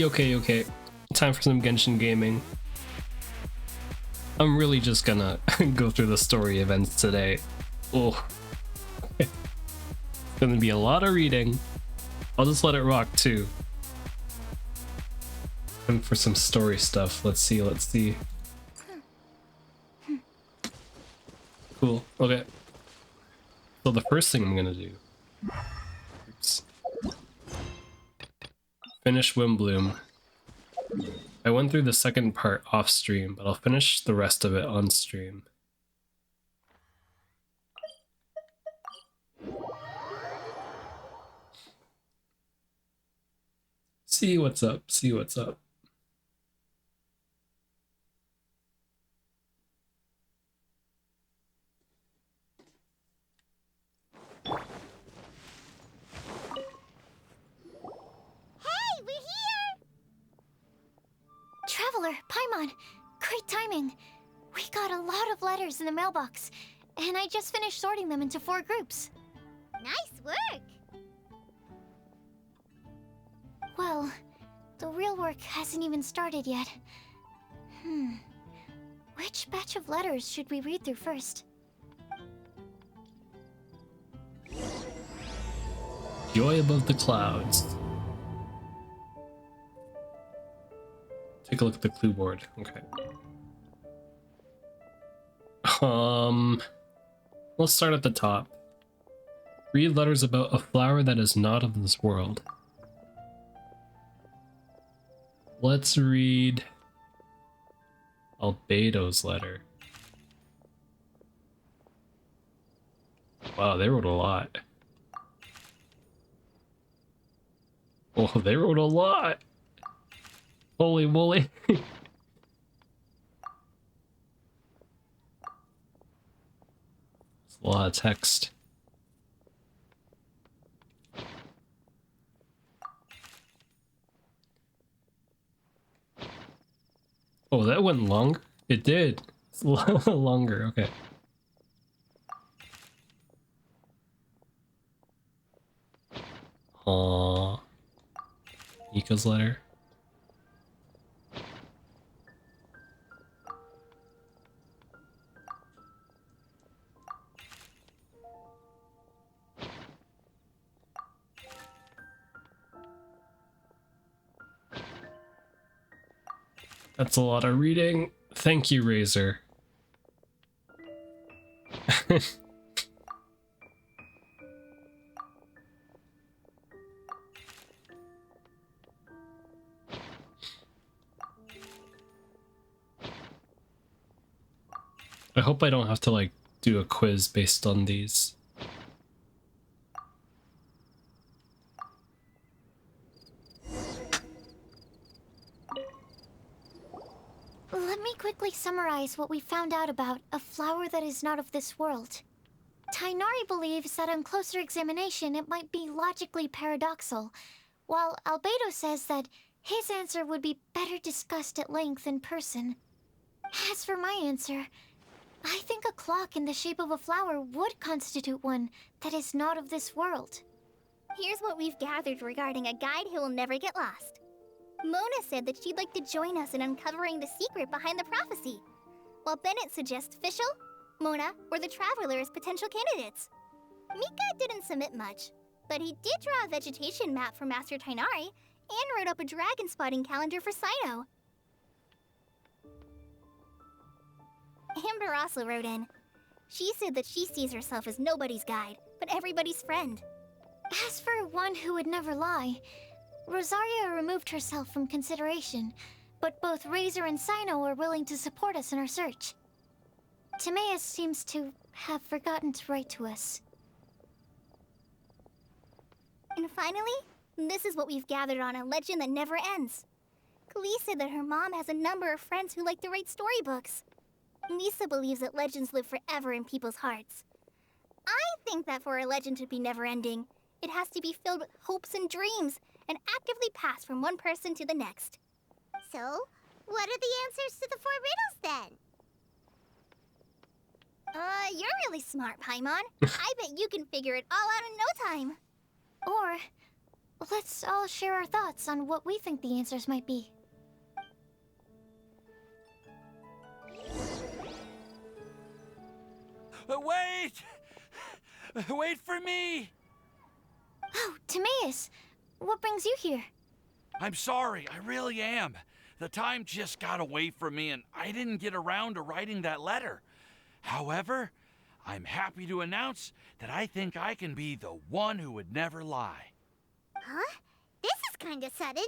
Okay, okay. Time for some Genshin gaming. I'm really just gonna go through the story events today. Oh, it's gonna be a lot of reading. I'll just let it rock too. And for some story stuff, let's see. Cool, okay. So the first thing I'm gonna do, oops, finish Windblume. I went through the second part off stream, but I'll finish the rest of it on stream. See what's up, see what's up. Traveler, Paimon, great timing. We got a lot of letters in the mailbox, and I just finished sorting them into 4 groups. Nice work! Well, the real work hasn't even started yet. Which batch of letters should we read through first? Joy above the clouds. Take a look at the clue board. Okay. Let's start at the top. Read letters about a flower that is not of this world. Let's read Albedo's letter. Wow, they wrote a lot. Oh, they wrote a lot. Holy moly. It's a lot of text. Oh, that went long? It did. It's a lot longer, okay. Aww. Nika's letter. That's a lot of reading. Thank you, Razor. I hope I don't have to like do a quiz based on these. Let me quickly summarize what we found out about a flower that is not of this world. Tainari believes that on closer examination it might be logically paradoxal, while Albedo says that his answer would be better discussed at length in person. As for my answer, I think a clock in the shape of a flower would constitute one that is not of this world. Here's what we've gathered regarding a guide who will never get lost. Mona said that she'd like to join us in uncovering the secret behind the prophecy, while Bennett suggests Fischl, Mona, or the Traveler as potential candidates. Mika didn't submit much, but he did draw a vegetation map for Master Tainari and wrote up a dragon spotting calendar for Cyno. Amber also wrote in. She said that she sees herself as nobody's guide, but everybody's friend. As for one who would never lie, Rosaria removed herself from consideration, but both Razor and Cyno are willing to support us in our search. Timaeus seems to have forgotten to write to us. And finally, this is what we've gathered on a legend that never ends. Klee said that her mom has a number of friends who like to write storybooks. Lisa believes that legends live forever in people's hearts. I think that for a legend to be never-ending, it has to be filled with hopes and dreams, and actively passed from one person to the next. So, what are the answers to the 4 riddles then? You're really smart, Paimon. I bet you can figure it all out in no time. Or let's all share our thoughts on what we think the answers might be. Wait! Wait for me! Oh, Timaeus, what brings you here? I'm sorry, I really am. The time just got away from me and I didn't get around to writing that letter. However, I'm happy to announce that I think I can be the one who would never lie. Huh? This is kinda sudden.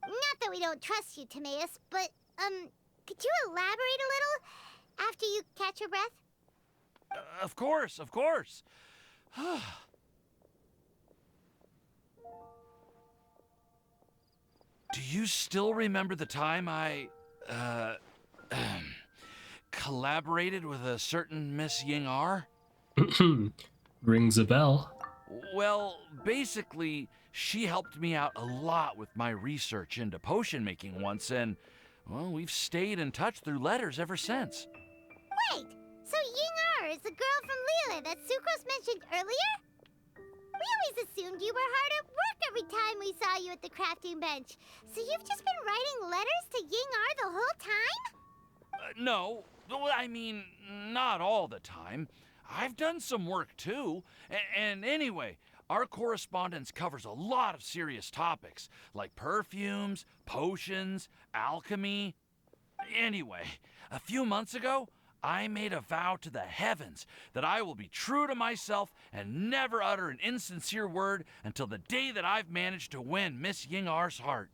Not that we don't trust you, Timaeus, but, could you elaborate a little after you catch your breath? Of course, of course. Do you still remember the time I, collaborated with a certain Miss Ying-ar? Rings a bell. Well, basically, she helped me out a lot with my research into potion making once, and, well, we've stayed in touch through letters ever since. Wait, so Ying-ar is the girl from Liyue that Sucrose mentioned earlier? We always assumed you were hard at work every time we saw you at the crafting bench. So you've just been writing letters to Ying-ar the whole time? No, well, I mean, not all the time. I've done some work too. And anyway, our correspondence covers a lot of serious topics, like perfumes, potions, alchemy. Anyway, a few months ago, I made a vow to the heavens that I will be true to myself and never utter an insincere word until the day that I've managed to win Miss Ying-ar's heart.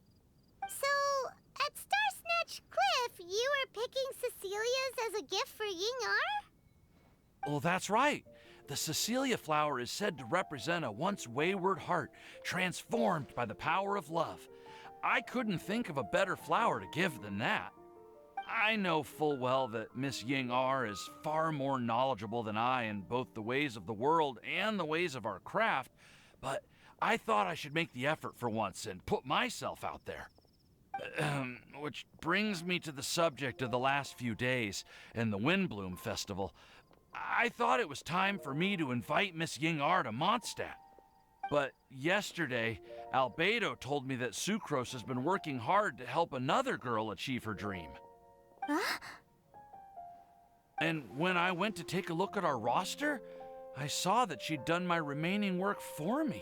So, at Star Snatch Cliff, you were picking Cecilia's as a gift for Ying-ar? Well, that's right. The Cecilia flower is said to represent a once wayward heart transformed by the power of love. I couldn't think of a better flower to give than that. I know full well that Miss Ying-ar is far more knowledgeable than I in both the ways of the world and the ways of our craft, but I thought I should make the effort for once and put myself out there. Which brings me to the subject of the last few days and the Windblume Festival. I thought it was time for me to invite Miss Ying-ar to Mondstadt. But yesterday, Albedo told me that Sucrose has been working hard to help another girl achieve her dream. Huh? And when I went to take a look at our roster, I saw that she'd done my remaining work for me.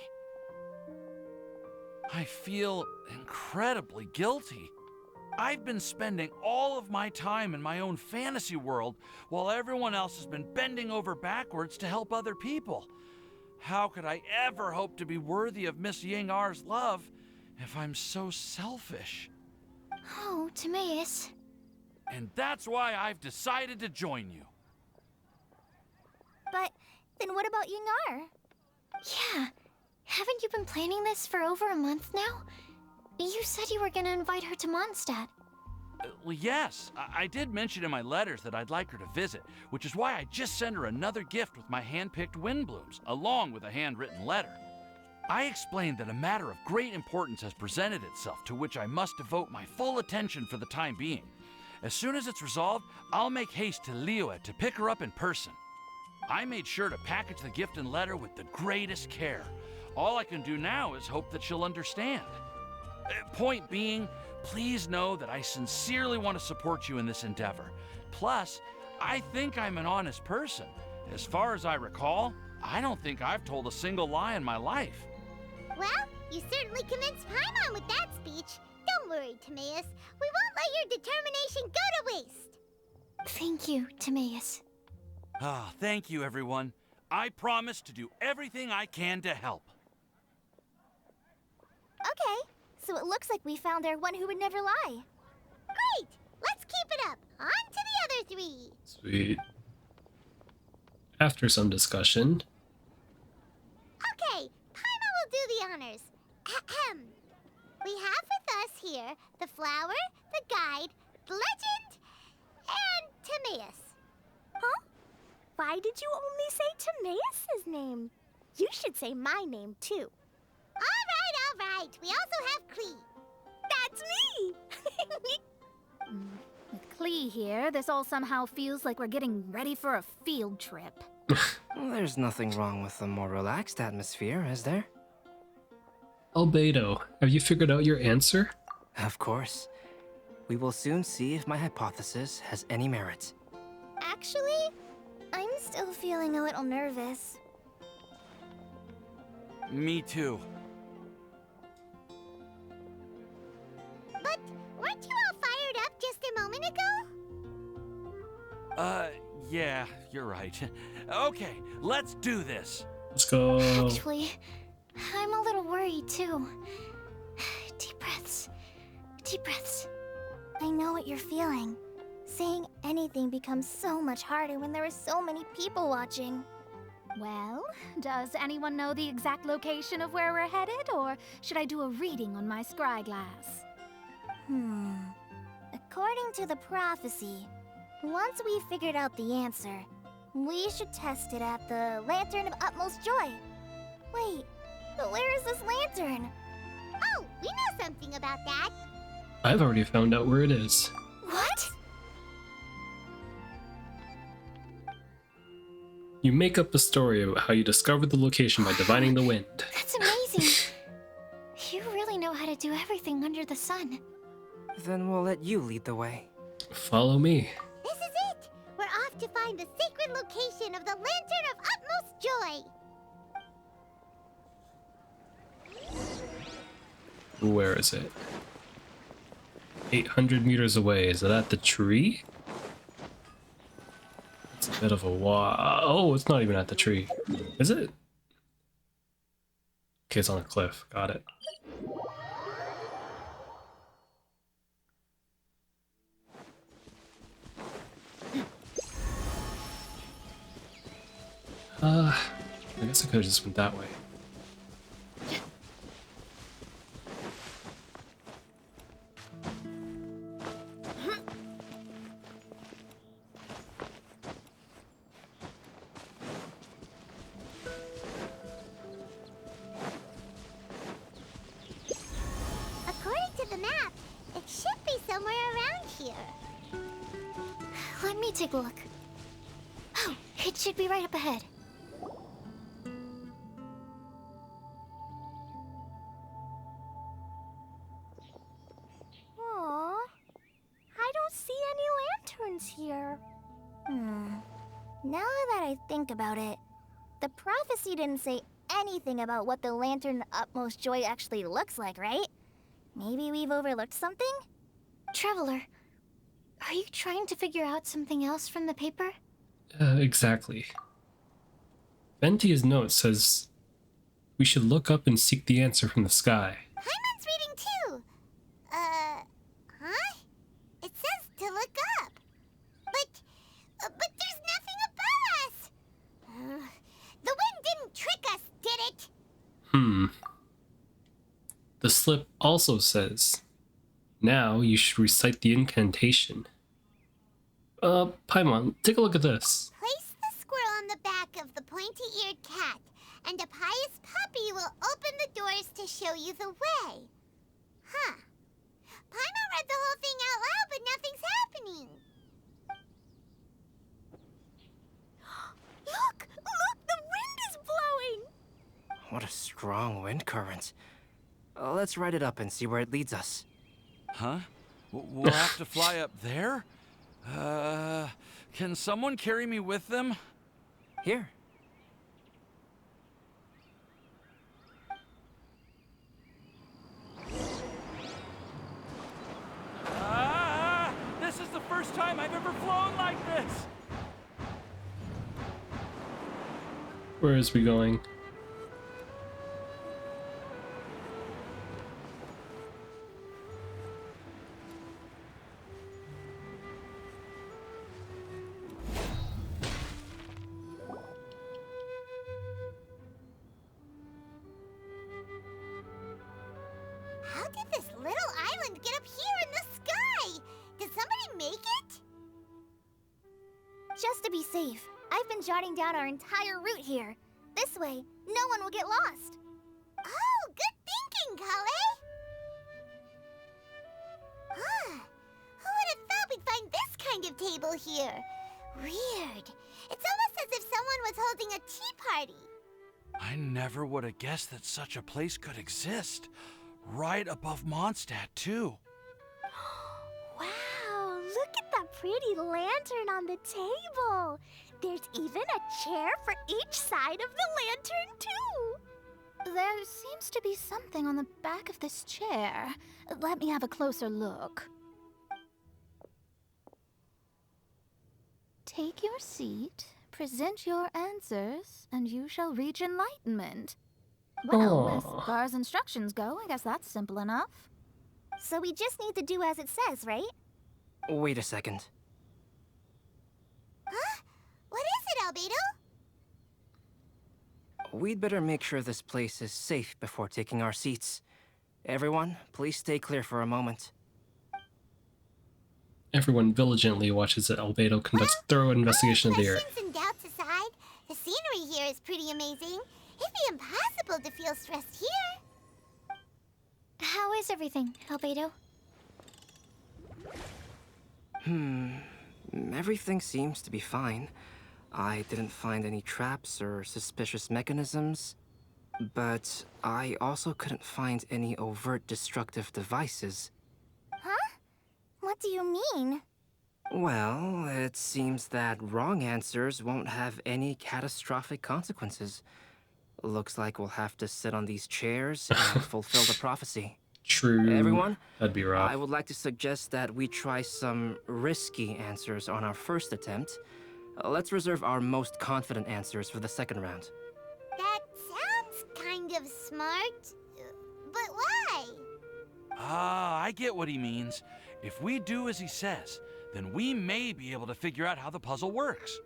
I feel incredibly guilty. I've been spending all of my time in my own fantasy world while everyone else has been bending over backwards to help other people. How could I ever hope to be worthy of Miss Ying-ar's love if I'm so selfish? Oh, Timaeus. And that's why I've decided to join you. But then what about Ying-ar? Yeah, haven't you been planning this for over a month now? You said you were gonna invite her to Mondstadt. Well, yes, I did mention in my letters that I'd like her to visit, which is why I just sent her another gift with my hand-picked Windblooms, along with a handwritten letter. I explained that a matter of great importance has presented itself to which I must devote my full attention for the time being. As soon as it's resolved, I'll make haste to Liyue to pick her up in person. I made sure to package the gift and letter with the greatest care. All I can do now is hope that she'll understand. Point being, please know that I sincerely want to support you in this endeavor. Plus, I think I'm an honest person. As far as I recall, I don't think I've told a single lie in my life. Well, you certainly convinced Paimon with that speech. Don't worry, Timaeus. We won't let your determination go to waste. Thank you, Timaeus. Thank you, everyone. I promise to do everything I can to help. Okay, so it looks like we found our one who would never lie. Great! Let's keep it up. On to the other three. Sweet. After some discussion, Okay, Paimon will do the honors. Ahem. We have with us here the flower, the guide, the legend, and Timaeus. Huh? Why did you only say Timaeus' name? You should say my name, too. All right. We also have Klee. That's me! With Klee here, this all somehow feels like we're getting ready for a field trip. There's nothing wrong with a more relaxed atmosphere, is there? Albedo, have you figured out your answer? Of course. We will soon see if my hypothesis has any merit. Actually, I'm still feeling a little nervous. Me too. But weren't you all fired up just a moment ago? Yeah, you're right. Okay, let's do this. Let's go. Actually, I'm a little worried too. Deep breaths. Deep breaths. I know what you're feeling. Saying anything becomes so much harder when there are so many people watching. Well, does anyone know the exact location of where we're headed, or should I do a reading on my scry glass? According to the prophecy, once we've figured out the answer, we should test it at the Lantern of Utmost Joy. Wait, but where is this lantern? Oh, we know something about that. I've already found out where it is. What? You make up a story about how you discovered the location by divining the wind. That's amazing. You really know how to do everything under the sun. Then we'll let you lead the way. Follow me. This is it. We're off to find the sacred location of the Lantern of Utmost Joy. Where is it? 800 meters away. Is it at the tree? It's a bit of a oh, it's not even at the tree. Is it? Okay, it's on a cliff. Got it. I guess I could have just went that way. According to the map, it should be somewhere around here. Let me take a look. Oh, it should be right up ahead. Aww. I don't see any lanterns here. Now that I think about it, the prophecy didn't say anything about what the Lantern of Utmost Joy actually looks like, right? Maybe we've overlooked something? Traveler, are you trying to figure out something else from the paper? Exactly. Ventia's note says we should look up and seek the answer from the sky. Paimon's reading too. Huh? It says to look up. But there's nothing above us. The wind didn't trick us, did it? The slip also says, now you should recite the incantation. Paimon, take a look at this. Place the squirrel on the back of the pointy-eared cat, and a pious puppy will open the doors to show you the way. Huh. Paimon read the whole thing out loud, but nothing's happening. Look! Look! The wind is blowing! What a strong wind current. Let's ride it up and see where it leads us. Huh? We'll have to fly up there? Can someone carry me with them? Here. This is the first time I've ever flown like this! Where is we going? How did this little island get up here in the sky? Did somebody make it? Just to be safe, I've been jotting down our entire route here. This way, no one will get lost. Oh, good thinking, Kale. Huh. Who would have thought we'd find this kind of table here? Weird. It's almost as if someone was holding a tea party. I never would have guessed that such a place could exist. Right above Mondstadt, too. Wow, look at that pretty lantern on the table. There's even a chair for each side of the lantern, too. There seems to be something on the back of this chair. Let me have a closer look. Take your seat, present your answers, and you shall reach enlightenment. Well, as Aw. far as instructions go, I guess that's simple enough. So we just need to do as it says, right? Wait a second. What is it, Albedo? We'd better make sure this place is safe before taking our seats. Everyone, please stay clear for a moment. Everyone vigilantly watches as Albedo conducts a thorough investigation of the area. Questions and doubts aside, the scenery here is pretty amazing. It'd be impossible to feel stressed here. How is everything, Albedo? Everything seems to be fine. I didn't find any traps or suspicious mechanisms, but I also couldn't find any overt destructive devices. What do you mean? Well, it seems that wrong answers won't have any catastrophic consequences. Looks like we'll have to sit on these chairs and fulfill the prophecy. True. Everyone, That'd be rough. I would like to suggest that we try some risky answers on our first attempt. Let's reserve our most confident answers for the second round. That sounds kind of smart. But why? Ah, I get what he means. If we do as he says, then we may be able to figure out how the puzzle works.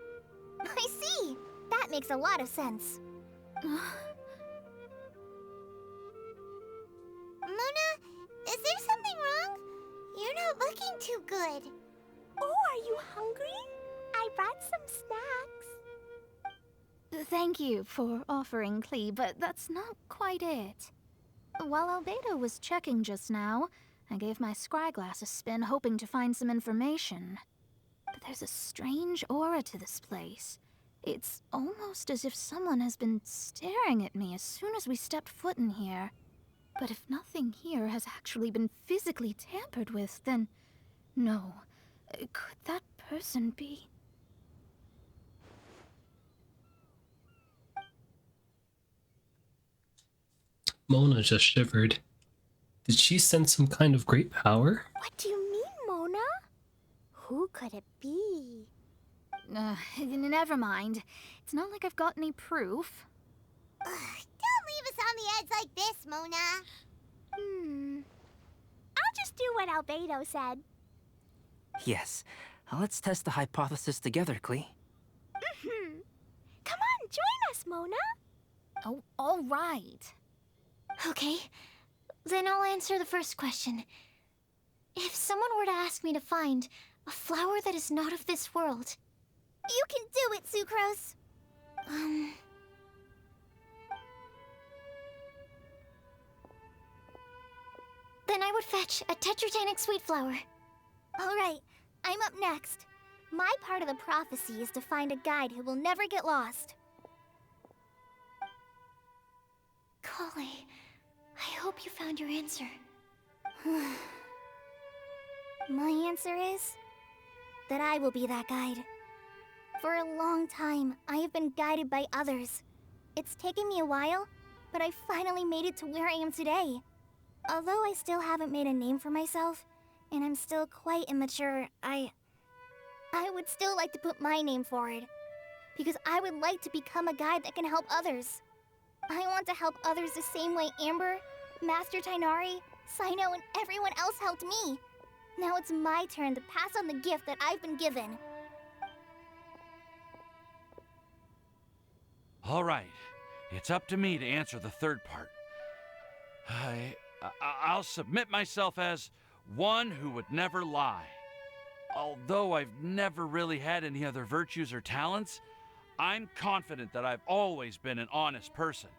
I see. That makes a lot of sense. Mona, is there something wrong? You're not looking too good. Oh, are you hungry? I brought some snacks. Thank you for offering, Klee, but that's not quite it. While Albedo was checking just now, I gave my scryglass a spin hoping to find some information. But there's a strange aura to this place. It's almost as if someone has been staring at me as soon as we stepped foot in here. But if nothing here has actually been physically tampered with, then no. Could that person be? Mona just shivered. Did she sense some kind of great power? What do you mean, Mona? Who could it be? Never mind. It's not like I've got any proof. Don't leave us on the edge like this, Mona. I'll just do what Albedo said. Yes, let's test the hypothesis together, Klee. Come on, join us, Mona. Oh, all right. Okay, then I'll answer the first question. If someone were to ask me to find a flower that is not of this world, You can do it, Sucrose. then I would fetch a tetragenic sweet flower. All right, I'm up next. My part of the prophecy is to find a guide who will never get lost. Kali, I hope you found your answer. My answer is that I will be that guide. For a long time, I have been guided by others. It's taken me a while, but I finally made it to where I am today. Although I still haven't made a name for myself, and I'm still quite immature, I would still like to put my name forward. Because I would like to become a guide that can help others. I want to help others the same way Amber, Master Tainari, Sino, and everyone else helped me. Now it's my turn to pass on the gift that I've been given. All right, it's up to me to answer the third part. I'll submit myself as one who would never lie. Although I've never really had any other virtues or talents, I'm confident that I've always been an honest person.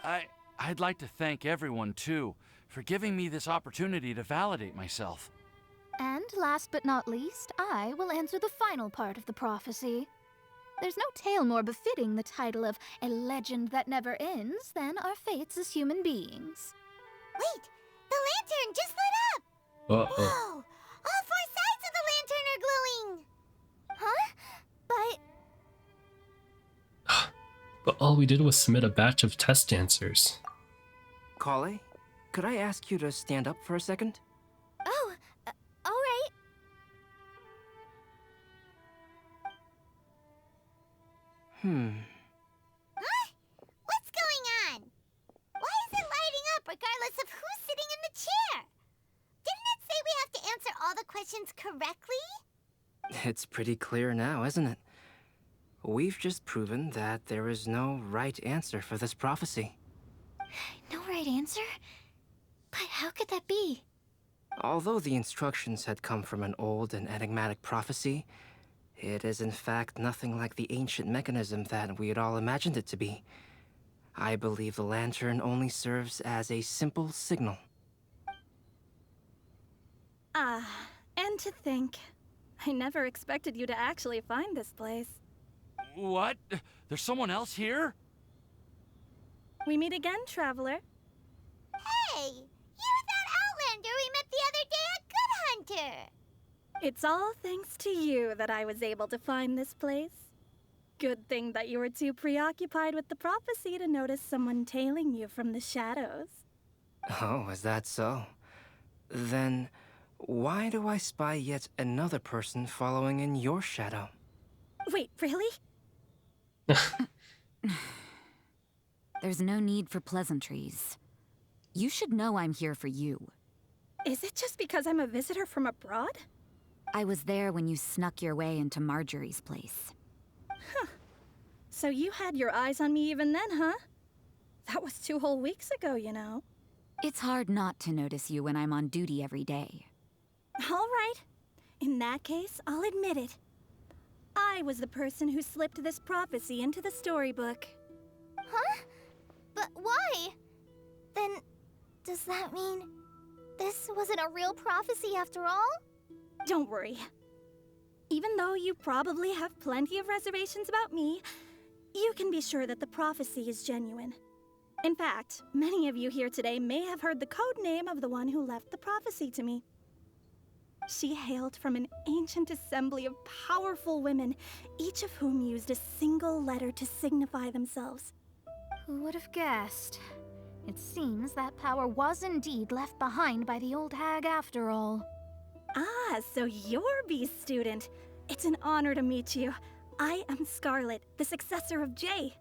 I'd like to thank everyone, too, for giving me this opportunity to validate myself. And last but not least, I will answer the final part of the prophecy. There's no tale more befitting the title of a legend that never ends than our fates as human beings. Wait, the lantern just lit up! Uh-oh. Whoa! All four sides of the lantern are glowing! Huh? But But all we did was submit a batch of test answers. Kale, could I ask you to stand up for a second? oh, all right. Huh? What's going on? Why is it lighting up regardless of who's sitting in the chair? Didn't it say we have to answer all the questions correctly? It's pretty clear now, isn't it? We've just proven that there is no right answer for this prophecy. No right answer? But how could that be? Although the instructions had come from an old and enigmatic prophecy, it is in fact nothing like the ancient mechanism that we had all imagined it to be. I believe the lantern only serves as a simple signal. And to think, I never expected you to actually find this place. What? There's someone else here? We meet again, traveler. Hey! You're that Outlander we met the other day at Good Hunter! It's all thanks to you that I was able to find this place. Good thing that you were too preoccupied with the prophecy to notice someone tailing you from the shadows. Oh, is that so? Then, why do I spy yet another person following in your shadow? Wait, really? There's no need for pleasantries. You should know I'm here for you. Is it just because I'm a visitor from abroad? I was there when you snuck your way into Marjorie's place. So you had your eyes on me even then, huh? That was 2 whole weeks ago, you know. It's hard not to notice you when I'm on duty every day. All right. In that case, I'll admit it. I was the person who slipped this prophecy into the storybook. Huh? But why? Then, does that mean this wasn't a real prophecy after all? Don't worry. Even though you probably have plenty of reservations about me, you can be sure that the prophecy is genuine. In fact, many of you here today may have heard the code name of the one who left the prophecy to me. She hailed from an ancient assembly of powerful women, each of whom used a single letter to signify themselves. Who would have guessed? It seems that power was indeed left behind by the old hag after all. Ah, so you're B's student. It's an honor to meet you. I am Scarlet, the successor of Jay.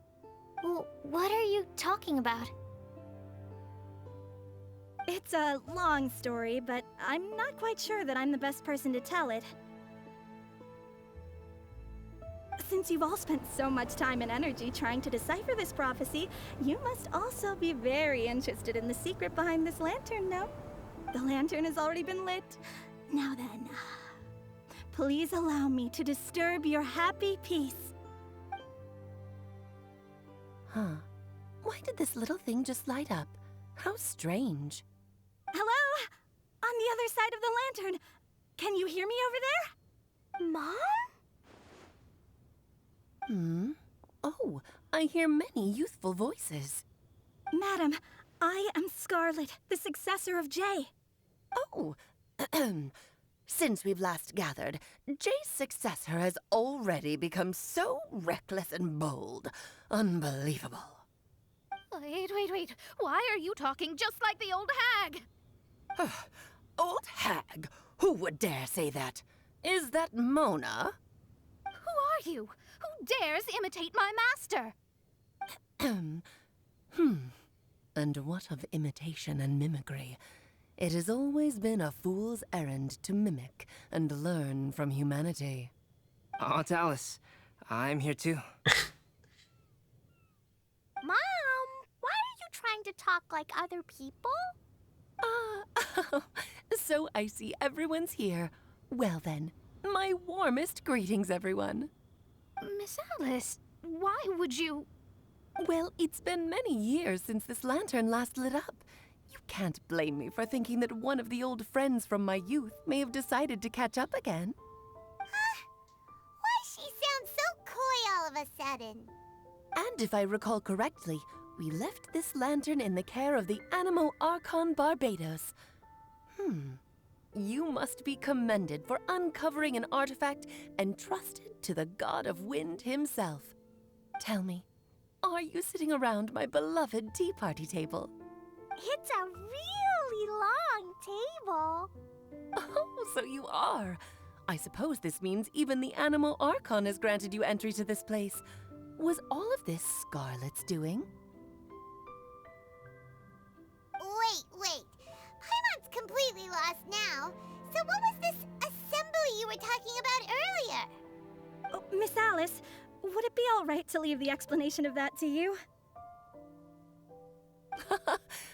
Well, what are you talking about? It's a long story, but I'm not quite sure that I'm the best person to tell it. Since you've all spent so much time and energy trying to decipher this prophecy, you must also be very interested in the secret behind this lantern, no? The lantern has already been lit. Now then, please allow me to disturb your happy peace. Huh. Why did this little thing just light up? How strange. Hello? On the other side of the lantern. Can you hear me over there? Mom? Oh, I hear many youthful voices. Madam, I am Scarlet, the successor of Jay. Oh, since we've last gathered, Jay's successor has already become so reckless and bold. Unbelievable. Wait. Why are you talking just like the old hag? Old hag? Who would dare say that? Is that Mona? Who are you? Who dares imitate my master? And what of imitation and mimicry? It has always been a fool's errand to mimic and learn from humanity. Aunt Alice, I'm here too. Mom, why are you trying to talk like other people? So I see everyone's here. Well then, my warmest greetings, everyone. Miss Alice, why would you... Well, it's been many years since this lantern last lit up. You can't blame me for thinking that one of the old friends from my youth may have decided to catch up again. Why she sounds so coy all of a sudden? And if I recall correctly, we left this lantern in the care of the Animo Archon Barbados. You must be commended for uncovering an artifact entrusted to the god of wind himself. Tell me, are you sitting around my beloved tea party table? It's a really long table. Oh, so you are. I suppose this means even the Animo Archon has granted you entry to this place. Was all of this Scarlet's doing? Wait. Paimon's completely lost now. So what was this assembly you were talking about earlier? Oh, Miss Alice, would it be all right to leave the explanation of that to you?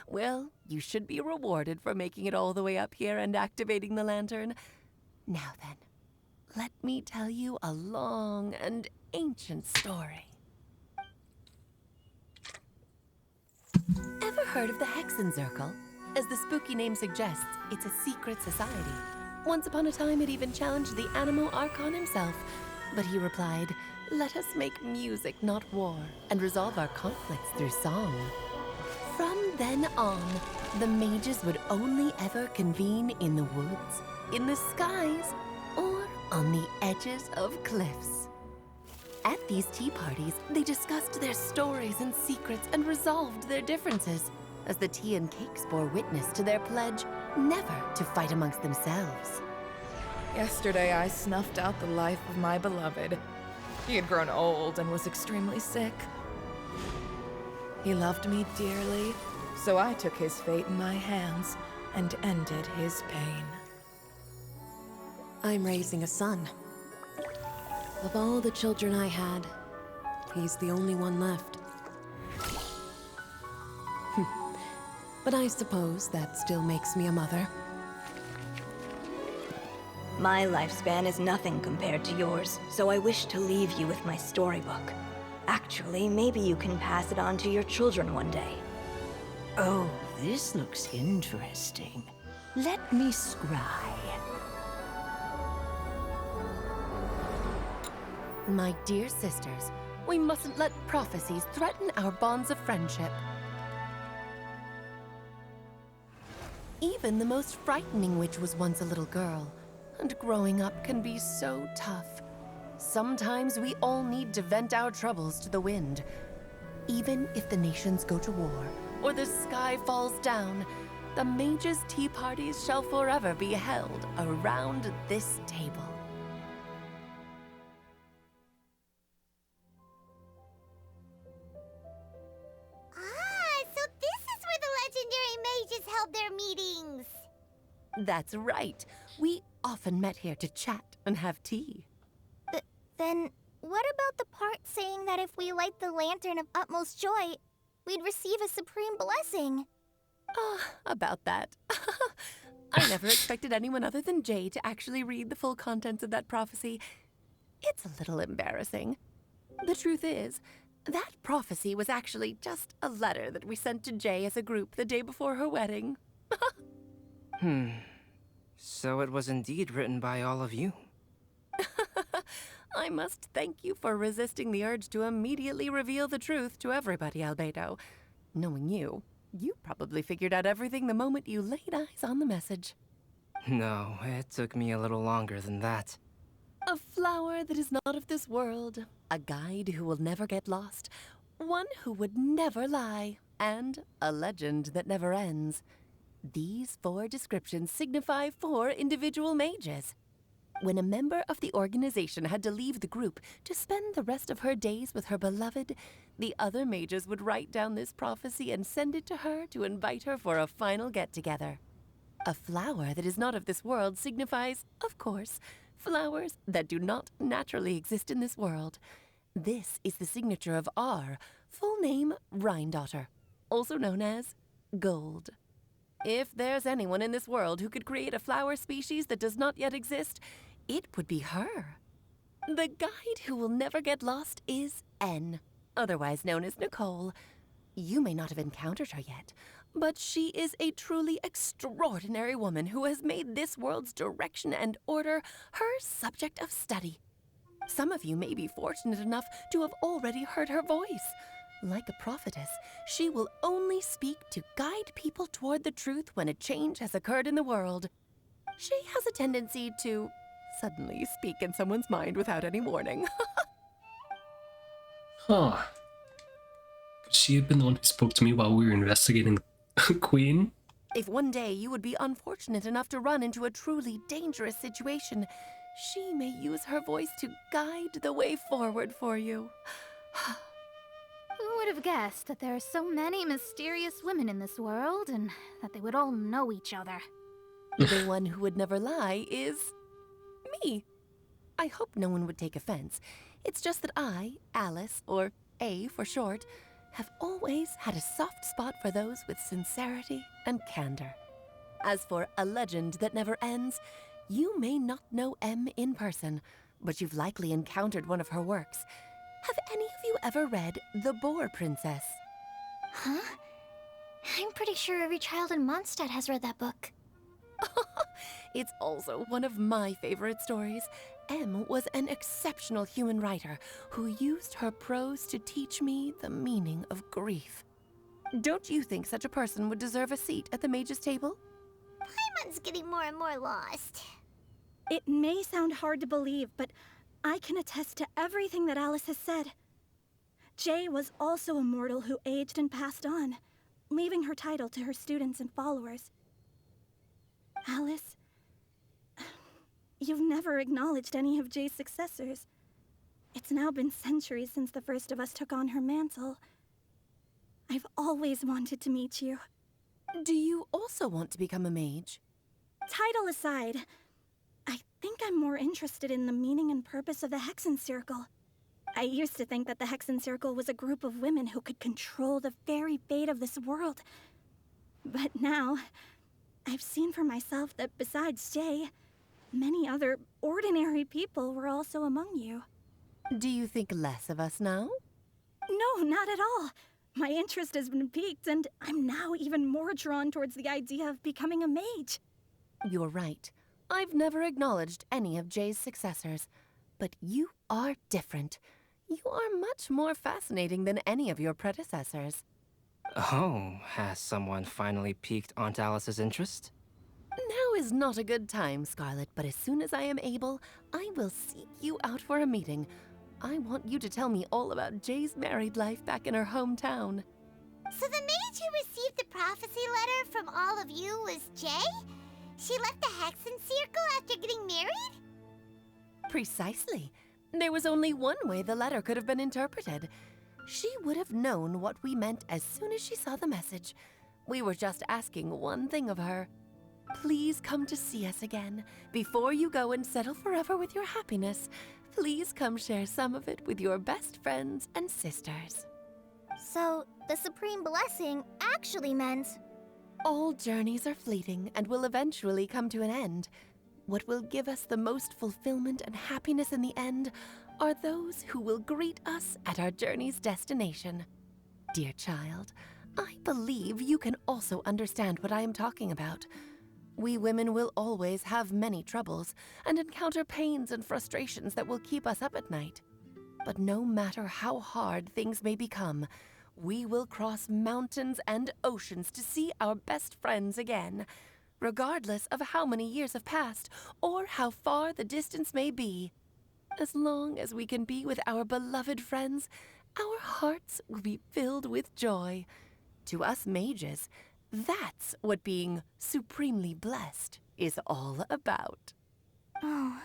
Well, you should be rewarded for making it all the way up here and activating the lantern. Now then, let me tell you a long and ancient story. Ever heard of the Hexenzirkel? As the spooky name suggests, it's a secret society. Once upon a time, it even challenged the Animo Archon himself. But he replied, "Let us make music, not war, and resolve our conflicts through song." From then on, the mages would only ever convene in the woods, in the skies, or on the edges of cliffs. At these tea parties, they discussed their stories and secrets and resolved their differences, as the tea and cakes bore witness to their pledge never to fight amongst themselves. Yesterday, I snuffed out the life of my beloved. He had grown old and was extremely sick. He loved me dearly, so I took his fate in my hands and ended his pain. I'm raising a son. Of all the children I had, he's the only one left. But I suppose that still makes me a mother. My lifespan is nothing compared to yours, so I wish to leave you with my storybook. Actually, maybe you can pass it on to your children one day. Oh, this looks interesting. Let me scry. My dear sisters, we mustn't let prophecies threaten our bonds of friendship. Even the most frightening witch was once a little girl, and growing up can be so tough. Sometimes we all need to vent our troubles to the wind. Even if the nations go to war, or the sky falls down, the mages' tea parties shall forever be held around this table. So this is where the legendary mages held their meetings. That's right. We often met here to chat and have tea. Then, what about the part saying that if we light the lantern of utmost joy, we'd receive a supreme blessing? About that. I never expected anyone other than Jay to actually read the full contents of that prophecy. It's a little embarrassing. The truth is, that prophecy was actually just a letter that we sent to Jay as a group the day before her wedding. So it was indeed written by all of you. I must thank you for resisting the urge to immediately reveal the truth to everybody, Albedo. Knowing you, you probably figured out everything the moment you laid eyes on the message. No, it took me a little longer than that. A flower that is not of this world, a guide who will never get lost, one who would never lie, and a legend that never ends. These 4 descriptions signify 4 individual mages. When a member of the organization had to leave the group to spend the rest of her days with her beloved, the other mages would write down this prophecy and send it to her to invite her for a final get-together. A flower that is not of this world signifies, of course, flowers that do not naturally exist in this world. This is the signature of our full name, Rhindaughter, also known as Gold. If there's anyone in this world who could create a flower species that does not yet exist, it would be her. The guide who will never get lost is N, otherwise known as Nicole. You may not have encountered her yet, but she is a truly extraordinary woman who has made this world's direction and order her subject of study. Some of you may be fortunate enough to have already heard her voice. Like a prophetess, she will only speak to guide people toward the truth when a change has occurred in the world. She has a tendency to suddenly speak in someone's mind without any warning. Huh. Could she have been the one who spoke to me while we were investigating Queen? If one day you would be unfortunate enough to run into a truly dangerous situation, she may use her voice to guide the way forward for you. Who would have guessed that there are so many mysterious women in this world and that they would all know each other? The one who would never lie is me. I hope no one would take offense. It's just that I, Alice, or A for short, have always had a soft spot for those with sincerity and candor. As for A Legend That Never Ends, you may not know M in person, but you've likely encountered one of her works. Have any of you ever read The Boar Princess? Huh? I'm pretty sure every child in Mondstadt has read that book. It's also one of my favorite stories. M was an exceptional human writer who used her prose to teach me the meaning of grief. Don't you think such a person would deserve a seat at the mage's table? Paimon's getting more and more lost. It may sound hard to believe, but I can attest to everything that Alice has said. Jay was also a mortal who aged and passed on, leaving her title to her students and followers. Alice, you've never acknowledged any of Jay's successors. It's now been centuries since the first of us took on her mantle. I've always wanted to meet you. Do you also want to become a mage? Title aside, I think I'm more interested in the meaning and purpose of the Hexen Circle. I used to think that the Hexen Circle was a group of women who could control the very fate of this world. But now, I've seen for myself that besides Jay, many other ordinary people were also among you. Do you think less of us now? No, not at all. My interest has been piqued, and I'm now even more drawn towards the idea of becoming a mage. You're right. I've never acknowledged any of Jay's successors. But you are different. You are much more fascinating than any of your predecessors. Oh, has someone finally piqued Aunt Alice's interest? Now is not a good time, Scarlet, but as soon as I am able, I will seek you out for a meeting. I want you to tell me all about Jay's married life back in her hometown. So the mage who received the prophecy letter from all of you was Jay? She left the Hexen Circle after getting married? Precisely. There was only one way the letter could have been interpreted. She would have known what we meant as soon as she saw the message. We were just asking one thing of her. Please come to see us again. Before you go and settle forever with your happiness, please come share some of it with your best friends and sisters. So, the Supreme Blessing actually meant... All journeys are fleeting and will eventually come to an end. What will give us the most fulfillment and happiness in the end are those who will greet us at our journey's destination. Dear child, I believe you can also understand what I am talking about. We women will always have many troubles and encounter pains and frustrations that will keep us up at night. But no matter how hard things may become, we will cross mountains and oceans to see our best friends again, regardless of how many years have passed or how far the distance may be. As long as we can be with our beloved friends, our hearts will be filled with joy. To us mages, that's what being supremely blessed is all about. Oh.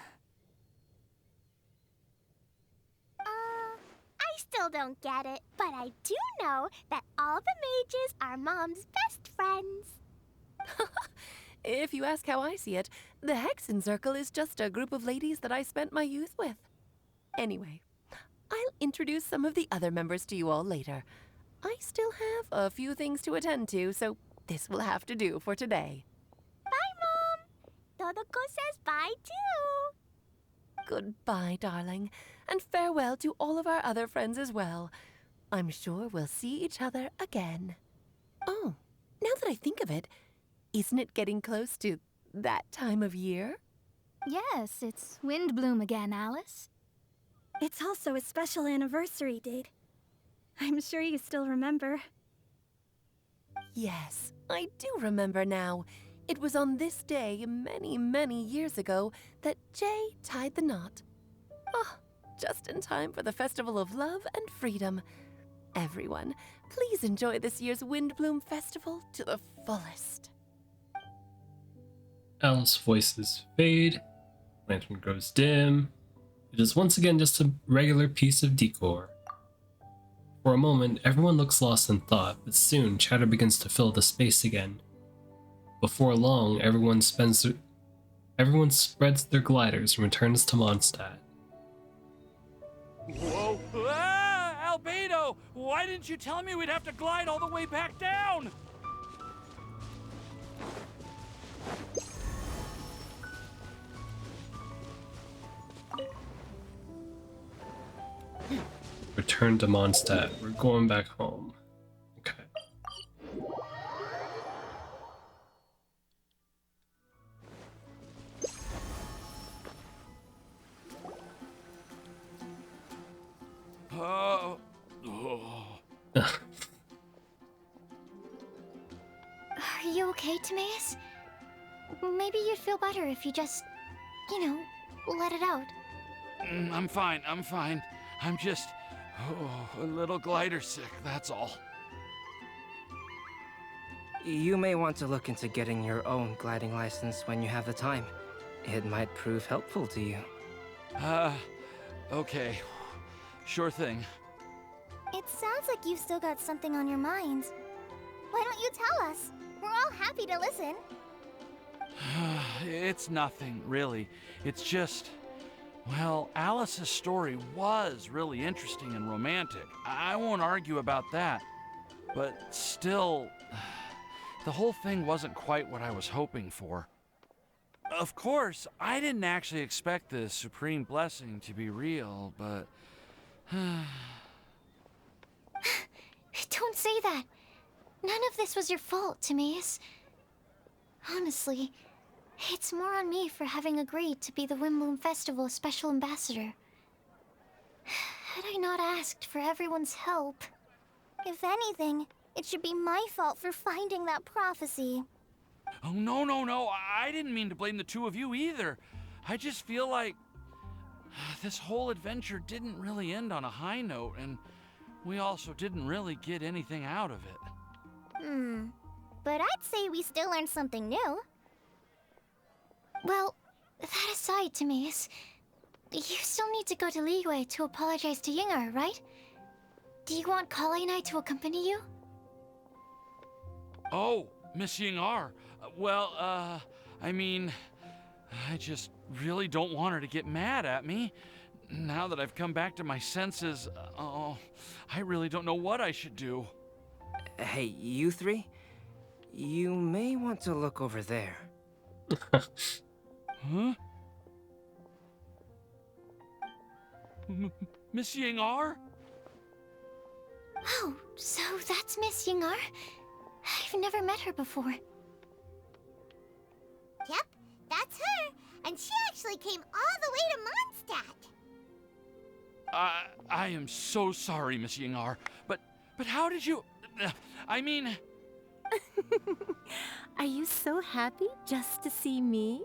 I still don't get it, but I do know that all the mages are Mom's best friends. If you ask how I see it, the Hexen Circle is just a group of ladies that I spent my youth with. Anyway, I'll introduce some of the other members to you all later. I still have a few things to attend to, so this will have to do for today. Bye, Mom. Todoko says bye, too. Goodbye, darling, and farewell to all of our other friends as well. I'm sure we'll see each other again. Oh, now that I think of it, isn't it getting close to that time of year? Yes, it's Windblume again, Alice. It's also a special anniversary date. I'm sure you still remember. Yes, I do remember now. It was on this day, many, many years ago, that Jay tied the knot. Ah, just in time for the Festival of Love and Freedom. Everyone, please enjoy this year's Windblume Festival to the fullest. Alice's voices fade, lantern grows dim. It is once again just a regular piece of decor. For a moment, everyone looks lost in thought, but soon chatter begins to fill the space again. Before long, everyone spreads their gliders and returns to Mondstadt. Whoa! Ah, Albedo! Why didn't you tell me we'd have to glide all the way back down? Return to Mondstadt. We're going back home. Okay. Oh. Are you okay, Timaeus? Maybe you'd feel better if you just, let it out. I'm fine, I'm fine. I'm just a little glider sick, that's all. You may want to look into getting your own gliding license when you have the time. It might prove helpful to you. Okay. Sure thing. It sounds like you've still got something on your mind. Why don't you tell us? We're all happy to listen. It's nothing, really. It's just... Well, Alice's story was really interesting and romantic. I won't argue about that. But still, the whole thing wasn't quite what I was hoping for. Of course, I didn't actually expect the Supreme Blessing to be real, but... Don't say that. None of this was your fault, Timaeus. Honestly, it's more on me for having agreed to be the Windblume Festival Special Ambassador. Had I not asked for everyone's help... If anything, it should be my fault for finding that prophecy. Oh, no. I didn't mean to blame the two of you either. I just feel like this whole adventure didn't really end on a high note, and we also didn't really get anything out of it. But I'd say we still learned something new. Well, that aside, Timaeus, you still need to go to Liyue to apologize to Yingar, right? Do you want Kale and I to accompany you? Oh, Miss Yingar. Well, I mean, I just really don't want her to get mad at me. Now that I've come back to my senses, I really don't know what I should do. Hey, you three? You may want to look over there. Huh? Miss Yingar? Oh, so that's Miss Yingar? I've never met her before. Yep, that's her. And she actually came all the way to Mondstadt. I am so sorry, Miss Yingar, but how did you... I mean... Are you so happy just to see me?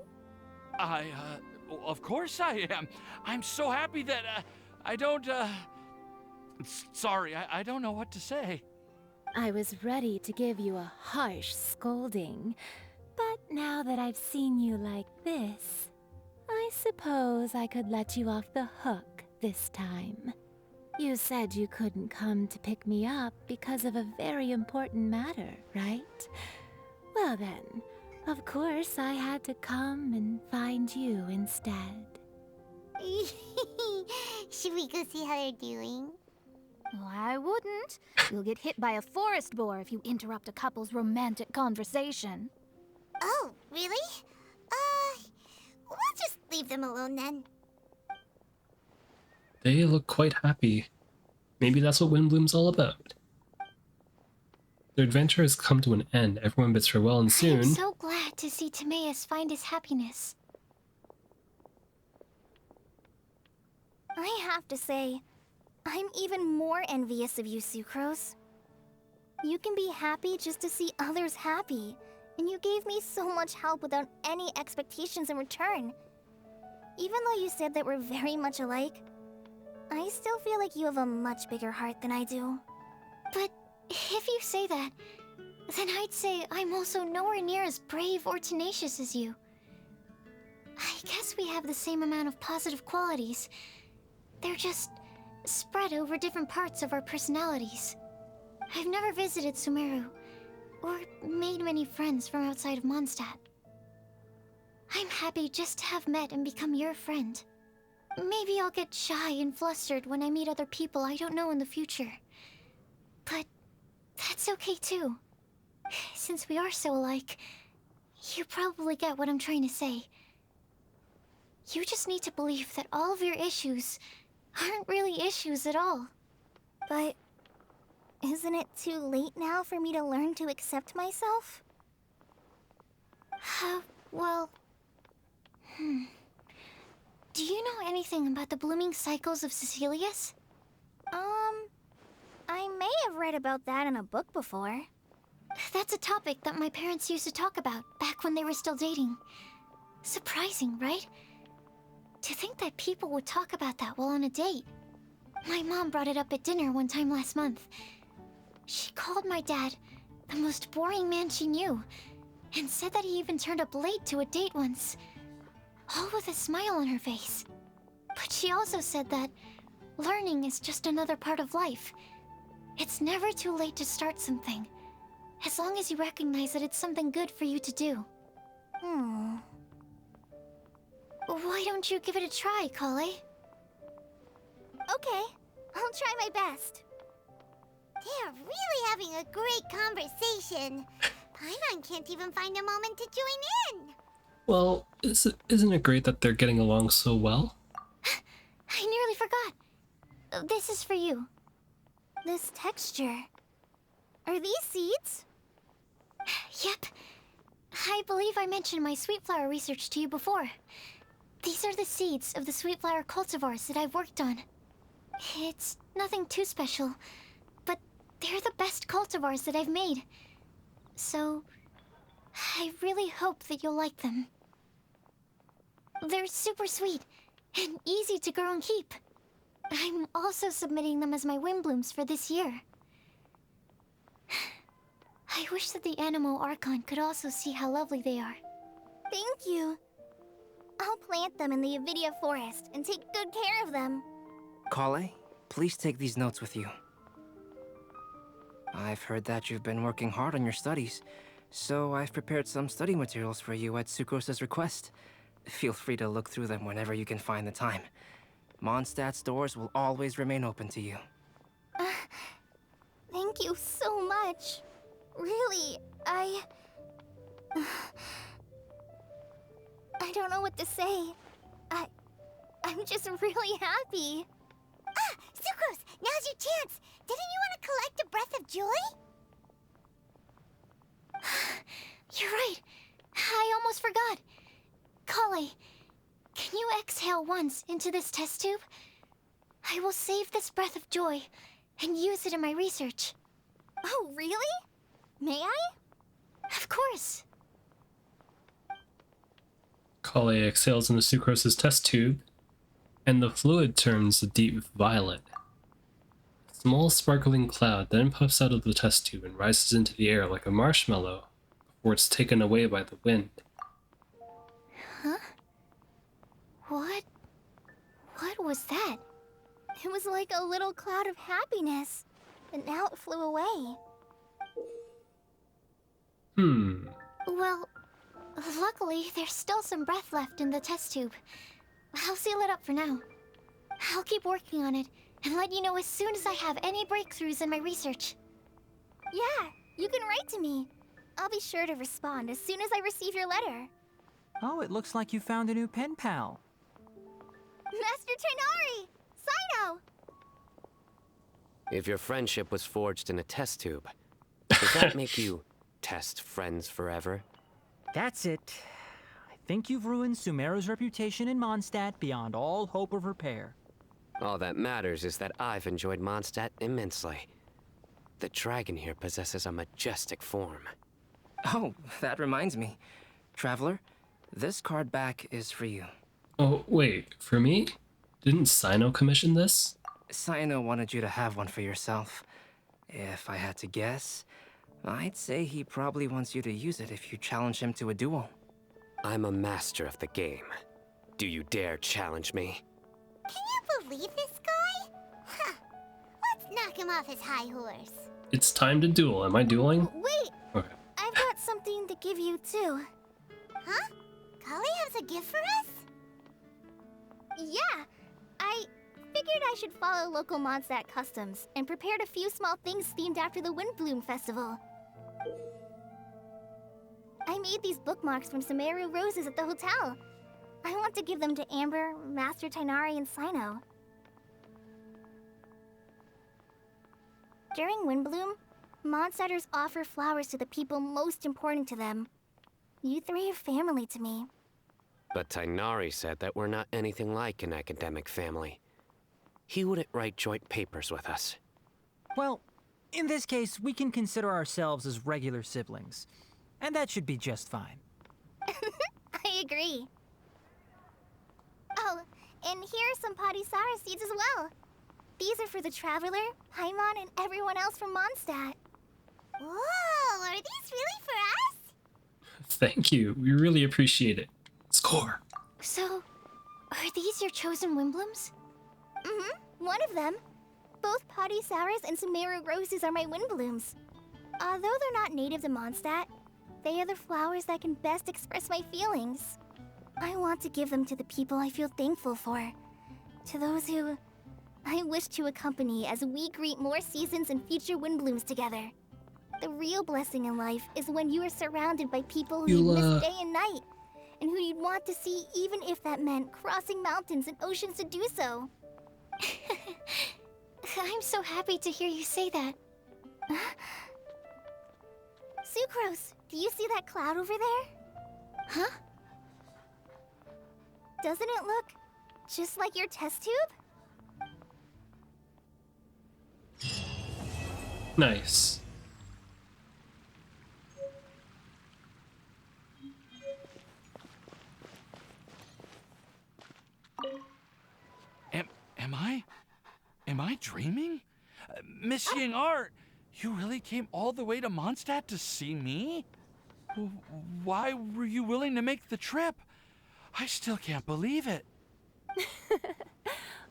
Of course I am. I'm so happy that, I don't, sorry, I don't know what to say. I was ready to give you a harsh scolding, but now that I've seen you like this, I suppose I could let you off the hook this time. You said you couldn't come to pick me up because of a very important matter, right? Well then, of course I had to come and find you instead. Should we go see how they're doing? Oh, I wouldn't. You'll get hit by a forest boar if you interrupt a couple's romantic conversation. Oh, really? We'll just leave them alone then. They look quite happy. Maybe that's what Windblume's all about. Their adventure has come to an end. Everyone bids farewell, and soon... I'm so glad to see Timaeus find his happiness. I have to say, I'm even more envious of you, Sucrose. You can be happy just to see others happy, and you gave me so much help without any expectations in return. Even though you said that we're very much alike, I still feel like you have a much bigger heart than I do. But if you say that, then I'd say I'm also nowhere near as brave or tenacious as you. I guess we have the same amount of positive qualities. They're just spread over different parts of our personalities. I've never visited Sumeru, or made many friends from outside of Mondstadt. I'm happy just to have met and become your friend. Maybe I'll get shy and flustered when I meet other people I don't know in the future. But that's okay too. Since we are so alike, you probably get what I'm trying to say. You just need to believe that all of your issues aren't really issues at all. But isn't it too late now for me to learn to accept myself? Well... Do you know anything about the blooming cycles of Cecilius? I may have read about that in a book before. That's a topic that my parents used to talk about back when they were still dating. Surprising, right? To think that people would talk about that while on a date. My mom brought it up at dinner one time last month. She called my dad the most boring man she knew, and said that he even turned up late to a date once, all with a smile on her face. But she also said that learning is just another part of life. It's never too late to start something, as long as you recognize that it's something good for you to do. Why don't you give it a try, Kale? Okay, I'll try my best. They're really having a great conversation. Paimon can't even find a moment to join in. Well, isn't it great that they're getting along so well? I nearly forgot. This is for you. This texture. Are these seeds? Yep. I believe I mentioned my sweet flower research to you before. These are the seeds of the sweet flower cultivars that I've worked on. It's nothing too special, but they're the best cultivars that I've made. So, I really hope that you'll like them. They're super sweet and easy to grow and keep. I'm also submitting them as my Windblooms for this year. I wish that the Animo Archon could also see how lovely they are. Thank you. I'll plant them in the Avidia forest and take good care of them. Kale, please take these notes with you. I've heard that you've been working hard on your studies, so I've prepared some study materials for you at Sucrose's request. Feel free to look through them whenever you can find the time. Mondstadt's doors will always remain open to you. Thank you so much. Really, I don't know what to say. I'm just really happy. Sucrose, now's your chance. Didn't you want to collect a breath of joy? You're right. I almost forgot. Kale, can you exhale once into this test tube? I will save this breath of joy and use it in my research. Oh, really? May I? Of course. Kale exhales into Sucrose's test tube, and the fluid turns a deep violet. A small sparkling cloud then puffs out of the test tube and rises into the air like a marshmallow before it's taken away by the wind. Huh? What was that? It was like a little cloud of happiness, but now it flew away. Well, luckily there's still some breath left in the test tube. I'll seal it up for now. I'll keep working on it and let you know as soon as I have any breakthroughs in my research. Yeah, you can write to me. I'll be sure to respond as soon as I receive your letter. Oh, it looks like you found a new pen pal. Master Tainari! Saito! If your friendship was forged in a test tube, does that make you test friends forever? That's it. I think you've ruined Sumeru's reputation in Mondstadt beyond all hope of repair. All that matters is that I've enjoyed Mondstadt immensely. The dragon here possesses a majestic form. Oh, that reminds me. Traveler, this card back is for you. Oh, wait, for me? Didn't Sino commission this? Sino wanted you to have one for yourself. If I had to guess, I'd say he probably wants you to use it if you challenge him to a duel. I'm a master of the game. Do you dare challenge me? Can you believe this guy? Huh. Let's knock him off his high horse. It's time to duel. Am I dueling? Wait! Okay. I've got something to give you, too. Huh? Kali has a gift for us? Yeah! I figured I should follow local Mondstadt customs and prepared a few small things themed after the Windblume festival. I made these bookmarks from Sumeru roses at the hotel. I want to give them to Amber, Master Tighnari, and Sino. During Windblume, Mondstadters offer flowers to the people most important to them. You three are family to me. But Tighnari said that we're not anything like an academic family. He wouldn't write joint papers with us. Well, in this case, we can consider ourselves as regular siblings. And that should be just fine. I agree. Oh, and here are some Padisara seeds as well. These are for the Traveler, Paimon, and everyone else from Mondstadt. Whoa, are these really for us? Thank you. We really appreciate it. Score. So, are these your chosen Windblooms? Mm-hmm, one of them. Both Padisaras and Sumeru roses are my Windblooms. Although they're not native to Mondstadt, they are the flowers that can best express my feelings. I want to give them to the people I feel thankful for. To those who I wish to accompany as we greet more seasons and future Windblooms together. The real blessing in life is when you are surrounded by people who you miss day and night, and who you'd want to see even if that meant crossing mountains and oceans to do so. I'm so happy to hear you say that. Sucrose, do you see that cloud over there? Huh? Doesn't it look just like your test tube? Nice. Am I dreaming? Miss Ying-ar, you really came all the way to Mondstadt to see me? Why were you willing to make the trip? I still can't believe it.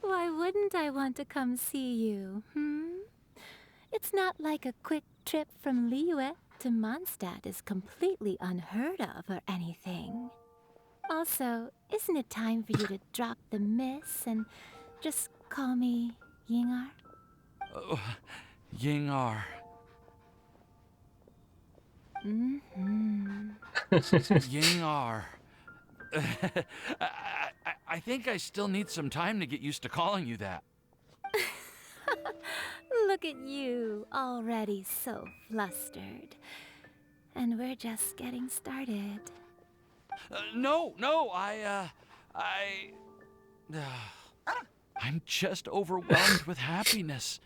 Why wouldn't I want to come see you, It's not like a quick trip from Liyue to Mondstadt is completely unheard of or anything. Also, isn't it time for you to drop the miss and just call me Ying-ar? Ying-ar. Ying-ar. I think I still need some time to get used to calling you that. Look at you, already so flustered. And we're just getting started. No, I'm just overwhelmed with happiness.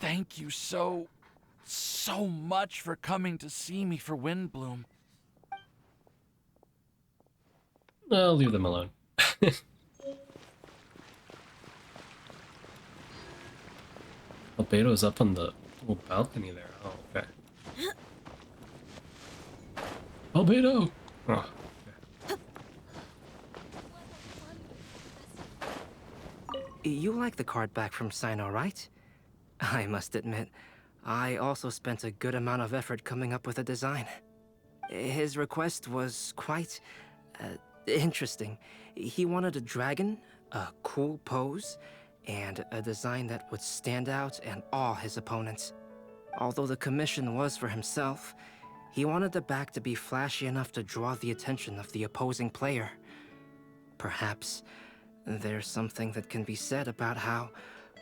Thank you so much for coming to see me for Windblume. I'll leave them alone. Albedo's up on the little balcony there. Oh, okay. Albedo! Oh, okay. You like the card back from Sino, right? I must admit, I also spent a good amount of effort coming up with a design. His request was quite interesting. He wanted a dragon, a cool pose, and a design that would stand out and awe his opponents. Although the commission was for himself, he wanted the back to be flashy enough to draw the attention of the opposing player. Perhaps there's something that can be said about how,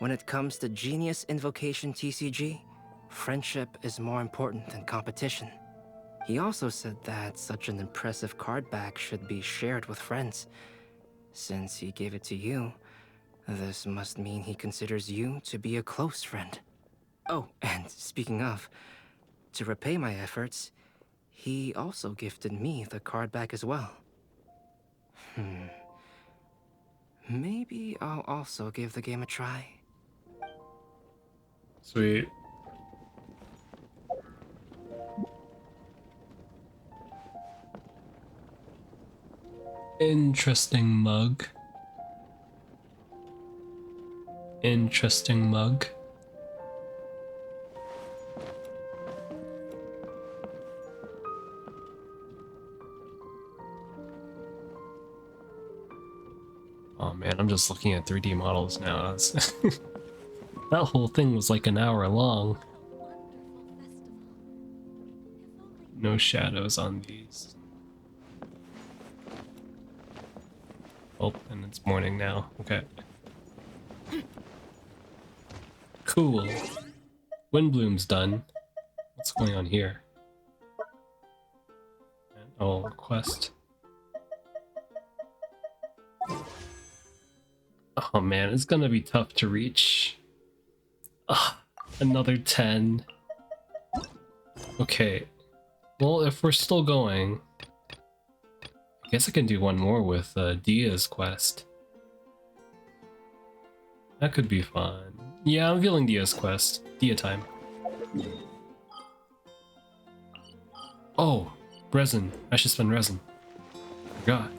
when it comes to Genius Invocation TCG, friendship is more important than competition. He also said that such an impressive card back should be shared with friends. Since he gave it to you, This must mean he considers you to be a close friend. Oh, and speaking of, to repay my efforts, he also gifted me the card back as well. Maybe I'll also give the game a try. Sweet. Interesting mug. Interesting mug. Oh man, I'm just looking at 3D models now. That's that whole thing was like an hour long. No shadows on these. Oh, and it's morning now. Okay. Cool. Windblume's done. What's going on here? Oh, quest. Oh man, it's gonna be tough to reach. Ugh, another 10. Okay. Well, if we're still going, I guess I can do one more with Dehya's quest. That could be fun. Yeah, I'm feeling Dehya's quest. Dehya time. Oh, resin. I should spend resin. Forgot.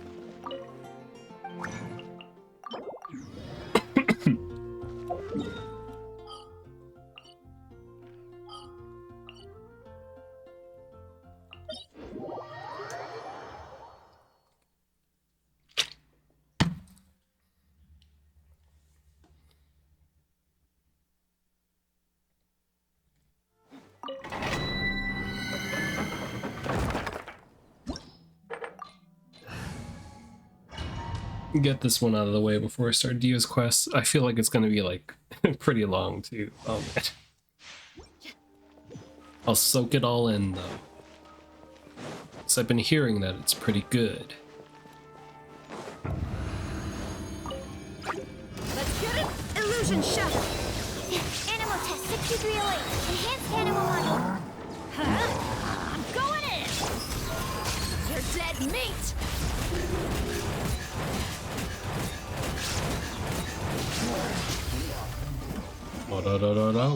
Get this one out of the way before I start Dehya's quest. I feel like it's gonna be like pretty long too. Oh man. I'll soak it all in though. So I've been hearing that it's pretty good. Let's get it! Illusion shatter! Animal test 6308. Enhanced animal model. Huh? I'm going in! You're dead meat!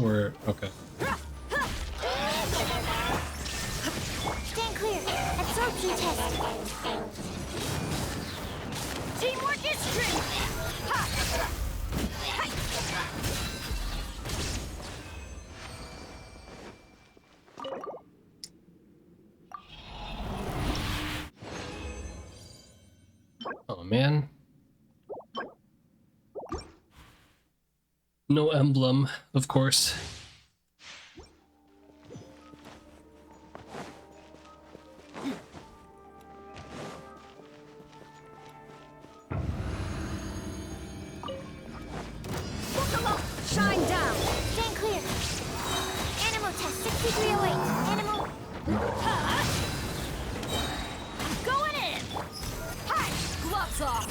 We're okay. Stand clear. Absorption test. Teamwork is strength. Ha! Oh man. No emblem, of course. Shine down. Stand clear. Animal test 6308. Animal. I'm going in. Hi. Gloves off.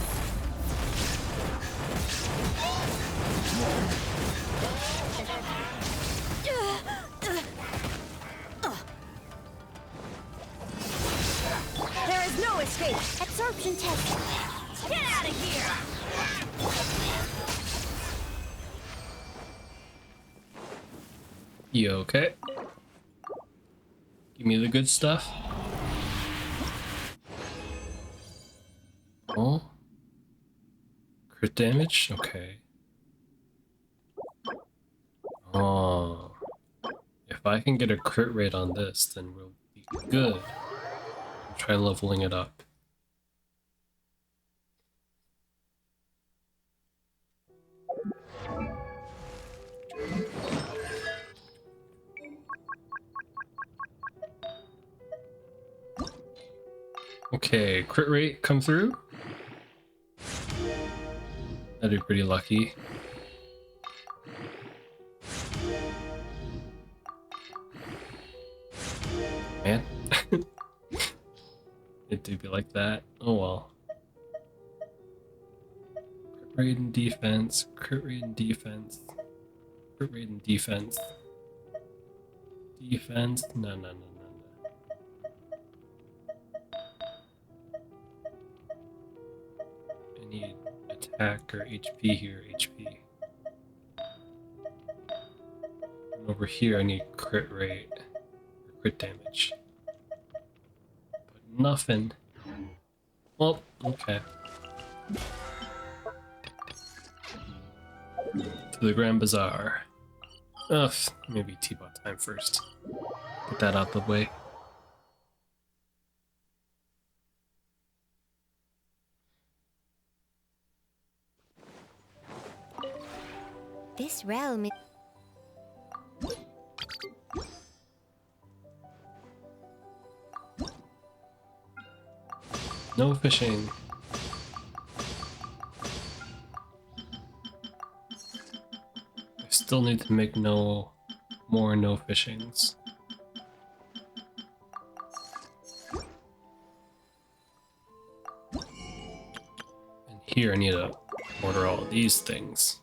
There is no escape. Absorption test. Get out of here. You okay? Give me the good stuff. Oh. Crit damage? Okay. Oh. If I can get a crit rate on this, then we'll be good. I'll try leveling it up. Okay, crit rate come through. That'd be pretty lucky. Man. It do be like that. Oh well. Crit Rate and defense, crit rate and defense, crit rate and defense. Defense, no. I need attack or HP here, HP. And over here I need crit rate, or crit damage. But nothing. Well, okay. To the Grand Bazaar. Ugh, maybe T-Bot time first. Get that out the way. This realm is... No fishing. I still need to make more no fishings. And here I need to order all these things.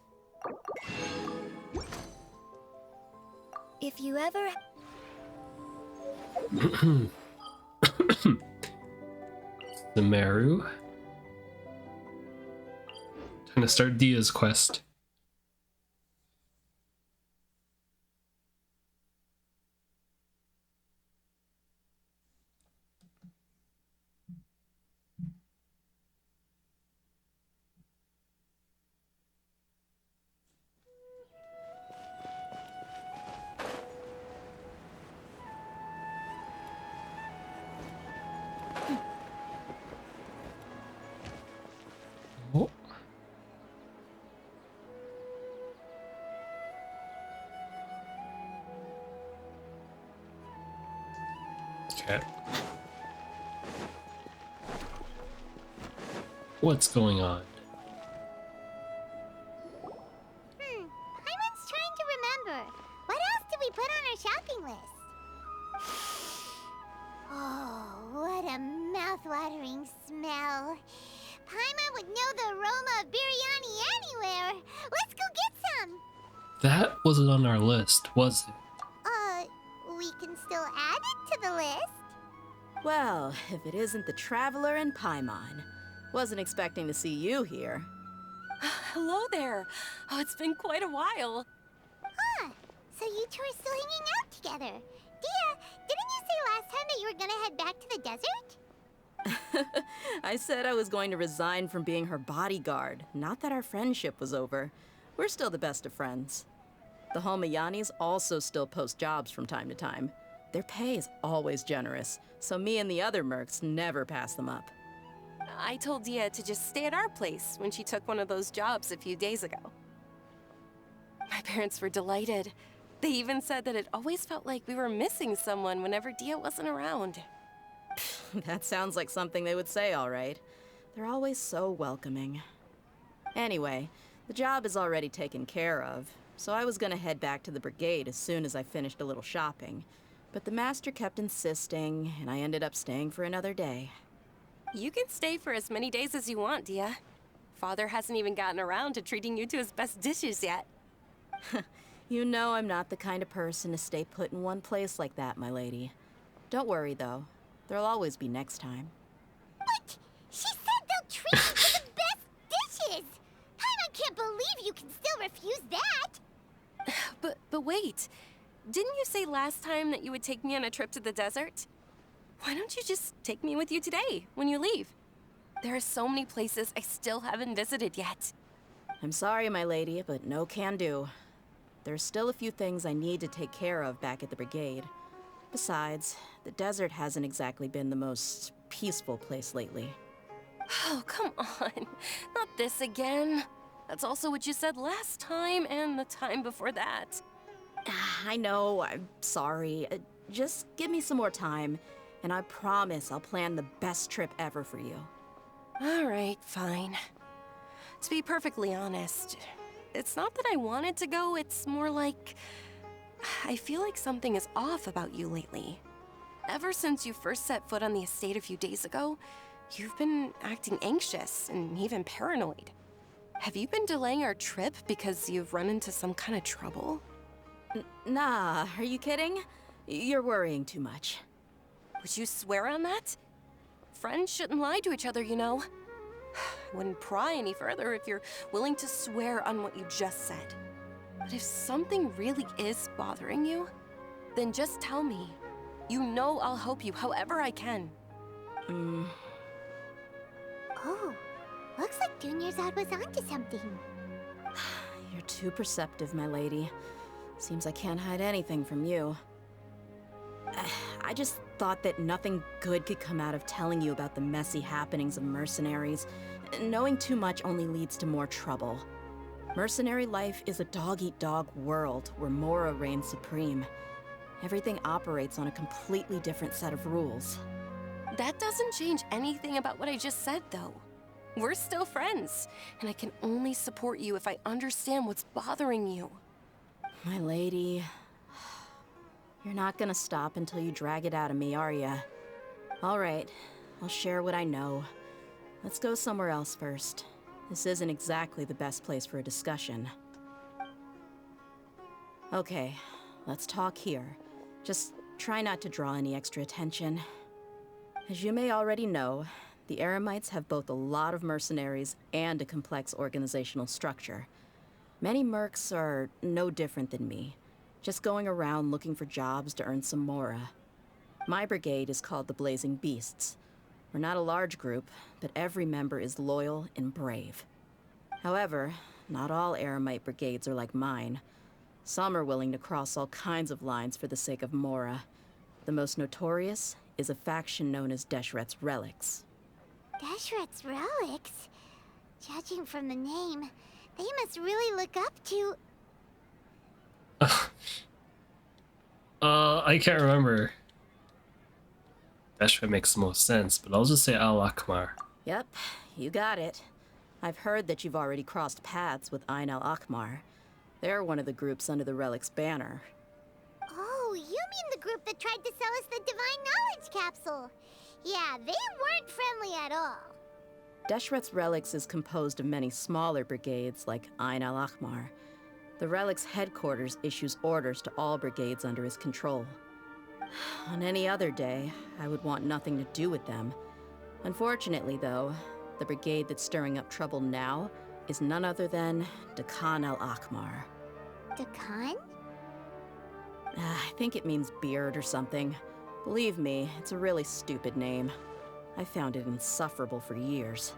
If you ever... The Meru. Time to start Dehya's quest. Oh. Okay. What's going on? Paimon's trying to remember. What else did we put on our shopping list? Oh, what a mouth-watering smell. Paimon would know the aroma of biryani anywhere. Let's go get some. That wasn't on our list, was it? We can still add it to the list. Well, if it isn't the Traveler and Paimon. Wasn't expecting to see you here. Hello there. Oh, it's been quite a while. Huh. So you two are still hanging out together. Dehya, didn't you say last time that you were gonna head back to the desert? I said I was going to resign from being her bodyguard, not that our friendship was over. We're still the best of friends. The Homayanis also still post jobs from time to time. Their pay is always generous, so me and the other mercs never pass them up. I told Dehya to just stay at our place when she took one of those jobs a few days ago. My parents were delighted. They even said that it always felt like we were missing someone whenever Dehya wasn't around. That sounds like something they would say, all right. They're always so welcoming. Anyway, the job is already taken care of, so I was gonna head back to the brigade as soon as I finished a little shopping. But the master kept insisting, and I ended up staying for another day. You can stay for as many days as you want, Dehya. Father hasn't even gotten around to treating you to his best dishes yet. You know I'm not the kind of person to stay put in one place like that, my lady. Don't worry, though. There'll always be next time. What? She said they'll treat you to the best dishes! I can't believe you can still refuse that! But wait. Didn't you say last time that you would take me on a trip to the desert? Why don't you just take me with you today, when you leave? There are so many places I still haven't visited yet. I'm sorry, my lady, but no can do. There's still a few things I need to take care of back at the brigade. Besides, the desert hasn't exactly been the most peaceful place lately. Oh, come on. Not this again. That's also what you said last time and the time before that. I know, I'm sorry. Just give me some more time, and I promise I'll plan the best trip ever for you. All right, fine. To be perfectly honest, it's not that I wanted to go, it's more like... I feel like something is off about you lately. Ever since you first set foot on the estate a few days ago, you've been acting anxious and even paranoid. Have you been delaying our trip because you've run into some kind of trouble? Nah, are you kidding? You're worrying too much. Would you swear on that? Friends shouldn't lie to each other, you know. I wouldn't pry any further if you're willing to swear on what you just said. But if something really is bothering you, then just tell me. You know I'll help you however I can. Oh, looks like Junior's was onto something. You're too perceptive, my lady. Seems I can't hide anything from you. I just thought that nothing good could come out of telling you about the messy happenings of mercenaries. Knowing too much only leads to more trouble. Mercenary life is a dog-eat-dog world where Mora reigns supreme. Everything operates on a completely different set of rules. That doesn't change anything about what I just said, though. We're still friends, and I can only support you if I understand what's bothering you. My lady, you're not gonna stop until you drag it out of me, are ya? All right, I'll share what I know. Let's go somewhere else first. This isn't exactly the best place for a discussion. Okay, let's talk here. Just try not to draw any extra attention. As you may already know, the Eremites have both a lot of mercenaries and a complex organizational structure. Many mercs are no different than me, just going around looking for jobs to earn some mora. My brigade is called the Blazing Beasts. We're not a large group, but every member is loyal and brave. However, not all Eremite brigades are like mine. Some are willing to cross all kinds of lines for the sake of mora. The most notorious is a faction known as Deshret's Relics. Deshret's Relics? Judging from the name, they must really look up to... I can't remember. Deshret makes the most sense, but I'll just say Al-Akmar. Yep, you got it. I've heard that you've already crossed paths with Ain al-Akmar. They're one of the groups under the Relic's banner. Oh, you mean the group that tried to sell us the Divine Knowledge Capsule? Yeah, they weren't friendly at all. Deshret's Relics is composed of many smaller brigades like Ain al-Akmar. The Relic's headquarters issues orders to all brigades under his control. On any other day, I would want nothing to do with them. Unfortunately, though, the brigade that's stirring up trouble now is none other than Dehya al-Akmar. Dehya? I think it means beard or something. Believe me, it's a really stupid name. I found it insufferable for years.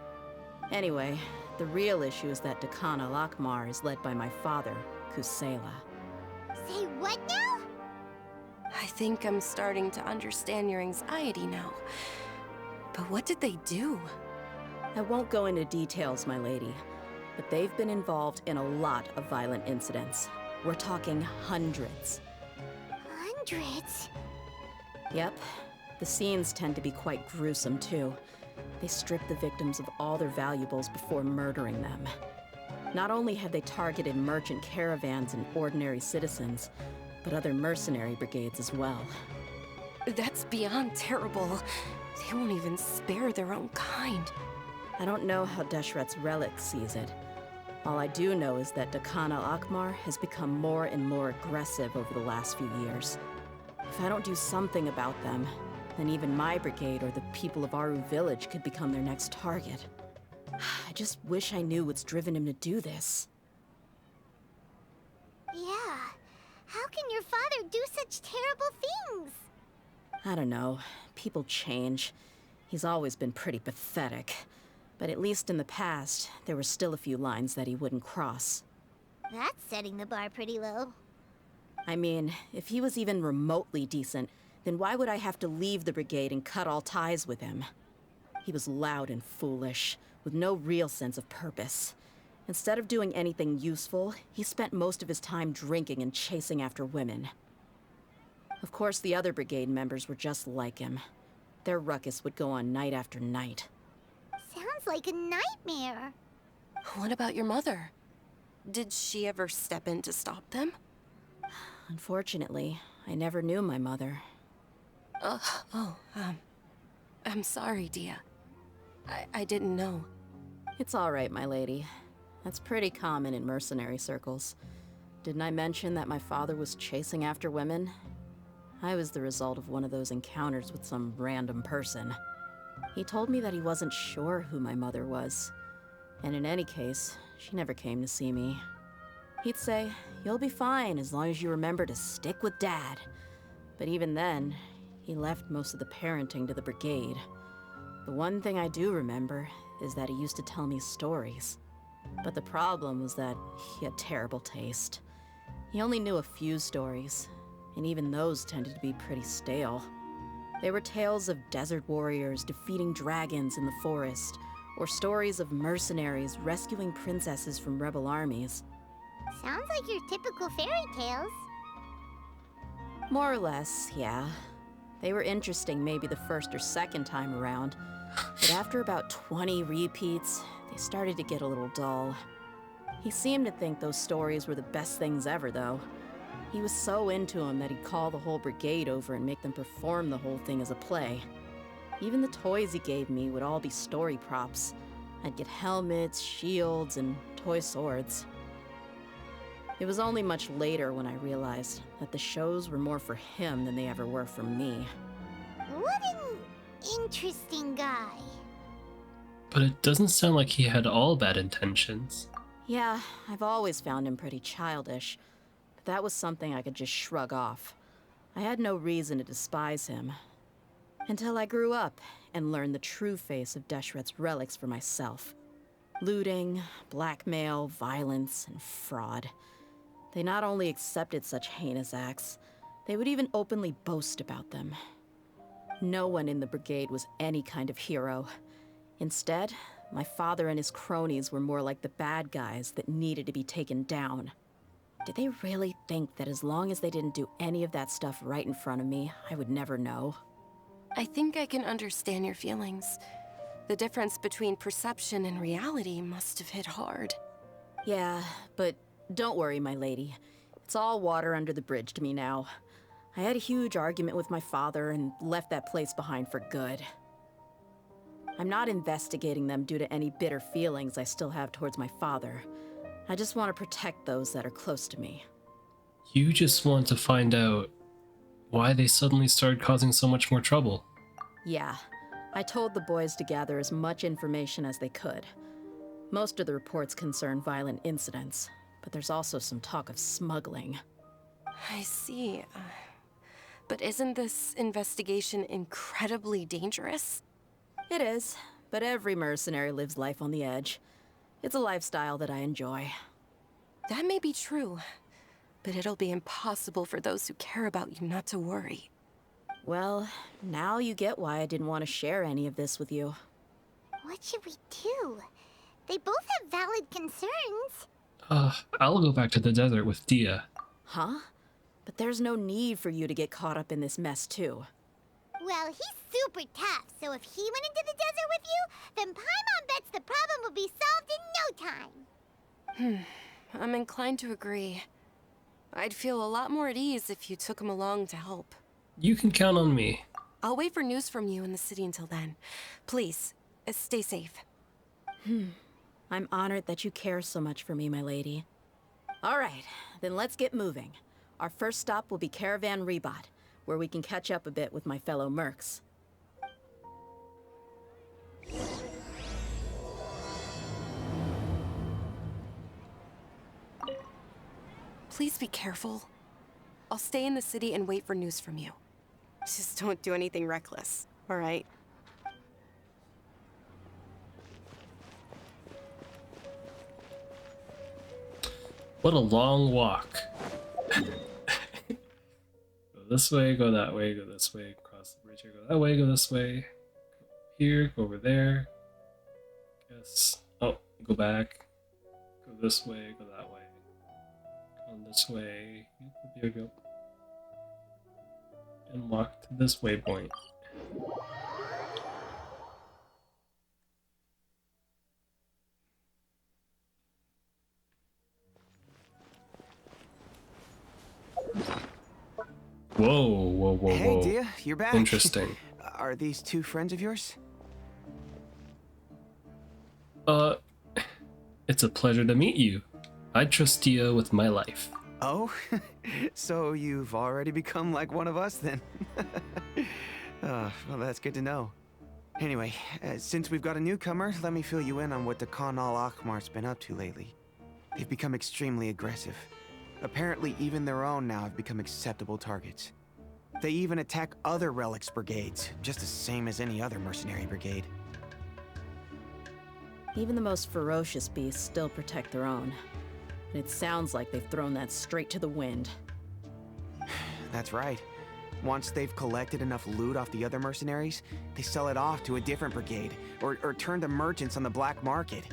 Anyway, the real issue is that Dehya al-Akmar is led by my father, Kusela. Say what now? I think I'm starting to understand your anxiety now. But what did they do? I won't go into details, my lady, but they've been involved in a lot of violent incidents. We're talking hundreds. Hundreds? Yep. The scenes tend to be quite gruesome, too. They strip the victims of all their valuables before murdering them. Not only have they targeted merchant caravans and ordinary citizens, but other mercenary brigades as well. That's beyond terrible. They won't even spare their own kind. I don't know how Deshret's Relic sees it. All I do know is that Dehya al-Akmar has become more and more aggressive over the last few years. If I don't do something about them, then even my brigade or the people of Aru village could become their next target. I just wish I knew what's driven him to do this. Yeah. How can your father do such terrible things? I don't know. People change. He's always been pretty pathetic. But at least in the past, there were still a few lines that he wouldn't cross. That's setting the bar pretty low. I mean, if he was even remotely decent, then why would I have to leave the brigade and cut all ties with him? He was loud and foolish, with no real sense of purpose. Instead of doing anything useful, he spent most of his time drinking and chasing after women. Of course, the other brigade members were just like him. Their ruckus would go on night after night. Sounds like a nightmare. What about your mother? Did she ever step in to stop them? Unfortunately, I never knew my mother. I'm sorry, Dehya. I didn't know. It's all right, my lady. That's pretty common in mercenary circles. Didn't I mention that my father was chasing after women? I was the result of one of those encounters with some random person. He told me that he wasn't sure who my mother was. And in any case, she never came to see me. He'd say, "You'll be fine as long as you remember to stick with Dad." But even then, he left most of the parenting to the brigade. The one thing I do remember is that he used to tell me stories. But the problem was that he had terrible taste. He only knew a few stories, and even those tended to be pretty stale. They were tales of desert warriors defeating dragons in the forest, or stories of mercenaries rescuing princesses from rebel armies. Sounds like your typical fairy tales. More or less, yeah. They were interesting maybe the first or second time around, but after about 20 repeats, they started to get a little dull. He seemed to think those stories were the best things ever, though. He was so into them that he'd call the whole brigade over and make them perform the whole thing as a play. Even the toys he gave me would all be story props. I'd get helmets, shields, and toy swords. It was only much later when I realized that the shows were more for him than they ever were for me. What an interesting guy. But it doesn't sound like he had all bad intentions. Yeah, I've always found him pretty childish, but that was something I could just shrug off. I had no reason to despise him. Until I grew up and learned the true face of Deshret's relics for myself. Looting, blackmail, violence, and fraud. They not only accepted such heinous acts, they would even openly boast about them. No one in the brigade was any kind of hero. Instead, my father and his cronies were more like the bad guys that needed to be taken down. Did they really think that as long as they didn't do any of that stuff right in front of me, I would never know? I think I can understand your feelings. The difference between perception and reality must have hit hard. Yeah, but don't worry, my lady. It's all water under the bridge to me now. I had a huge argument with my father and left that place behind for good. I'm not investigating them due to any bitter feelings I still have towards my father. I just want to protect those that are close to me. You just want to find out why they suddenly started causing so much more trouble. Yeah, I told the boys to gather as much information as they could. Most of the reports concern violent incidents, but there's also some talk of smuggling. I see. But isn't this investigation incredibly dangerous? It is, but every mercenary lives life on the edge. It's a lifestyle that I enjoy. That may be true, but it'll be impossible for those who care about you not to worry. Well, now you get why I didn't want to share any of this with you. What should we do? They both have valid concerns. I'll go back to the desert with Dehya. Huh? But there's no need for you to get caught up in this mess, too. Well, he's super tough, so if he went into the desert with you, then Paimon bets the problem will be solved in no time. I'm inclined to agree. I'd feel a lot more at ease if you took him along to help. You can count on me. I'll wait for news from you in the city until then. Please, stay safe. I'm honored that you care so much for me, my lady. All right, then let's get moving. Our first stop will be Caravan Rebot, where we can catch up a bit with my fellow mercs. Please be careful. I'll stay in the city and wait for news from you. Just don't do anything reckless, all right? What a long walk. Go this way, go that way, go this way, cross the bridge here, go that way, go this way. Go here, go over there. Guess. Oh, go back. Go this way, go that way. Go this way. There you go. And walk to this waypoint. Whoa, whoa, whoa, Hey, whoa. Dehya, you're back. Interesting. Are these two friends of yours? It's It's a pleasure to meet you. I trust Dehya with my life. Oh? So you've already become like one of us then? Well, that's good to know. Anyway, since we've got a newcomer, let me fill you in on what the Khan al-Ahmar's been up to lately. They've become extremely aggressive. Apparently, even their own now have become acceptable targets. They even attack other relics brigades, just the same as any other mercenary brigade. Even the most ferocious beasts still protect their own. And it sounds like they've thrown that straight to the wind. That's right. Once they've collected enough loot off the other mercenaries, they sell it off to a different brigade, or turn to merchants on the black market.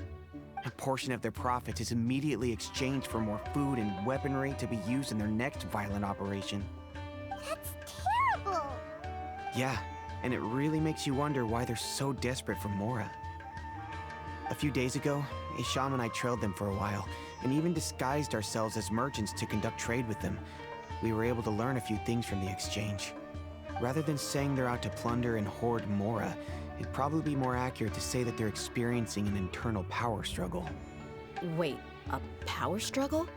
A portion of their profits is immediately exchanged for more food and weaponry to be used in their next violent operation. That's terrible! Yeah, and it really makes you wonder why they're so desperate for Mora. A few days ago, Isham and I trailed them for a while, and even disguised ourselves as merchants to conduct trade with them. We were able to learn a few things from the exchange. Rather than saying they're out to plunder and hoard Mora, it'd probably be more accurate to say that they're experiencing an internal power struggle. Wait, a power struggle?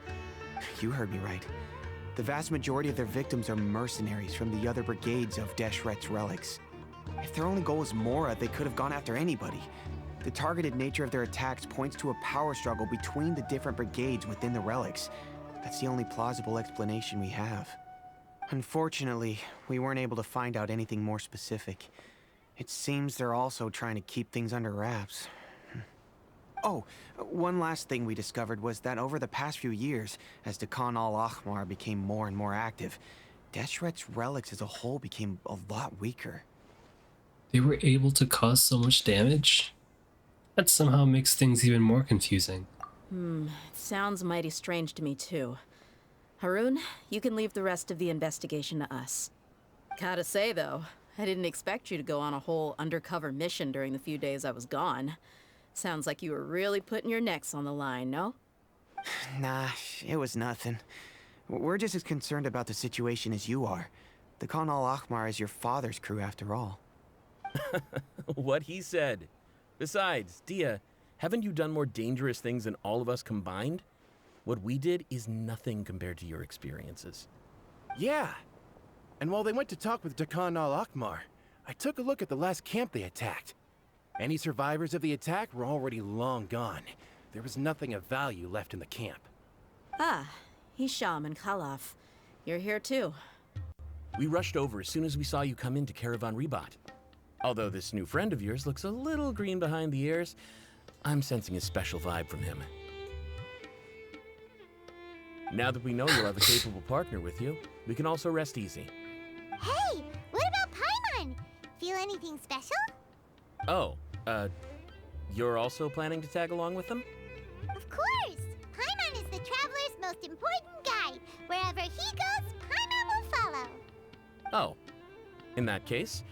You heard me right. The vast majority of their victims are mercenaries from the other brigades of Deshret's relics. If their only goal was Mora, they could have gone after anybody. The targeted nature of their attacks points to a power struggle between the different brigades within the relics. That's the only plausible explanation we have. Unfortunately, we weren't able to find out anything more specific. It seems they're also trying to keep things under wraps. Oh, one last thing we discovered was that over the past few years, as the Khan al-Ahmar became more and more active, Deshret's relics as a whole became a lot weaker. They were able to cause so much damage? That somehow makes things even more confusing. It sounds mighty strange to me too. Harun, you can leave the rest of the investigation to us. Gotta say though, I didn't expect you to go on a whole undercover mission during the few days I was gone. Sounds like you were really putting your necks on the line, no? Nah, it was nothing. We're just as concerned about the situation as you are. The Khan al-Ahmar is your father's crew after all. What he said. Besides, Dehya, haven't you done more dangerous things than all of us combined? What we did is nothing compared to your experiences. Yeah. And while they went to talk with Khan al-Ahmar, I took a look at the last camp they attacked. Any survivors of the attack were already long gone. There was nothing of value left in the camp. Ah, Hisham and Khalaf. You're here too. We rushed over as soon as we saw you come into Caravan Rebat. Although this new friend of yours looks a little green behind the ears, I'm sensing a special vibe from him. Now that we know you'll have a capable partner with you, we can also rest easy. Hey, what about Paimon? Feel anything special? Oh, you're also planning to tag along with them? Of course! Paimon is the traveler's most important guide. Wherever he goes, Paimon will follow. Oh, in that case,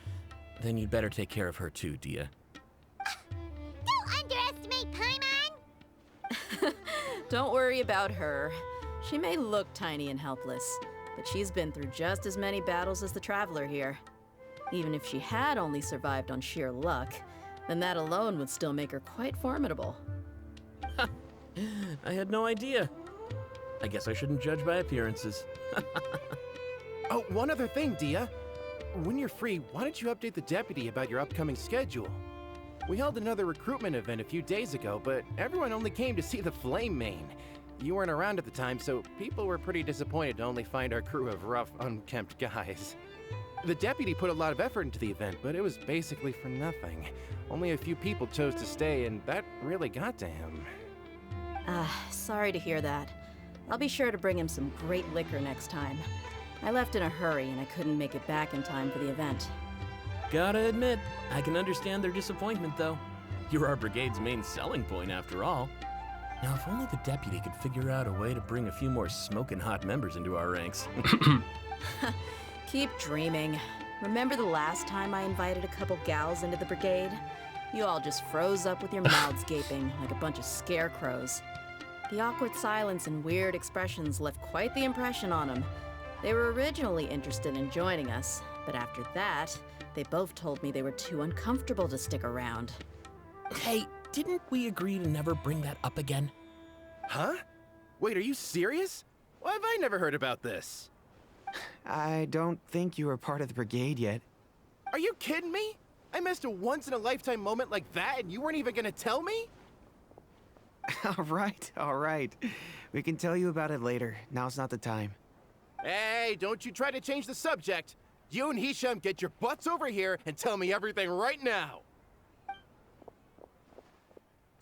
then you'd better take care of her too, Dehya. Don't underestimate Paimon! Don't worry about her. She may look tiny and helpless, but she's been through just as many battles as the traveler here. Even if she had only survived on sheer luck, then that alone would still make her quite formidable. I had no idea. I guess I shouldn't judge by appearances. Oh, one other thing, Dehya. When you're free, why don't you update the deputy about your upcoming schedule? We held another recruitment event a few days ago, but everyone only came to see the Flame Main. You weren't around at the time, so people were pretty disappointed to only find our crew of rough, unkempt guys. The deputy put a lot of effort into the event, but it was basically for nothing. Only a few people chose to stay, and that really got to him. Sorry to hear that. I'll be sure to bring him some great liquor next time. I left in a hurry and I couldn't make it back in time for the event. Gotta admit, I can understand their disappointment though. You're our brigade's main selling point after all. Now if only the deputy could figure out a way to bring a few more smoking hot members into our ranks. Keep dreaming. Remember the last time I invited a couple gals into the brigade? You all just froze up with your mouths gaping like a bunch of scarecrows. The awkward silence and weird expressions left quite the impression on them. They were originally interested in joining us, but after that, they both told me they were too uncomfortable to stick around. Hey, didn't we agree to never bring that up again? Huh? Wait, are you serious? Why have I never heard about this? I don't think you were part of the brigade yet. Are you kidding me? I missed a once-in-a-lifetime moment like that and you weren't even gonna tell me? All right. We can tell you about it later. Now's not the time. Hey, don't you try to change the subject. You and Hisham get your butts over here and tell me everything right now.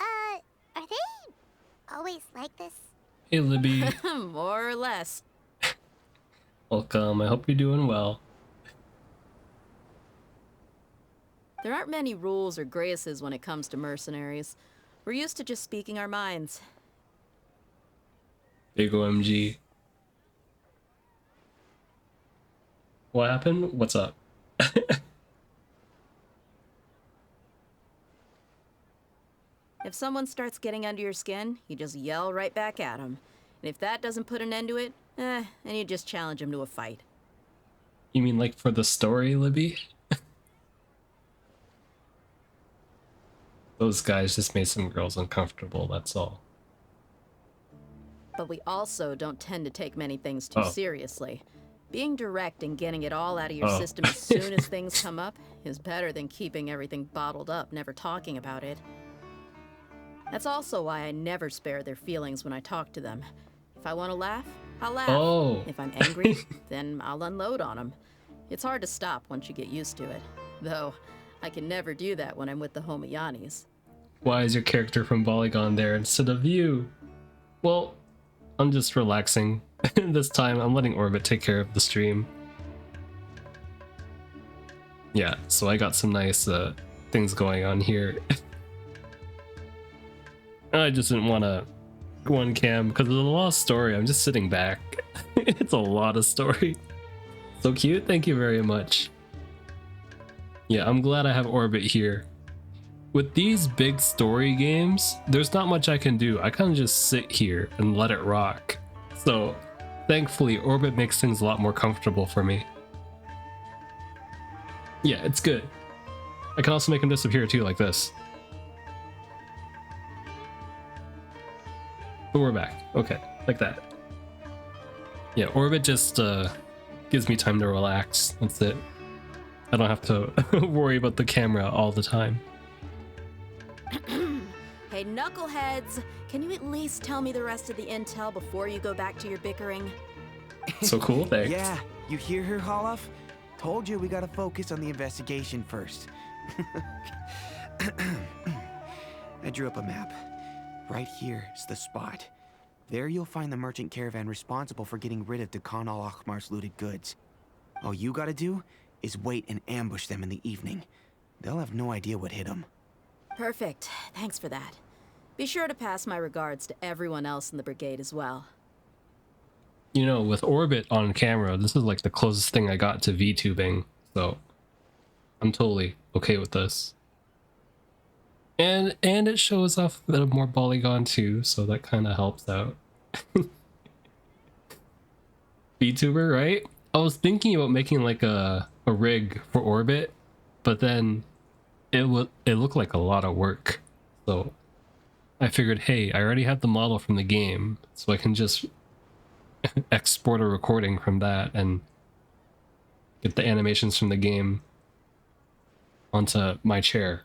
Are they always like this? Hey, Libby. More or less. Welcome. I hope you're doing well. There aren't many rules or graces when it comes to mercenaries. We're used to just speaking our minds. Big OMG. What happened? What's up? If someone starts getting under your skin, you just yell right back at them. And if that doesn't put an end to it, then you just challenge them to a fight. You mean like for the story, Libby? Those guys just made some girls uncomfortable, that's all. But we also don't tend to take many things too seriously. Being direct and getting it all out of your system as soon as things come up is better than keeping everything bottled up, never talking about it. That's also why I never spare their feelings when I talk to them. If I want to laugh, I'll laugh. If I'm angry, then I'll unload on them. It's hard to stop once you get used to it. Though, I can never do that when I'm with the Homayanis. Why is your character from Polygon there instead of you? Well, I'm just relaxing. This time, I'm letting Orbit take care of the stream. Yeah, so I got some nice things going on here. I just didn't want to go on cam because there's a lot of story. I'm just sitting back. It's a lot of story. So cute. Thank you very much. Yeah, I'm glad I have Orbit here. With these big story games, there's not much I can do. I kind of just sit here and let it rock. So thankfully, Orbit makes things a lot more comfortable for me. Yeah, it's good. I can also make him disappear too, like this. But we're back. Okay, like that. Yeah, Orbit just gives me time to relax. That's it. I don't have to worry about the camera all the time. Hey, knuckleheads! Can you at least tell me the rest of the intel before you go back to your bickering? So cool, thanks. Yeah, you hear her, Holloff? Told you we gotta focus on the investigation first. I drew up a map. Right here is the spot. There you'll find the merchant caravan responsible for getting rid of Dakan al-Akhmar's looted goods. All you gotta do is wait and ambush them in the evening. They'll have no idea what hit them. Perfect. Thanks for that. Be sure to pass my regards to everyone else in the brigade as well. You know, with Orbit on camera, this is like the closest thing I got to VTubing, so I'm totally okay with this. And it shows off a bit of more Polygon too, so that kind of helps out. VTuber, right? I was thinking about making like a rig for Orbit, but then it looked like a lot of work. So I figured, hey, I already have the model from the game, so I can just export a recording from that and get the animations from the game onto my chair.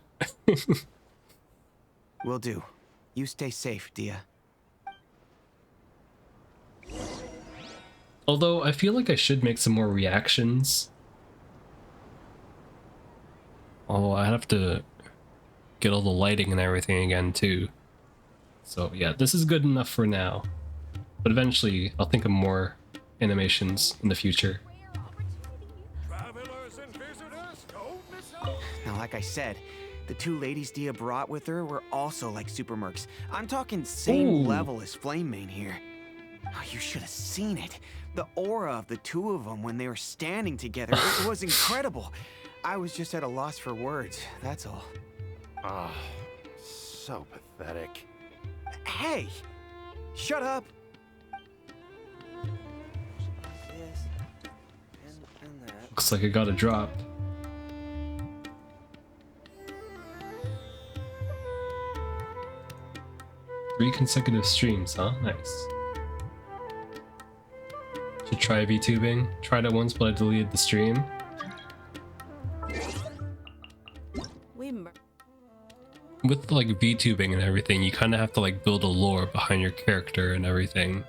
Will do. You stay safe, Dehya. Although I feel like I should make some more reactions. Although I have to get all the lighting and everything again too. So yeah, this is good enough for now. But eventually I'll think of more animations in the future. Now, like I said, the two ladies Dehya brought with her were also like super mercs. I'm talking same level as Flamemane here. Oh, you should have seen it. The aura of the two of them when they were standing together, it was incredible. I was just at a loss for words, that's all. Ah, so pathetic. Hey! Shut up! Looks like I got a drop. 3 consecutive streams, huh? Nice. Should try VTubing. Tried it once, but I deleted the stream. With like VTubing and everything, you kind of have to like build a lore behind your character and everything.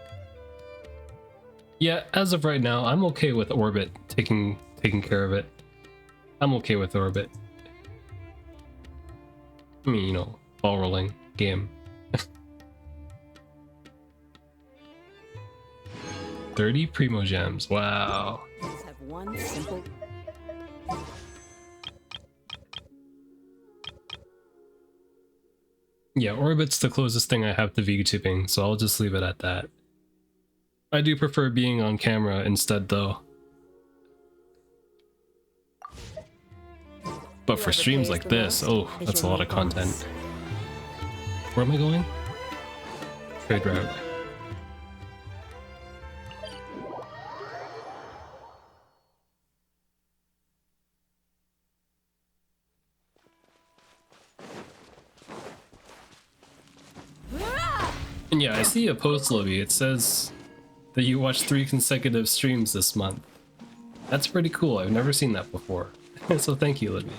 Yeah, as of right now, I'm okay with Orbit taking care of it. I'm okay with Orbit. I mean, you know, ball rolling game. 30 Primo Gems. Wow. Have one simple. Yeah, Orbit's the closest thing I have to VTubing, so I'll just leave it at that. I do prefer being on camera instead, though. But for streams like this, oh, that's a lot of content. Where am I going? Trade route. And yeah, I see a post, Libby. It says that you watched 3 consecutive streams this month. That's pretty cool. I've never seen that before. So thank you, Libby.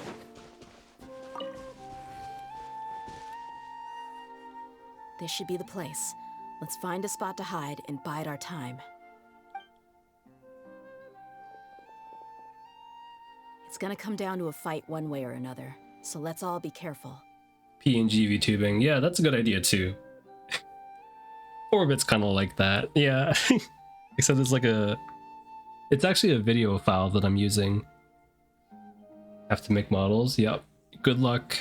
This should be the place. Let's find a spot to hide and bide our time. It's gonna come down to a fight one way or another, so let's all be careful. PNG VTubing. Yeah, that's a good idea too. Orbit's kind of like that. Yeah. Except it's like it's actually a video file that I'm using. Have to make models. Yep. Good luck.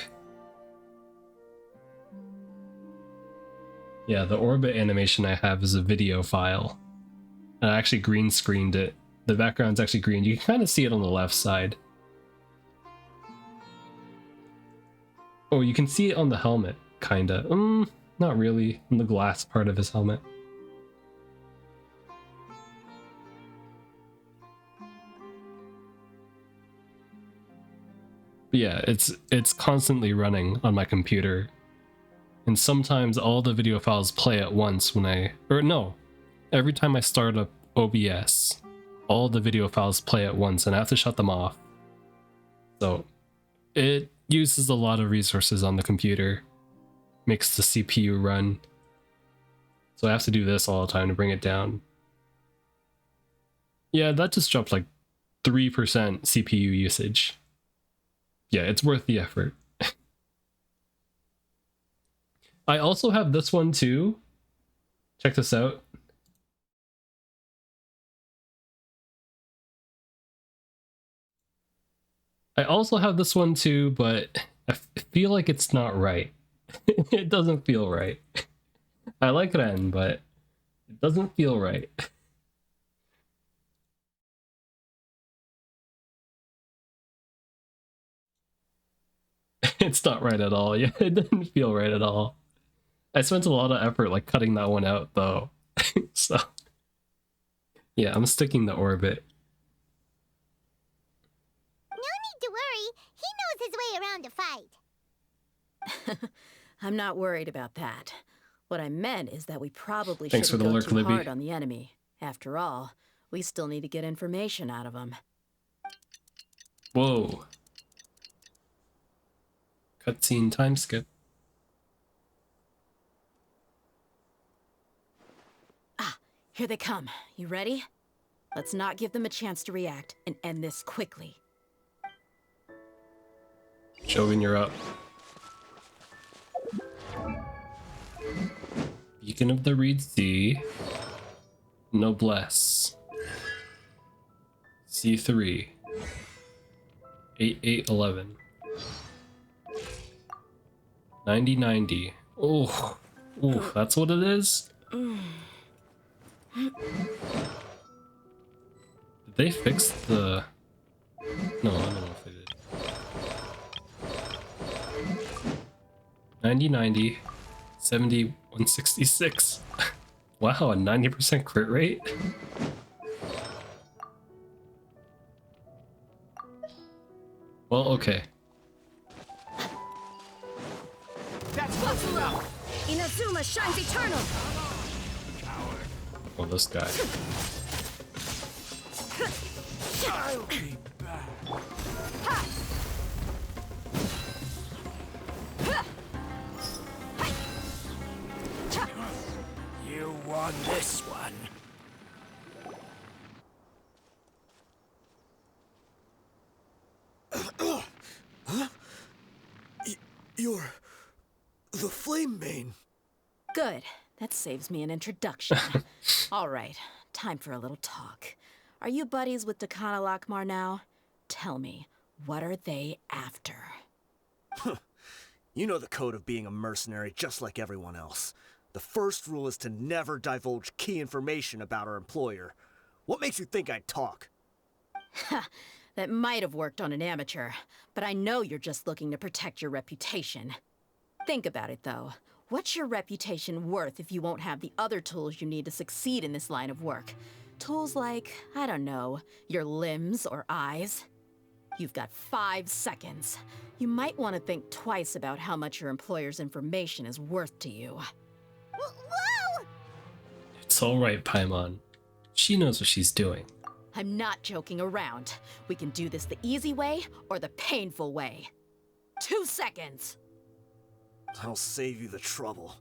Yeah, the Orbit animation I have is a video file. And I actually green screened it. The background's actually green. You can kind of see it on the left side. Oh, you can see it on the helmet, kinda. Not really, on the glass part of his helmet. But yeah, it's constantly running on my computer. And sometimes all the video files play at once when every time I start up OBS, all the video files play at once and I have to shut them off. So it uses a lot of resources on the computer, makes the CPU run. So I have to do this all the time to bring it down. Yeah, that just dropped like 3% CPU usage. Yeah, it's worth the effort. I also have this one too. Check this out. I also have this one too, but I feel like it's not right. It doesn't feel right. I like Ren, but it doesn't feel right. It's not right at all. Yeah, it didn't feel right at all. I spent a lot of effort like cutting that one out though. So yeah, I'm sticking to Orbit. No need to worry. He knows his way around a fight. I'm not worried about that. What I meant is that we probably Thanks for shouldn't the go lurk, too Libby. hard on the enemy. After all, we still need to get information out of him. Whoa. Cutscene time skip. Here they come. You ready? Let's not give them a chance to react and end this quickly. Shogun, you're up. Beacon of the Reed Sea. Noblesse. C3. 8811. 9090. Oh, ooh, that's what it is? Did they fix the... No, I don't know if they did. 9090. 7166. Wow, a 90% crit rate? Well, okay. That's close enough. Inazuma shines eternal! Oh, this guy. I'll be back. You won this one. Huh? You're the Flame Mane. Good. That saves me an introduction. All right, time for a little talk. Are you buddies with Dakana Lakmar now? Tell me, what are they after? You know the code of being a mercenary just like everyone else. The first rule is to never divulge key information about our employer. What makes you think I'd talk? That might have worked on an amateur, but I know you're just looking to protect your reputation. Think about it, though. What's your reputation worth if you won't have the other tools you need to succeed in this line of work? Tools like, I don't know, your limbs or eyes? You've got 5 seconds. You might want to think twice about how much your employer's information is worth to you. Whoa! It's alright, Paimon. She knows what she's doing. I'm not joking around. We can do this the easy way or the painful way. 2 seconds. I'll save you the trouble.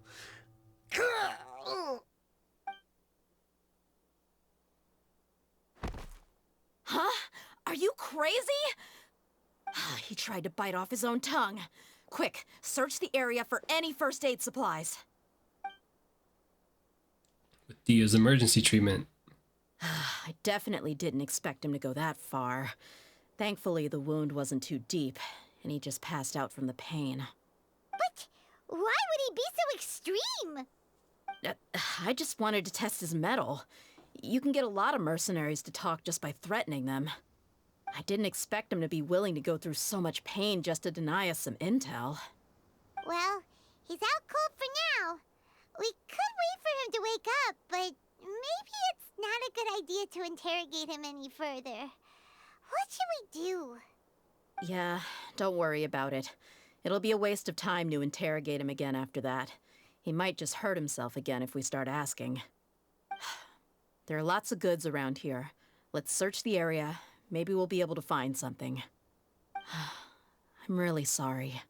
Huh? Are you crazy? He tried to bite off his own tongue. Quick, search the area for any first aid supplies. With Dehya's emergency treatment. I definitely didn't expect him to go that far. Thankfully, the wound wasn't too deep, and he just passed out from the pain. But why would he be so extreme? I just wanted to test his mettle. You can get a lot of mercenaries to talk just by threatening them. I didn't expect him to be willing to go through so much pain just to deny us some intel. Well, he's out cold for now. We could wait for him to wake up, but maybe it's not a good idea to interrogate him any further. What should we do? Yeah, don't worry about it. It'll be a waste of time to interrogate him again after that. He might just hurt himself again if we start asking. There are lots of goods around here. Let's search the area. Maybe we'll be able to find something. I'm really sorry.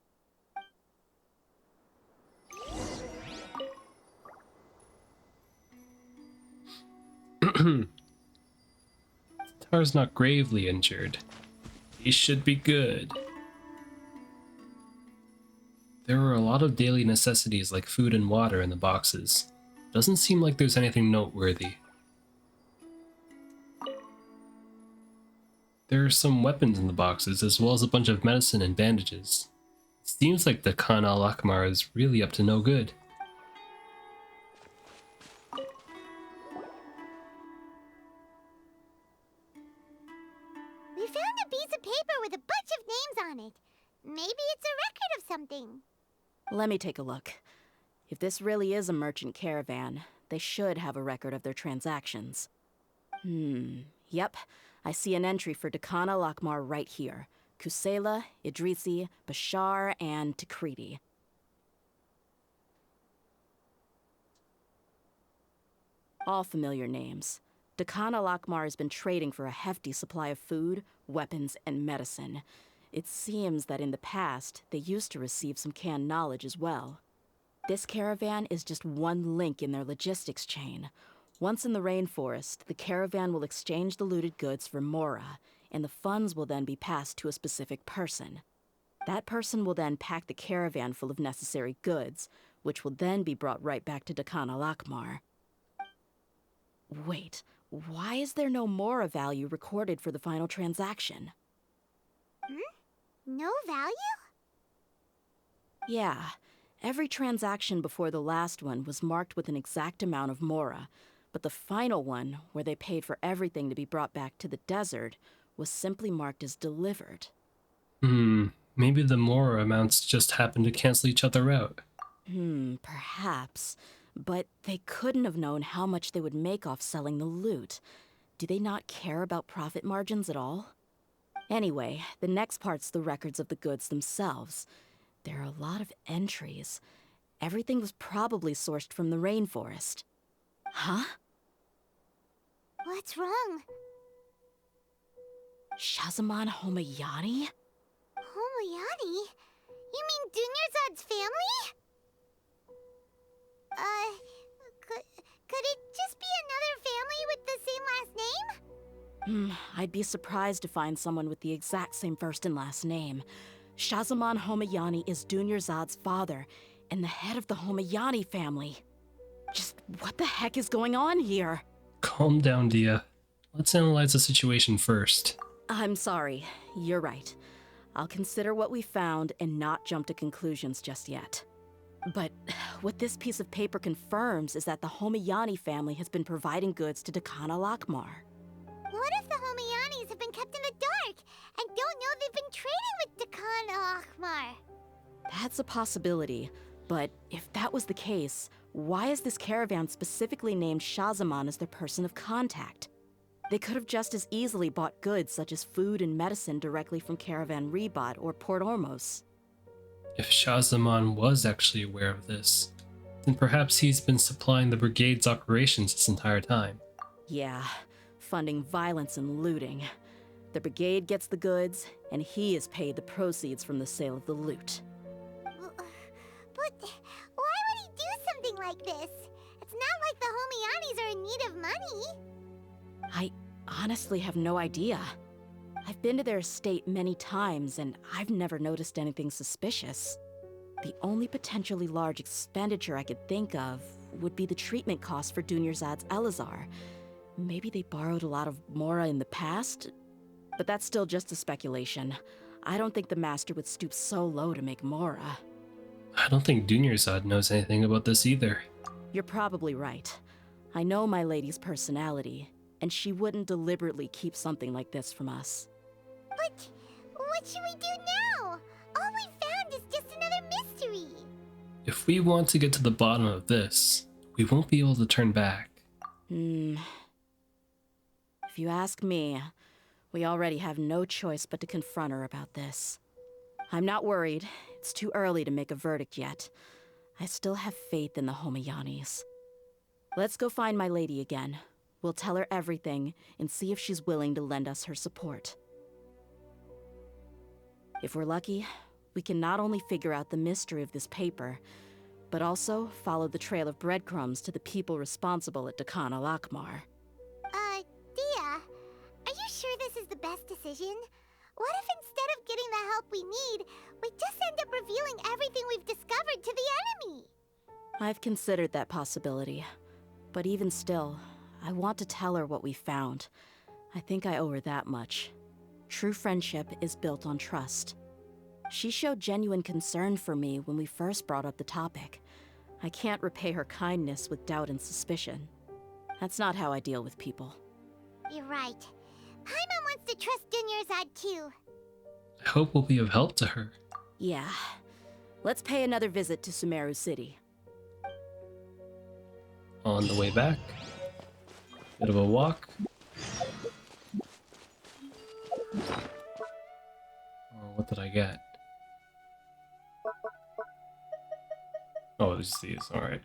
Tar's not gravely injured. He should be good. There are a lot of daily necessities like food and water in the boxes. Doesn't seem like there's anything noteworthy. There are some weapons in the boxes, as well as a bunch of medicine and bandages. It seems like the Khan al-Akmar is really up to no good. We found a piece of paper with a bunch of names on it. Maybe it's a record of something. Let me take a look. If this really is a merchant caravan, they should have a record of their transactions. Yep. I see an entry for Dakana Lakmar right here. Kusela, Idrisi, Bashar, and Takriti. All familiar names. Dakana Lakmar has been trading for a hefty supply of food, weapons, and medicine. It seems that in the past, they used to receive some canned knowledge as well. This caravan is just one link in their logistics chain. Once in the rainforest, the caravan will exchange the looted goods for Mora, and the funds will then be passed to a specific person. That person will then pack the caravan full of necessary goods, which will then be brought right back to Dakana Lakmar. Wait, why is there no Mora value recorded for the final transaction? No value? Yeah, every transaction before the last one was marked with an exact amount of Mora, but the final one, where they paid for everything to be brought back to the desert, was simply marked as delivered. Maybe the Mora amounts just happened to cancel each other out. Perhaps. But they couldn't have known how much they would make off selling the loot. Do they not care about profit margins at all? Anyway, the next part's the records of the goods themselves. There are a lot of entries. Everything was probably sourced from the rainforest. Huh? What's wrong? Shazamon Homayani? Homayani? You mean Dunyarzad's family? Could it just be another family with the same last name? I'd be surprised to find someone with the exact same first and last name. Shazamon Homayani is Dunyarzad's father, and the head of the Homayani family. Just what the heck is going on here? Calm down, Dehya. Let's analyze the situation first. I'm sorry, you're right. I'll consider what we found and not jump to conclusions just yet. But what this piece of paper confirms is that the Homayani family has been providing goods to Dakana Lakmar. What if the Homayanis have been kept in the dark and don't know they've been trading with Dakana Lakmar? That's a possibility, but if that was the case, why is this caravan specifically named Shazamon as their person of contact? They could have just as easily bought goods such as food and medicine directly from Caravan Ribat or Port Ormos. If Shazamon was actually aware of this, then perhaps he's been supplying the brigade's operations this entire time. Yeah, funding violence and looting. The brigade gets the goods, and he is paid the proceeds from the sale of the loot. But why would he do something like this? It's not like the Homayanis are in need of money. I honestly have no idea. I've been to their estate many times, and I've never noticed anything suspicious. The only potentially large expenditure I could think of would be the treatment costs for Dunyarzad's Elazar. Maybe they borrowed a lot of Mora in the past? But that's still just a speculation. I don't think the Master would stoop so low to make Mora. I don't think Dunyarzad knows anything about this either. You're probably right. I know my lady's personality, and she wouldn't deliberately keep something like this from us. But what should we do now? All we found is just another mystery. If we want to get to the bottom of this, we won't be able to turn back. If you ask me, we already have no choice but to confront her about this. I'm not worried. It's too early to make a verdict yet. I still have faith in the Homayanis. Let's go find my lady again. We'll tell her everything and see if she's willing to lend us her support. If we're lucky, we can not only figure out the mystery of this paper, but also follow the trail of breadcrumbs to the people responsible at Dakana Lakmar. Dehya, are you sure this is the best decision? What if instead of getting the help we need, we just end up revealing everything we've discovered to the enemy? I've considered that possibility, but even still, I want to tell her what we found. I think I owe her that much. True friendship is built on trust. She showed genuine concern for me when we first brought up the topic. I can't repay her kindness with doubt and suspicion. That's not how I deal with people. You're right. Paimon wants to trust Dunyarzad too. I hope we'll be of help to her. Yeah. Let's pay another visit to Sumeru City. On the way back, bit of a walk. Oh, what did I get? Oh, it's these, alright.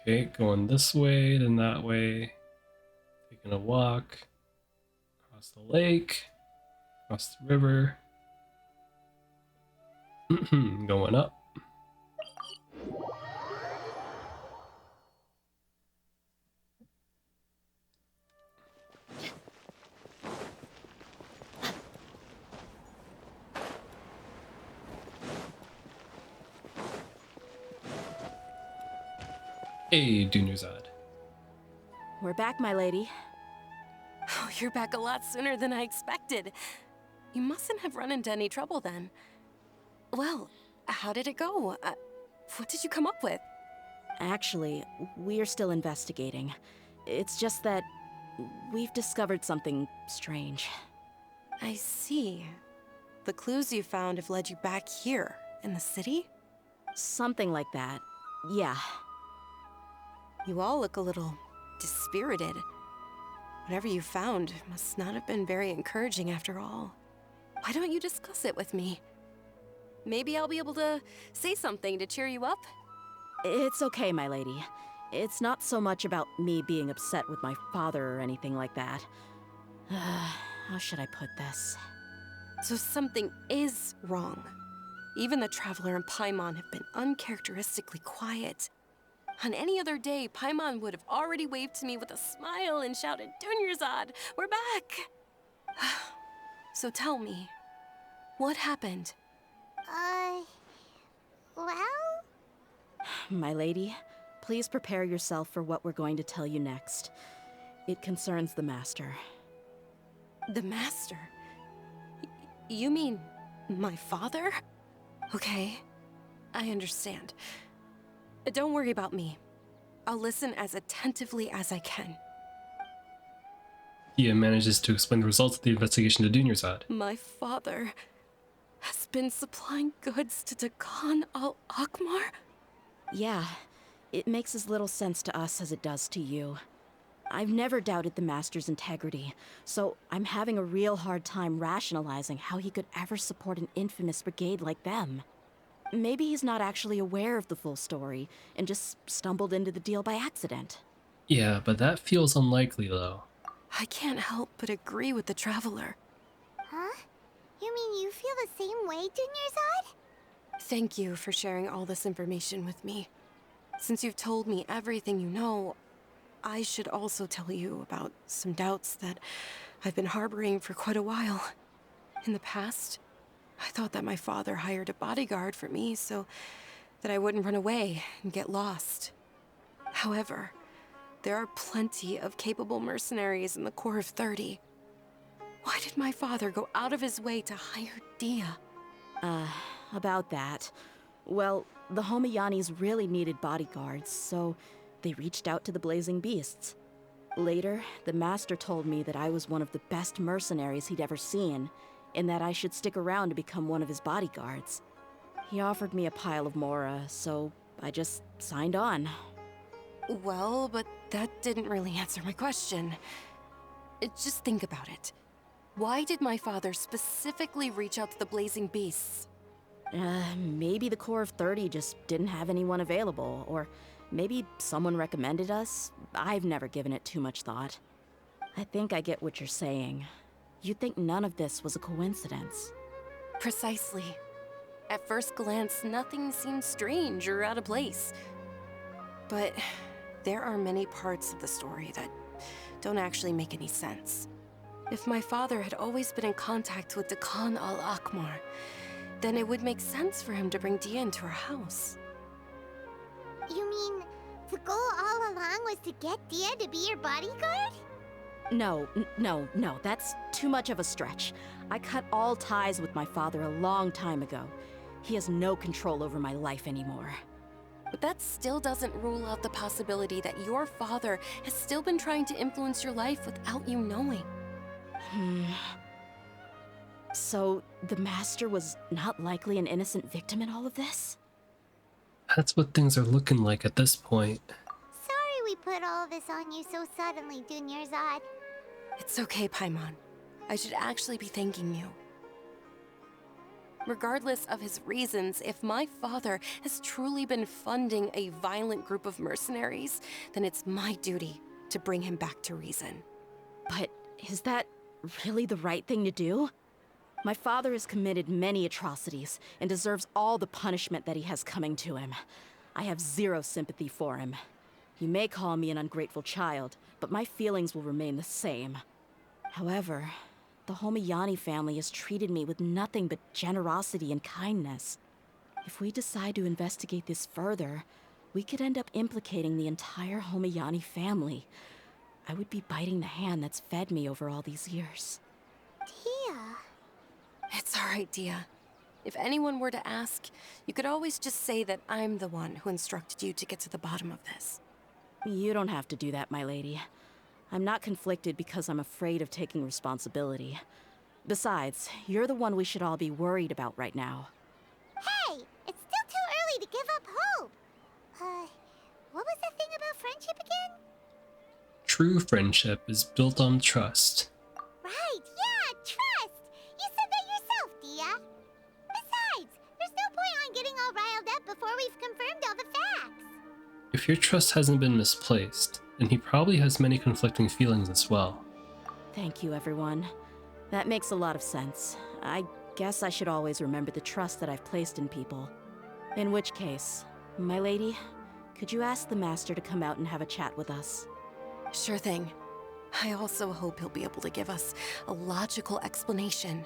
Okay, going this way, then that way. Taking a walk. Across the lake. Across the river. Going up. Hey, Dunyarzad. We're back, my lady. Oh, you're back a lot sooner than I expected. You mustn't have run into any trouble then. Well, how did it go? What did you come up with? Actually, we're still investigating. It's just that we've discovered something strange. I see. The clues you found have led you back here, in the city? Something like that, yeah. You all look a little dispirited. Whatever you found must not have been very encouraging after all. Why don't you discuss it with me? Maybe I'll be able to say something to cheer you up? It's okay, my lady. It's not so much about me being upset with my father or anything like that. How should I put this? So something is wrong. Even the Traveler and Paimon have been uncharacteristically quiet. On any other day, Paimon would have already waved to me with a smile and shouted, Dunyarzad, we're back! So tell me, what happened? Well? My lady, please prepare yourself for what we're going to tell you next. It concerns the Master. The Master? You mean my father? Okay, I understand. Don't worry about me. I'll listen as attentively as I can. Dehya manages to explain the results of the investigation to Dunyarzad. My father has been supplying goods to Dakan al-Akmar? Yeah, it makes as little sense to us as it does to you. I've never doubted the Master's integrity, so I'm having a real hard time rationalizing how he could ever support an infamous brigade like them. Maybe he's not actually aware of the full story and just stumbled into the deal by accident. Yeah, but that feels unlikely though. I can't help but agree with the Traveler. Huh? You mean you feel the same way, Dunyarzad? Thank you for sharing all this information with me. Since you've told me everything you know, I should also tell you about some doubts that I've been harboring for quite a while. In the past, I thought that my father hired a bodyguard for me so that I wouldn't run away and get lost. However, there are plenty of capable mercenaries in the Corps of 30. Why did my father go out of his way to hire Dehya? About that. Well, the Homayanis really needed bodyguards, so they reached out to the Blazing Beasts. Later, the Master told me that I was one of the best mercenaries he'd ever seen, and that I should stick around to become one of his bodyguards. He offered me a pile of Mora, so I just signed on. Well, but that didn't really answer my question. Just think about it. Why did my father specifically reach out to the Blazing Beasts? Maybe the Corps of 30 just didn't have anyone available, or maybe someone recommended us. I've never given it too much thought. I think I get what you're saying. You think none of this was a coincidence. Precisely. At first glance, nothing seems strange or out of place. But there are many parts of the story that don't actually make any sense. If my father had always been in contact with Dakan al-Akmar, then it would make sense for him to bring Dehya into our house. You mean the goal all along was to get Dehya to be your bodyguard? No, that's too much of a stretch. I cut all ties with my father a long time ago. He has no control over my life anymore. But that still doesn't rule out the possibility that your father has still been trying to influence your life without you knowing. So, the Master was not likely an innocent victim in all of this? That's what things are looking like at this point. Sorry we put all of this on you so suddenly, Dunyarzad. It's okay, Paimon. I should actually be thanking you. Regardless of his reasons, if my father has truly been funding a violent group of mercenaries, then it's my duty to bring him back to reason. But is that really the right thing to do? My father has committed many atrocities and deserves all the punishment that he has coming to him. I have zero sympathy for him. You may call me an ungrateful child, but my feelings will remain the same. However, the Homayani family has treated me with nothing but generosity and kindness. If we decide to investigate this further, we could end up implicating the entire Homayani family. I would be biting the hand that's fed me over all these years. Dehya. It's all right, Dehya. If anyone were to ask, you could always just say that I'm the one who instructed you to get to the bottom of this. You don't have to do that, my lady. I'm not conflicted because I'm afraid of taking responsibility. Besides, you're the one we should all be worried about right now. Hey! It's still too early to give up hope! What was that thing about friendship again? True friendship is built on trust. Right, yeah, trust! You said that yourself, Dehya! Besides, there's no if your trust hasn't been misplaced, then he probably has many conflicting feelings as well. Thank you, everyone. That makes a lot of sense. I guess I should always remember the trust that I've placed in people. In which case, my lady, could you ask the Master to come out and have a chat with us? Sure thing. I also hope he'll be able to give us a logical explanation.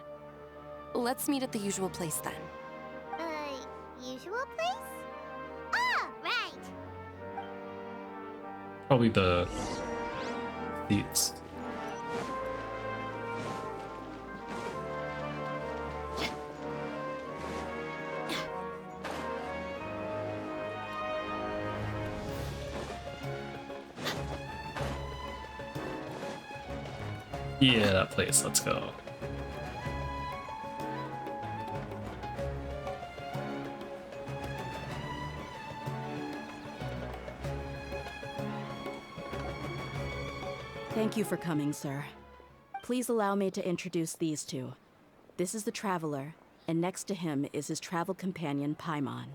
Let's meet at the usual place then. Usual place? Ah, right! Probably these. Yeah, that place. Let's go. Thank you for coming, sir. Please allow me to introduce these two. This is the Traveler, and next to him is his travel companion, Paimon.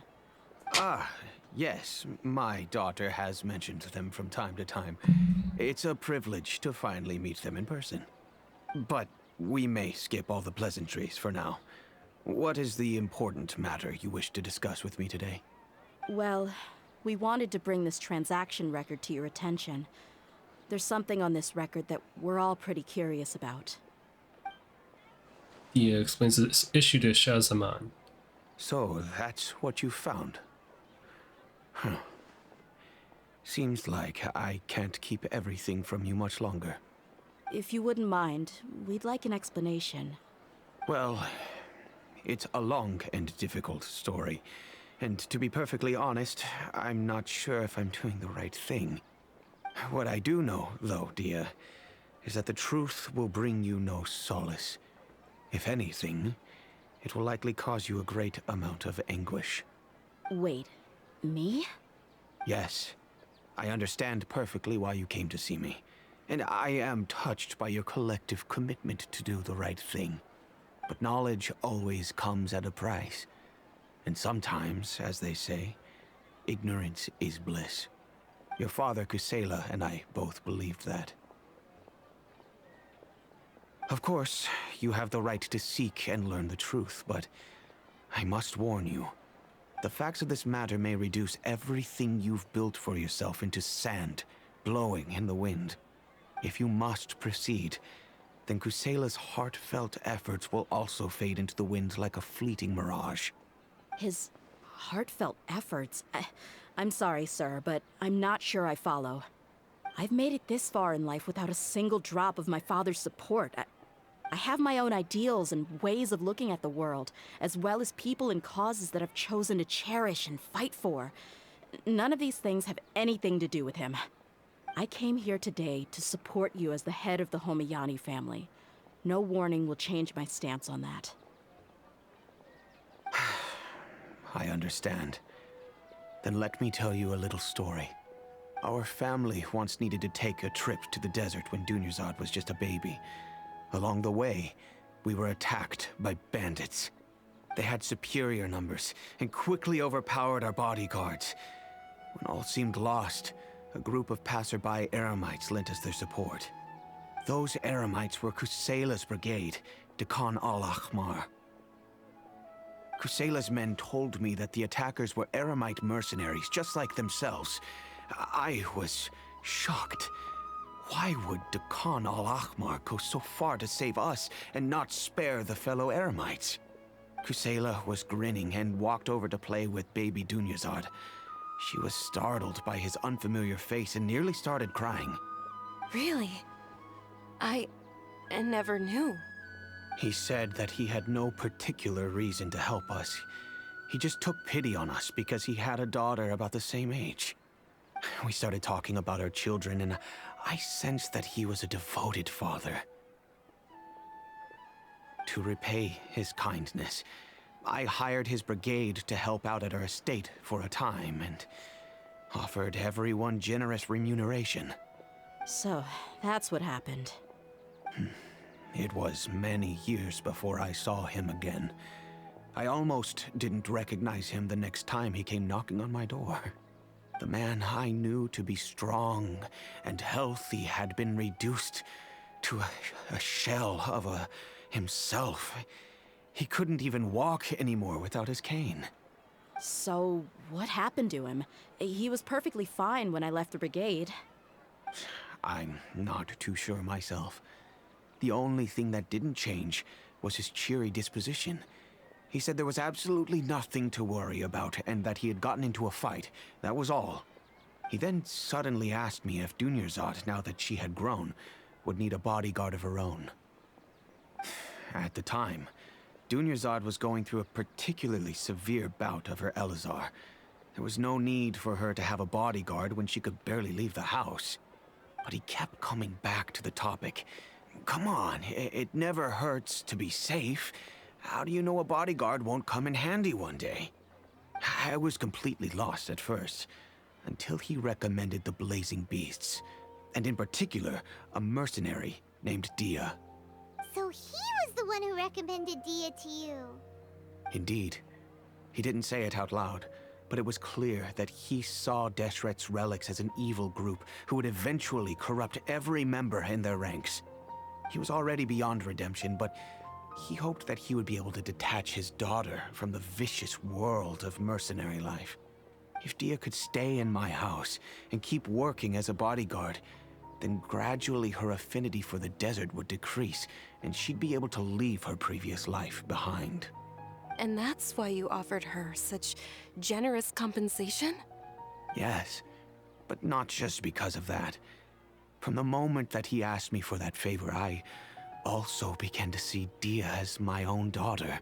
Ah, yes. My daughter has mentioned them from time to time. It's a privilege to finally meet them in person. But we may skip all the pleasantries for now. What is the important matter you wish to discuss with me today? Well, we wanted to bring this transaction record to your attention. There's something on this record that we're all pretty curious about. He explains this issue to Shahzaman. So that's what you found. Huh. Seems like I can't keep everything from you much longer. If you wouldn't mind, we'd like an explanation. Well, it's a long and difficult story. And to be perfectly honest, I'm not sure if I'm doing the right thing. What I do know, though, Dehya, is that the truth will bring you no solace. If anything, it will likely cause you a great amount of anguish. Wait, me? Yes. I understand perfectly why you came to see me. And I am touched by your collective commitment to do the right thing. But knowledge always comes at a price. And sometimes, as they say, ignorance is bliss. Your father, Kusela, and I both believed that. Of course, you have the right to seek and learn the truth, but I must warn you. The facts of this matter may reduce everything you've built for yourself into sand, blowing in the wind. If you must proceed, then Kusela's heartfelt efforts will also fade into the wind like a fleeting mirage. His heartfelt efforts? I'm sorry, sir, but I'm not sure I follow. I've made it this far in life without a single drop of my father's support. I have my own ideals and ways of looking at the world, as well as people and causes that I've chosen to cherish and fight for. None of these things have anything to do with him. I came here today to support you as the head of the Homiyani family. No warning will change my stance on that. I understand. Then let me tell you a little story. Our family once needed to take a trip to the desert when Dunyarzad was just a baby. Along the way, we were attacked by bandits. They had superior numbers and quickly overpowered our bodyguards. When all seemed lost, a group of passerby Eremites lent us their support. Those Eremites were Kusela's brigade, Dekhan al-Ahmar. Kusela's men told me that the attackers were Eremite mercenaries, just like themselves. I was shocked. Why would Dekhan al-Ahmar go so far to save us and not spare the fellow Eremites? Kusela was grinning and walked over to play with baby Dunyarzad. She was startled by his unfamiliar face and nearly started crying. Really? I never knew. He said that he had no particular reason to help us. He just took pity on us because he had a daughter about the same age. We started talking about our children, and I sensed that he was a devoted father. To repay his kindness, I hired his brigade to help out at our estate for a time, and offered everyone generous remuneration. So, that's what happened. It was many years before I saw him again. I almost didn't recognize him the next time he came knocking on my door. The man I knew to be strong and healthy had been reduced to a shell of himself. He couldn't even walk anymore without his cane. So, what happened to him? He was perfectly fine when I left the brigade. I'm not too sure myself. The only thing that didn't change was his cheery disposition. He said there was absolutely nothing to worry about and that he had gotten into a fight. That was all. He then suddenly asked me if Dunyarzad, now that she had grown, would need a bodyguard of her own. At the time, Dunyarzad was going through a particularly severe bout of her Elazar. There was no need for her to have a bodyguard when she could barely leave the house. But he kept coming back to the topic. Come on, it never hurts to be safe. How do you know a bodyguard won't come in handy one day? I was completely lost at first, until he recommended the Blazing Beasts, and in particular, a mercenary named Dehya. So he was the one who recommended Dehya to you. Indeed. He didn't say it out loud, but it was clear that he saw Deshret's relics as an evil group who would eventually corrupt every member in their ranks. He was already beyond redemption, but he hoped that he would be able to detach his daughter from the vicious world of mercenary life. If Dehya could stay in my house and keep working as a bodyguard, then gradually her affinity for the desert would decrease, and she'd be able to leave her previous life behind. And that's why you offered her such generous compensation? Yes, but not just because of that. From the moment that he asked me for that favor, I also began to see Dehya as my own daughter.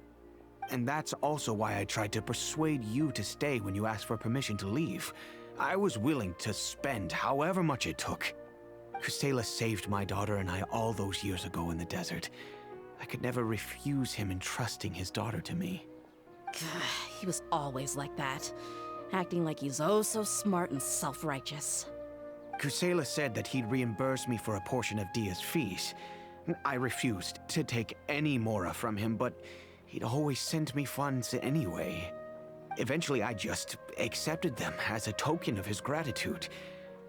And that's also why I tried to persuade you to stay when you asked for permission to leave. I was willing to spend however much it took. Kusela saved my daughter and I all those years ago in the desert. I could never refuse him entrusting his daughter to me. He was always like that, acting like he's oh so smart and self-righteous. Kusela said that he'd reimburse me for a portion of Dehya's fees. I refused to take any mora from him, but he'd always send me funds anyway. Eventually, I just accepted them as a token of his gratitude.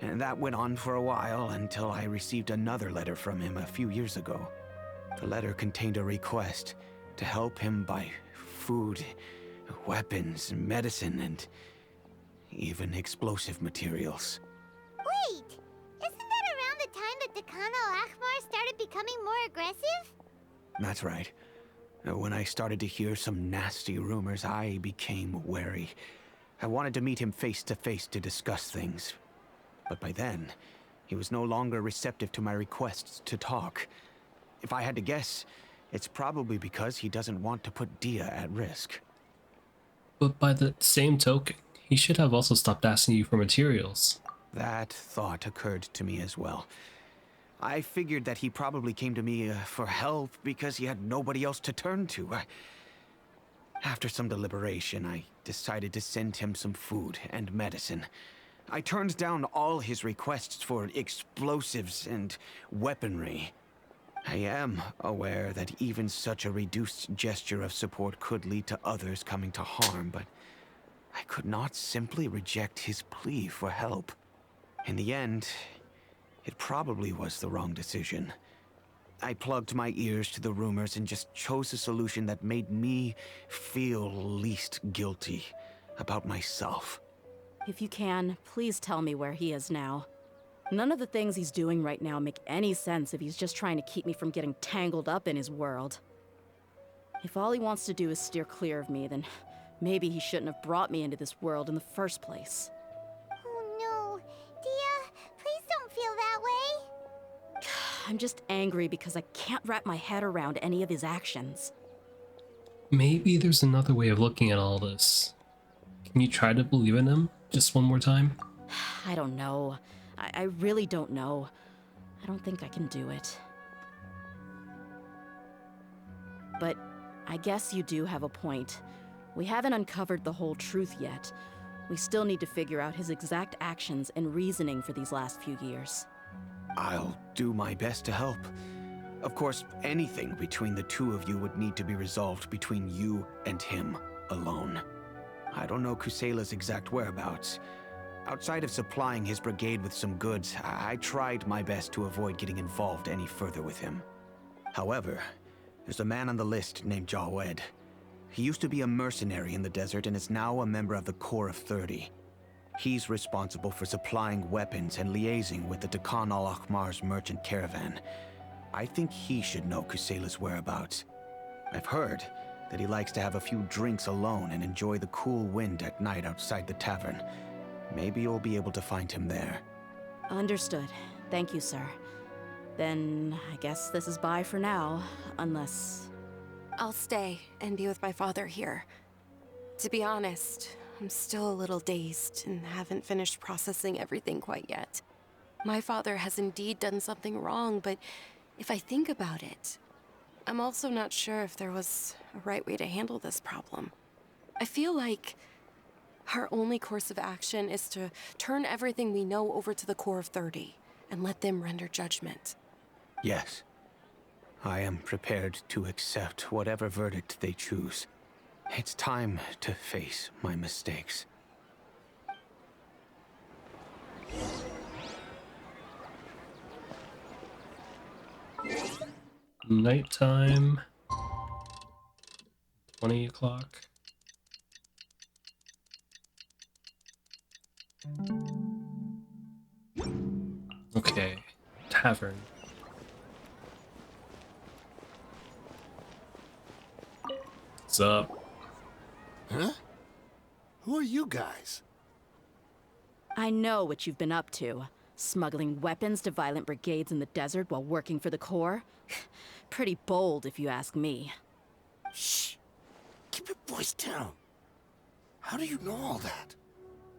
And that went on for a while until I received another letter from him a few years ago. The letter contained a request to help him buy food, weapons, medicine, and even explosive materials. Wait! Isn't that around the time that Dakan al-Ahmar started becoming more aggressive? That's right. When I started to hear some nasty rumors, I became wary. I wanted to meet him face to face to discuss things. But by then, he was no longer receptive to my requests to talk. If I had to guess, it's probably because he doesn't want to put Dehya at risk. But by the same token, he should have also stopped asking you for materials. That thought occurred to me as well. I figured that he probably came to me for help because he had nobody else to turn to. After some deliberation, I decided to send him some food and medicine. I turned down all his requests for explosives and weaponry. I am aware that even such a reduced gesture of support could lead to others coming to harm, but I could not simply reject his plea for help. In the end, it probably was the wrong decision. I plugged my ears to the rumors and just chose a solution that made me feel least guilty about myself. If you can, please tell me where he is now. None of the things he's doing right now make any sense if he's just trying to keep me from getting tangled up in his world. If all he wants to do is steer clear of me, then maybe he shouldn't have brought me into this world in the first place. Oh no. Dehya, please don't feel that way. I'm just angry because I can't wrap my head around any of his actions. Maybe there's another way of looking at all this. Can you try to believe in him just one more time? I don't know. I really don't know. I don't think I can do it. But I guess you do have a point. We haven't uncovered the whole truth yet. We still need to figure out his exact actions and reasoning for these last few years. I'll do my best to help. Of course, anything between the two of you would need to be resolved between you and him alone. I don't know Kusela's exact whereabouts, Outside of supplying his brigade with some goods, I tried my best to avoid getting involved any further with him. However, there's a man on the list named Jawed. He used to be a mercenary in the desert and is now a member of the Corps of 30. He's responsible for supplying weapons and liaising with the Dakan al-Akhmar's merchant caravan. I think he should know Kusela's whereabouts. I've heard that he likes to have a few drinks alone and enjoy the cool wind at night outside the tavern. Maybe you'll be able to find him there. Understood. Thank you, sir. Then I guess this is bye for now, unless... I'll stay and be with my father here. To be honest, I'm still a little dazed and haven't finished processing everything quite yet. My father has indeed done something wrong, but if I think about it, I'm also not sure if there was a right way to handle this problem. I feel like our only course of action is to turn everything we know over to the Corps of 30 and let them render judgment. Yes. I am prepared to accept whatever verdict they choose. It's time to face my mistakes. Nighttime. 20 o'clock. Okay. Tavern. What's up? Huh? Who are you guys? I know what you've been up to. Smuggling weapons to violent brigades in the desert while working for the Corps? Pretty bold, if you ask me. Shh! Keep your voice down. How do you know all that?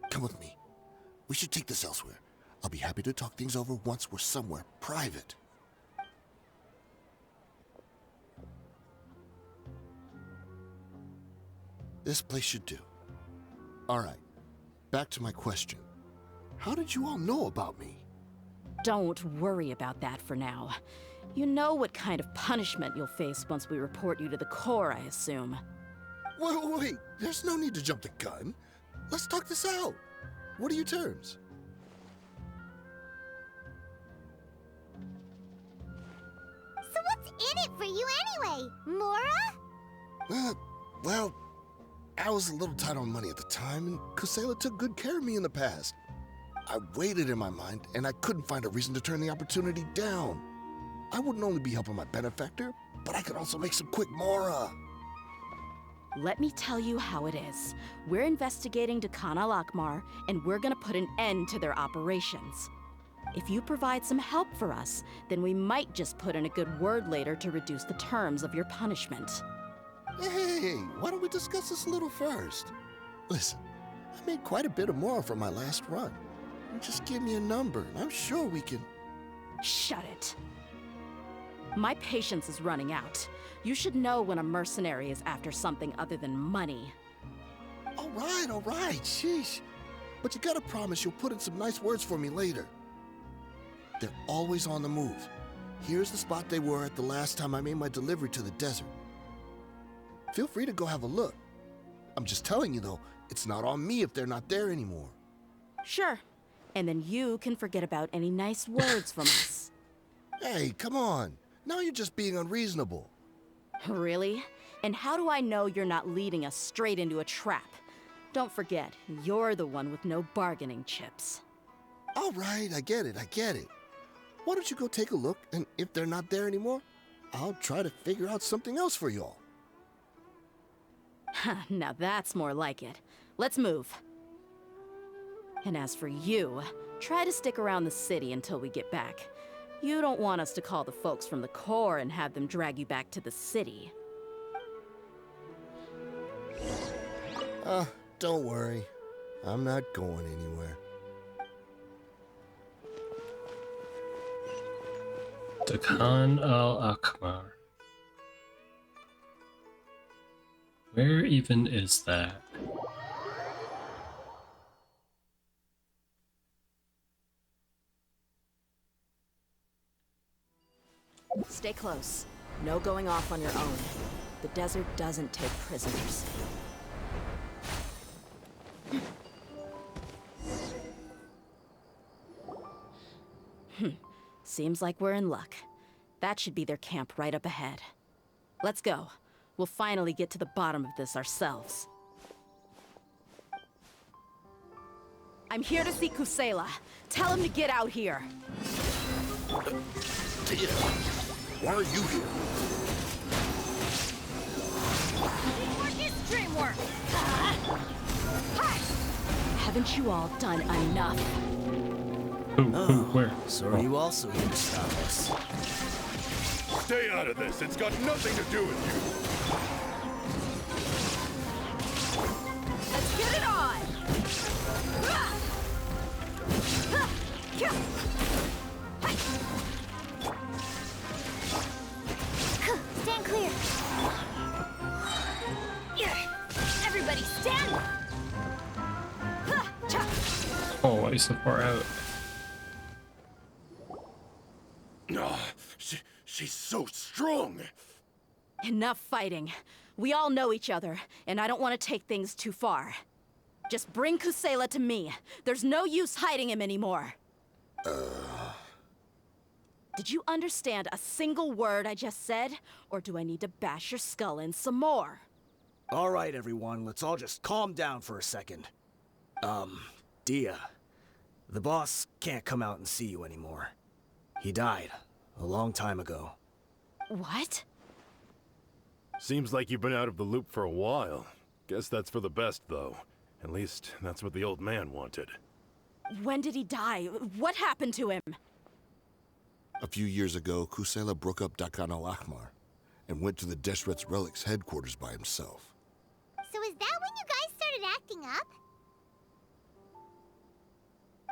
Come with me. We should take this elsewhere. I'll be happy to talk things over once we're somewhere private. This place should do. All right, back to my question. How did you all know about me? Don't worry about that for now. You know what kind of punishment you'll face once we report you to the Corps, I assume. Wait, there's no need to jump the gun. Let's talk this out. What are your terms? So what's in it for you anyway, Mora? Well, I was a little tight on money at the time, and Kusela took good care of me in the past. I weighed it in my mind, and I couldn't find a reason to turn the opportunity down. I wouldn't only be helping my benefactor, but I could also make some quick Mora. Let me tell you how it is. We're investigating Dakan al-Akhmar, and we're gonna put an end to their operations. If you provide some help for us, then we might just put in a good word later to reduce the terms of your punishment. Hey, why don't we discuss this a little first? Listen, I made quite a bit of Mora from my last run. Just give me a number, and I'm sure we can... Shut it. My patience is running out. You should know when a mercenary is after something other than money. All right, sheesh. But you gotta promise you'll put in some nice words for me later. They're always on the move. Here's the spot they were at the last time I made my delivery to the desert. Feel free to go have a look. I'm just telling you though, it's not on me if they're not there anymore. Sure. And then you can forget about any nice words from us. Hey, come on. Now you're just being unreasonable. Really? And how do I know you're not leading us straight into a trap? Don't forget, you're the one with no bargaining chips. All right, I get it. Why don't you go take a look, and if they're not there anymore, I'll try to figure out something else for y'all. Now that's more like it. Let's move. And as for you, try to stick around the city until we get back. You don't want us to call the folks from the Corps and have them drag you back to the city. Don't worry. I'm not going anywhere. Dakan al-Akhmar. Where even is that? Stay close. No going off on your own. The desert doesn't take prisoners. Seems like we're in luck. That should be their camp right up ahead. Let's go. We'll finally get to the bottom of this ourselves. I'm here to see Kusela. Tell him to get out here. Dehya, why are you here? Dreamwork! Haven't you all done enough? Where? So are you also here to stop us? Stay out of this. It's got nothing to do with you. Let's get it on! Stand clear. Everybody stand! Oh, why are you so far out? Oh, she's so strong. Enough fighting. We all know each other, and I don't want to take things too far. Just bring Kusela to me. There's no use hiding him anymore. Did you understand a single word I just said? Or do I need to bash your skull in some more? All right, everyone, let's all just calm down for a second. Dehya, the boss can't come out and see you anymore. He died a long time ago. What? Seems like you've been out of the loop for a while. Guess that's for the best, though. At least, that's what the old man wanted. When did he die? What happened to him? A few years ago, Kusela broke up Dakan al-Ahmar and went to the Deshret's Relics headquarters by himself. So is that when you guys started acting up?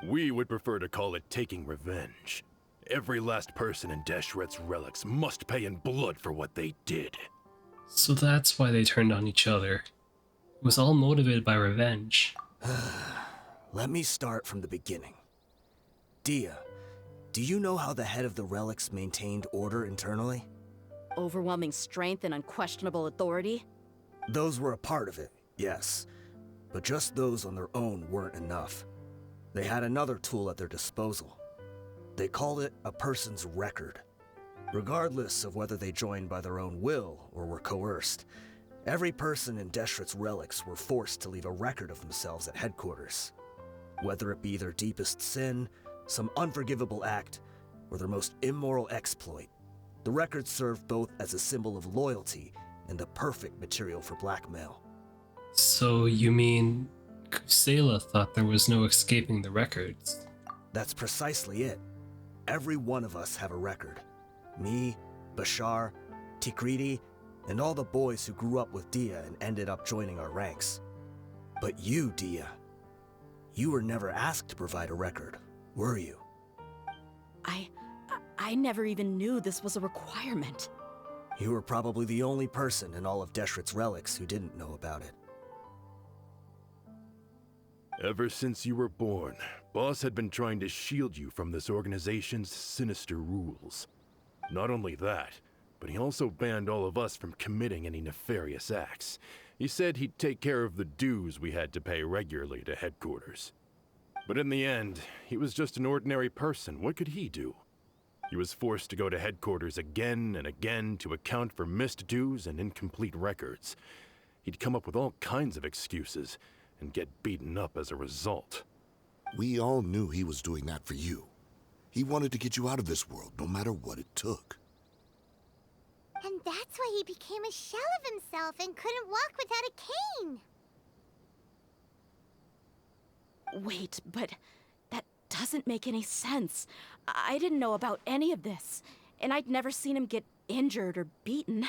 We would prefer to call it taking revenge. Every last person in Deshret's Relics must pay in blood for what they did. So that's why they turned on each other. It was all motivated by revenge. Let me start from the beginning. Dehya, do you know how the head of the Relics maintained order internally? Overwhelming strength and unquestionable authority? Those were a part of it, yes. But just those on their own weren't enough. They had another tool at their disposal. They called it a person's record. Regardless of whether they joined by their own will or were coerced, every person in Deshret's Relics were forced to leave a record of themselves at headquarters. Whether it be their deepest sin, some unforgivable act, or their most immoral exploit, the record served both as a symbol of loyalty and the perfect material for blackmail. So you mean Kusela thought there was no escaping the records? That's precisely it. Every one of us have a record. Me, Bashar, Tikriti, and all the boys who grew up with Dehya and ended up joining our ranks. But you, Dehya, you were never asked to provide a record, were you? I never even knew this was a requirement. You were probably the only person in all of Deshret's Relics who didn't know about it. Ever since you were born, Boss had been trying to shield you from this organization's sinister rules. Not only that, but he also banned all of us from committing any nefarious acts. He said he'd take care of the dues we had to pay regularly to headquarters. But in the end, he was just an ordinary person. What could he do? He was forced to go to headquarters again and again to account for missed dues and incomplete records. He'd come up with all kinds of excuses and get beaten up as a result. We all knew he was doing that for you. He wanted to get you out of this world, no matter what it took. And that's why he became a shell of himself and couldn't walk without a cane. Wait, but that doesn't make any sense. I didn't know about any of this, and I'd never seen him get injured or beaten.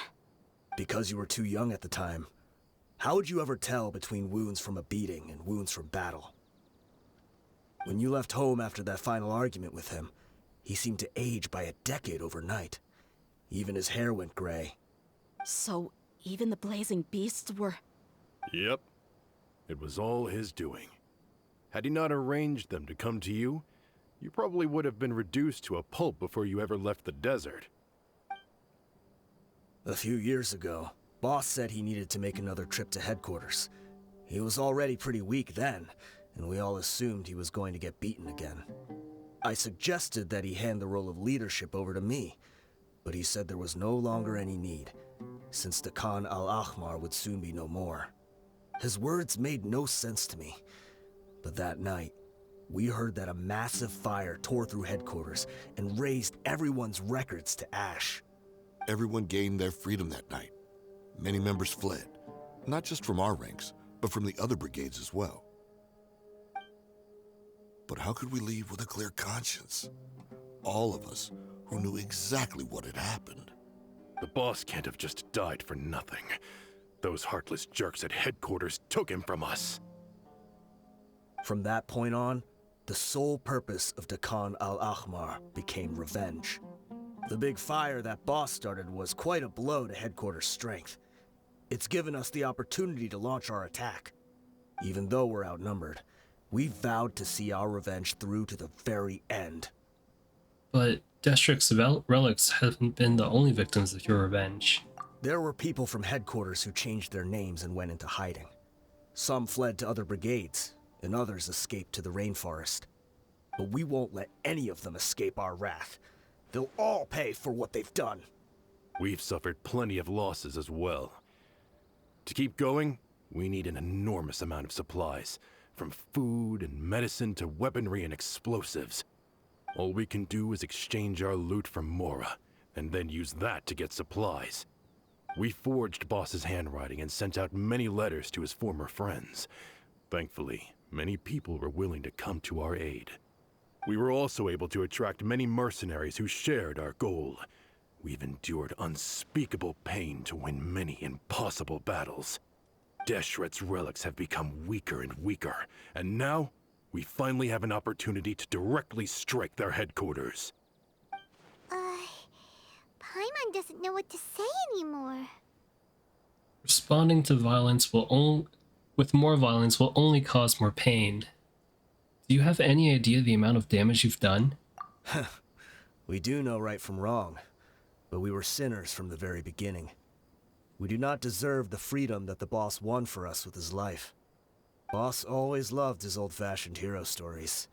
Because you were too young at the time. How would you ever tell between wounds from a beating and wounds from battle? When you left home after that final argument with him, he seemed to age by a decade overnight. Even his hair went gray. So, even the blazing beasts were... Yep. It was all his doing. Had he not arranged them to come to you, you probably would have been reduced to a pulp before you ever left the desert. A few years ago, Boss said he needed to make another trip to headquarters. He was already pretty weak then, and we all assumed he was going to get beaten again. I suggested that he hand the role of leadership over to me, but he said there was no longer any need, since the Khan al-Ahmar would soon be no more. His words made no sense to me, but that night, we heard that a massive fire tore through headquarters and razed everyone's records to ash. Everyone gained their freedom that night. Many members fled, not just from our ranks, but from the other brigades as well. But how could we leave with a clear conscience? All of us who knew exactly what had happened. The boss can't have just died for nothing. Those heartless jerks at headquarters took him from us. From that point on, the sole purpose of the Khan al-Ahmar became revenge. The big fire that boss started was quite a blow to headquarters' strength. It's given us the opportunity to launch our attack. Even though we're outnumbered, we vowed to see our revenge through to the very end. But Destrick's relics haven't been the only victims of your revenge. There were people from headquarters who changed their names and went into hiding. Some fled to other brigades, and others escaped to the rainforest. But we won't let any of them escape our wrath. They'll all pay for what they've done. We've suffered plenty of losses as well. To keep going, we need an enormous amount of supplies, from food and medicine to weaponry and explosives. All we can do is exchange our loot from Mora, and then use that to get supplies. We forged Boss's handwriting and sent out many letters to his former friends. Thankfully, many people were willing to come to our aid. We were also able to attract many mercenaries who shared our goal. We've endured unspeakable pain to win many impossible battles. Deshret's relics have become weaker and weaker, and now we finally have an opportunity to directly strike their headquarters. Paimon doesn't know what to say anymore. Responding to violence with more violence will only cause more pain. Do you have any idea the amount of damage you've done? We do know right from wrong, but we were sinners from the very beginning. We do not deserve the freedom that the boss won for us with his life. Boss always loved his old-fashioned hero stories.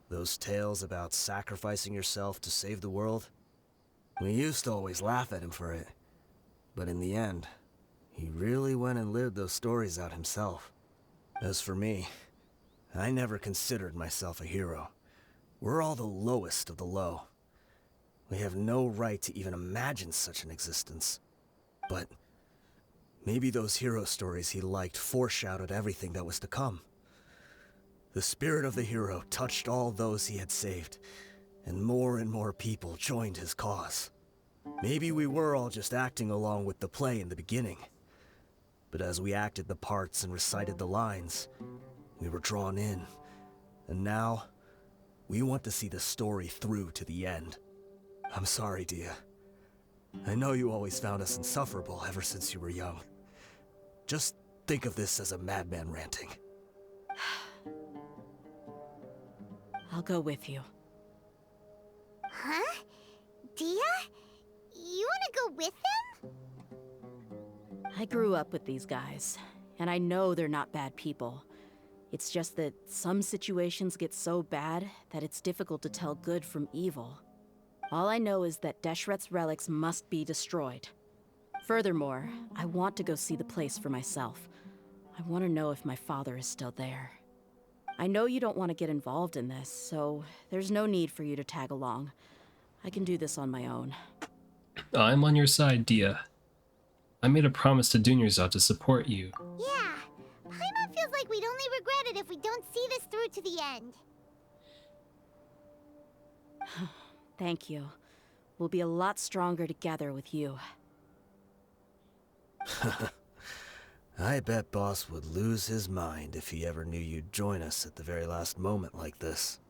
Those tales about sacrificing yourself to save the world. We used to always laugh at him for it. But in the end, he really went and lived those stories out himself. As for me, I never considered myself a hero. We're all the lowest of the low. We have no right to even imagine such an existence. But maybe those hero stories he liked foreshadowed everything that was to come. The spirit of the hero touched all those he had saved, and more people joined his cause. Maybe we were all just acting along with the play in the beginning. But as we acted the parts and recited the lines, we were drawn in. And now, we want to see the story through to the end. I'm sorry, Dehya. I know you always found us insufferable ever since you were young. Just think of this as a madman ranting. I'll go with you. Huh? Dehya? You wanna go with them? I grew up with these guys, and I know they're not bad people. It's just that some situations get so bad that it's difficult to tell good from evil. All I know is that Deshret's relics must be destroyed. Furthermore, I want to go see the place for myself. I want to know if my father is still there. I know you don't want to get involved in this, so there's no need for you to tag along. I can do this on my own. I'm on your side, Dehya. I made a promise to Dunyarzad to support you. Yeah. Paimon feels like we'd only regret it if we don't see this through to the end. Thank you. We'll be a lot stronger together with you. I bet Boss would lose his mind if he ever knew you'd join us at the very last moment like this.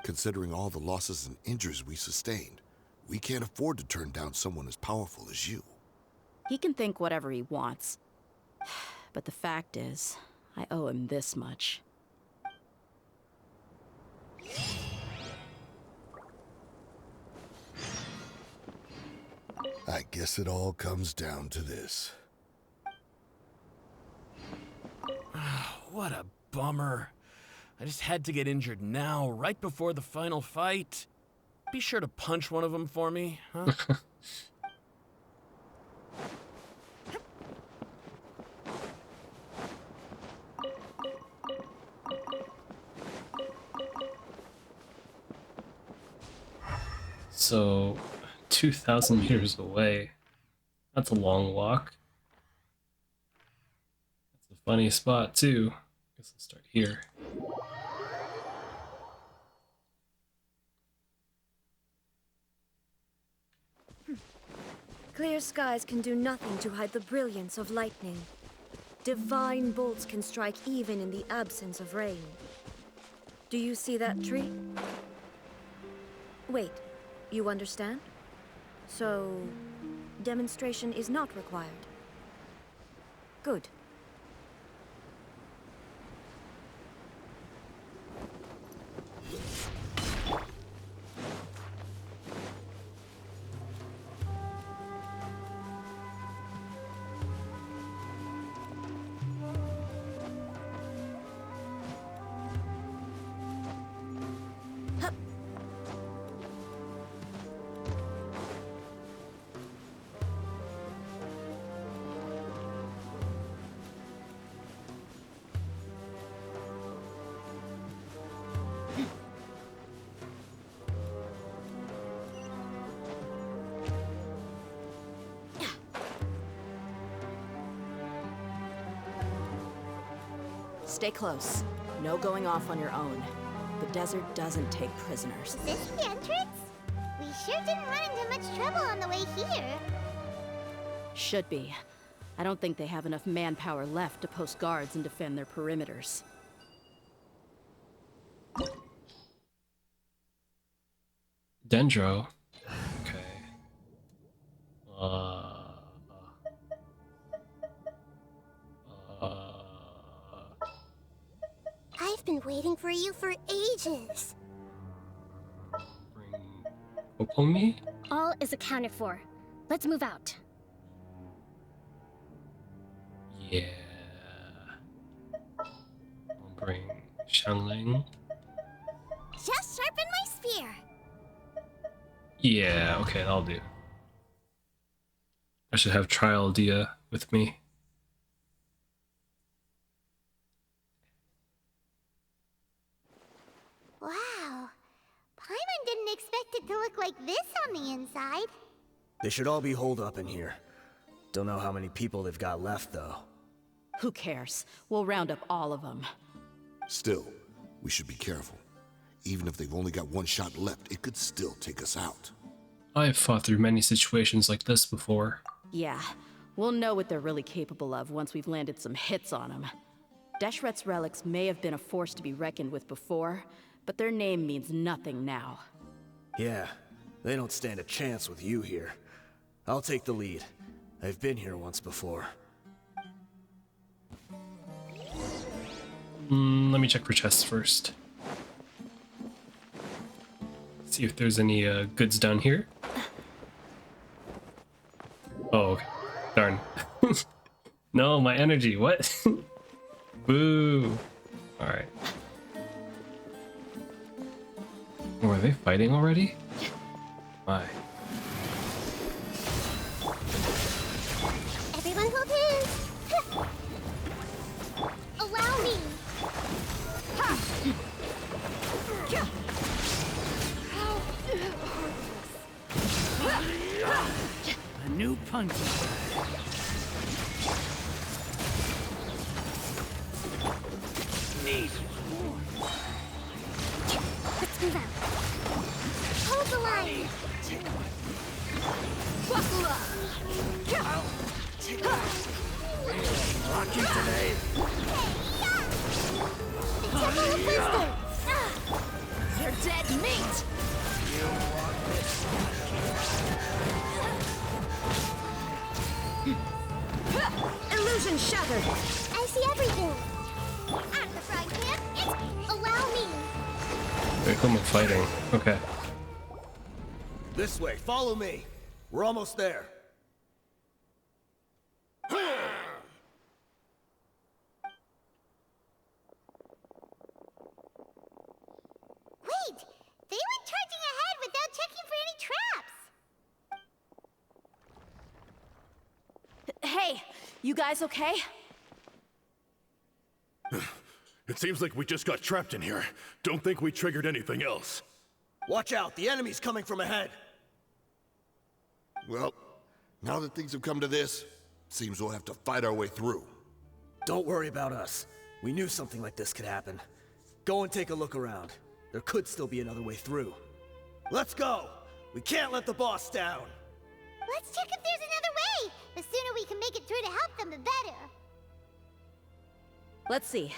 Considering all the losses and injuries we sustained, we can't afford to turn down someone as powerful as you. He can think whatever he wants. But the fact is, I owe him this much. I guess it all comes down to this. What a bummer. I just had to get injured now, right before the final fight. Be sure to punch one of them for me, huh? So, 2,000 meters away. That's a long walk. That's a funny spot, too. Guess I'll start here. Clear skies can do nothing to hide the brilliance of lightning. Divine bolts can strike even in the absence of rain. Do you see that tree? Wait, you understand? So, demonstration is not required. Good. Stay close. No going off on your own. The desert doesn't take prisoners. Is this the entrance? We sure didn't run into much trouble on the way here. Should be. I don't think they have enough manpower left to post guards and defend their perimeters. Dendro. Okay. I've been waiting for you for ages. Okomi? All is accounted for. Let's move out. Yeah. I'll bring Xiangling. Just sharpen my spear. Yeah, okay, that'll do. I should have Trial Dehya with me. Wow. Paimon didn't expect it to look like this on the inside. They should all be holed up in here. Don't know how many people they've got left, though. Who cares? We'll round up all of them. Still, we should be careful. Even if they've only got one shot left, it could still take us out. I've fought through many situations like this before. Yeah, we'll know what they're really capable of once we've landed some hits on them. Deshret's relics may have been a force to be reckoned with before, but their name means nothing now. Yeah, they don't stand a chance with you here. I'll take the lead. I've been here once before. Let me check for chests first. See if there's any goods down here. Oh, okay. Darn. No, my energy, what? Boo. Alright. Oh, are they fighting already? My. Everyone hold hands. Allow me. A new punch. Need more. Let's move out. Hold the line. Buckle up. Lucky today. The Temple of Wisdom. They're dead meat. Illusion shattered. I see everything. Out of the frying pan. It's allow me. They're coming fighting. Okay. This way, follow me. We're almost there. You guys okay? It seems like we just got trapped in here. Don't think we triggered anything else. Watch out, the enemy's coming from ahead. Well, now that things have come to this, seems we'll have to fight our way through. Don't worry about us. We knew something like this could happen. Go and take a look around. There could still be another way through. Let's go! We can't let the boss down! Let's check if there's another way! The sooner we can make it through to help them, the better. Let's see.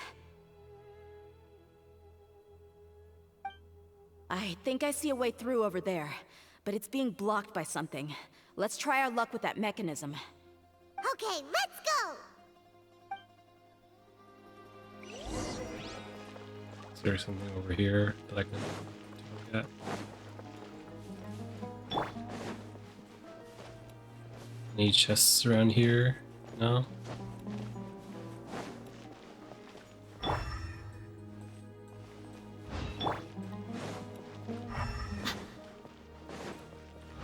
I think I see a way through over there, but it's being blocked by something. Let's try our luck with that mechanism. Okay, let's go! Is there something over here that I can look at? Any chests around here? No?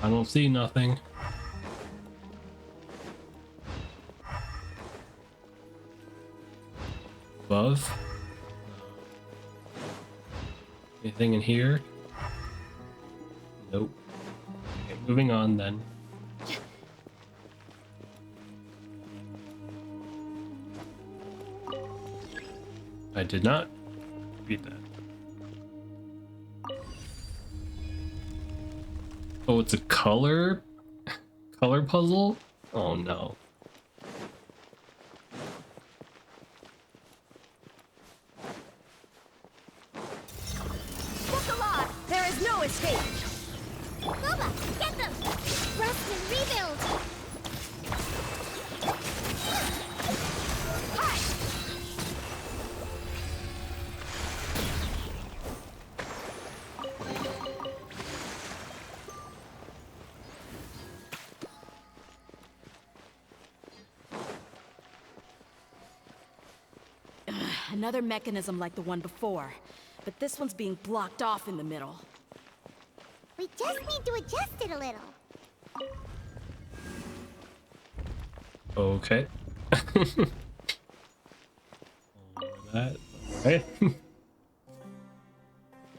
I don't see nothing. Above? Anything in here? Nope. Okay, moving on then. I did not read that. Oh, it's a color puzzle? Oh no. Look alive! There is no escape! Boba, get them! Rest and rebuild! Another mechanism like the one before, but this one's being blocked off in the middle. We just need to adjust it a little. Okay. That. Okay.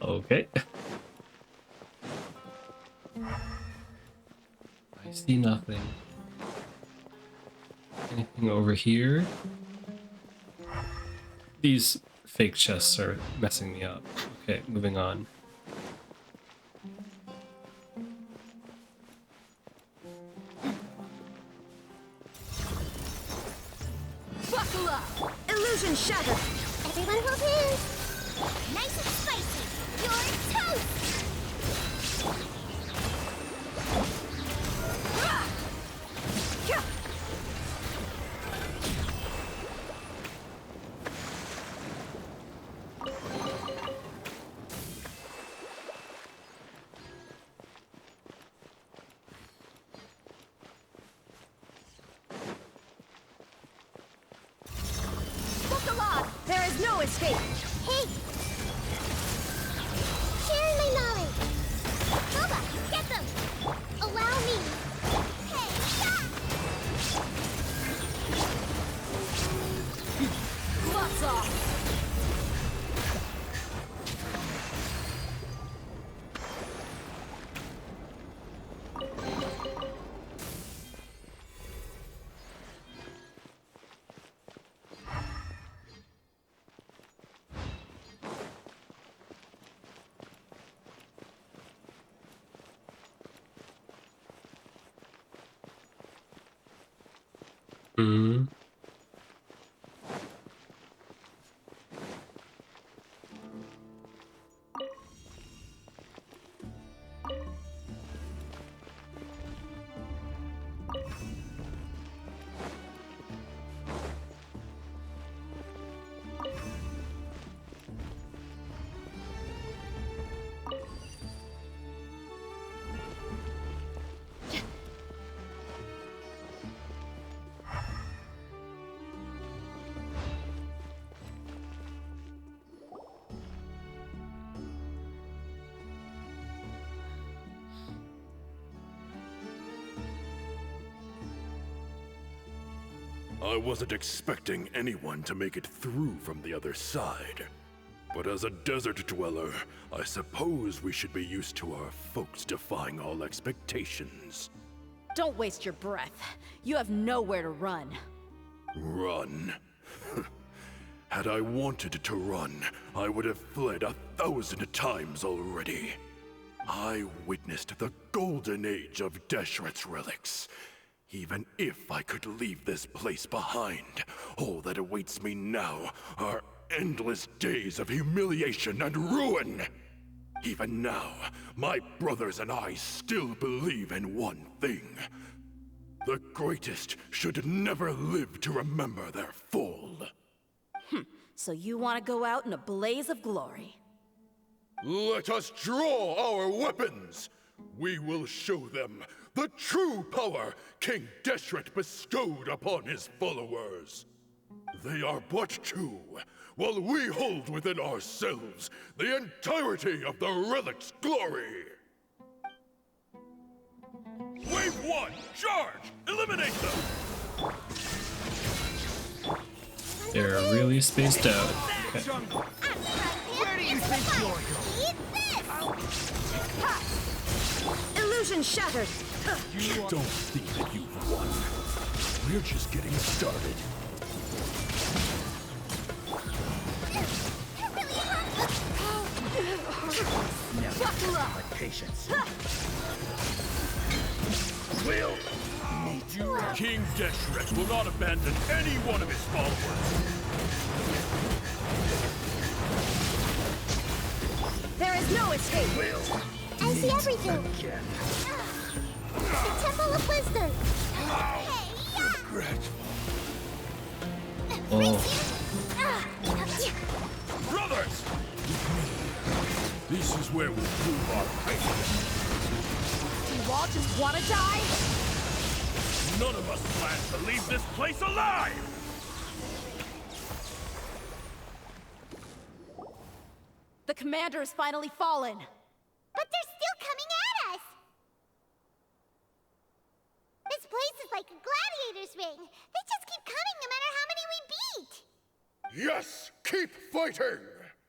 Okay. I see nothing. Anything over here? These fake chests are messing me up. Okay, moving on. Buckle up! Illusion shattered! Everyone hold hands! Nice and spicy! You're toast! Look alive! There is no escape! Hey! Sharing my knowledge! Boba, get them! Allow me! Hey, stop! Gloves off! Hmm. I wasn't expecting anyone to make it through from the other side. But as a desert dweller, I suppose we should be used to our folks defying all expectations. Don't waste your breath. You have nowhere to run. Run? Had I wanted to run, I would have fled 1,000 times already. I witnessed the golden age of Deshret's relics. Even if I could leave this place behind, all that awaits me now are endless days of humiliation and ruin. Even now, my brothers and I still believe in one thing. The greatest should never live to remember their fall. So you want to go out in a blaze of glory? Let us draw our weapons! We will show them the true power King Deshret bestowed upon his followers. They are but two, while we hold within ourselves the entirety of the relic's glory. Wave 1, charge! Eliminate them! They're really spaced out. Okay. Where do you think you're going? Illusion shattered! You don't think that you've won. We're just getting started. Never my patience. Will need you. King Deshret will not abandon any one of his followers. There is no escape! Will. I see everything. The Temple of Wisdom. Regret. Brothers! This is where we prove our faith. You all just want to die? None of us plan to leave this place alive! The commander has finally fallen. But they're still coming at us! This place is like a gladiator's ring. They just keep coming no matter how many we beat! Yes! Keep fighting!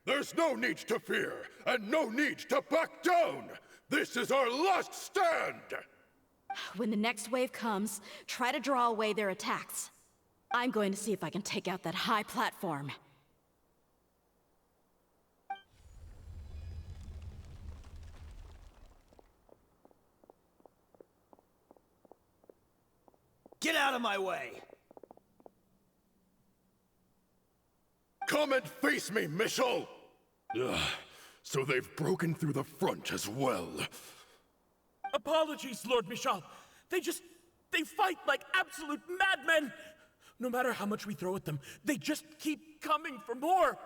There's no need to fear, and no need to back down! This is our last stand! When the next wave comes, try to draw away their attacks. I'm going to see if I can take out that high platform. Get out of my way! Come and face me, Michel! Ugh, so they've broken through the front as well. Apologies, Lord Michal. They fight like absolute madmen! No matter how much we throw at them, they just keep coming for more!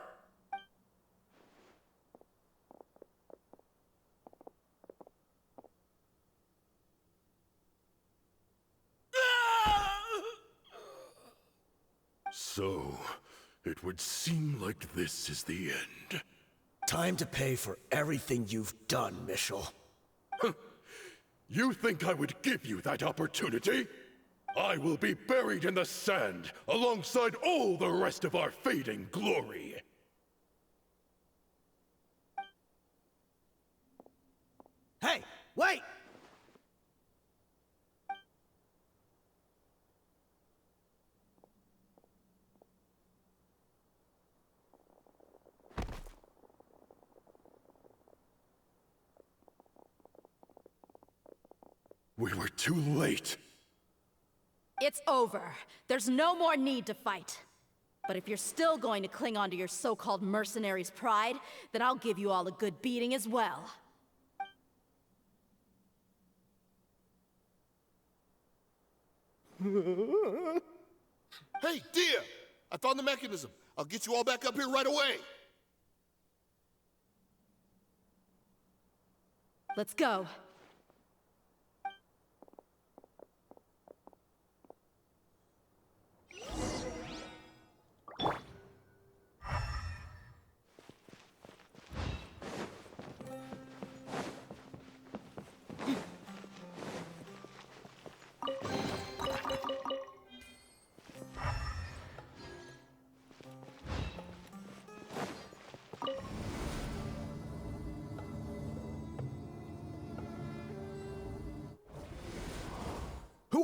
So, it would seem like this is the end. Time to pay for everything you've done, Michel. You think I would give you that opportunity? I will be buried in the sand alongside all the rest of our fading glory. Hey, wait! We were too late. It's over. There's no more need to fight. But if you're still going to cling on to your so-called mercenary's pride, then I'll give you all a good beating as well. Hey, Dehya! I found the mechanism. I'll get you all back up here right away. Let's go.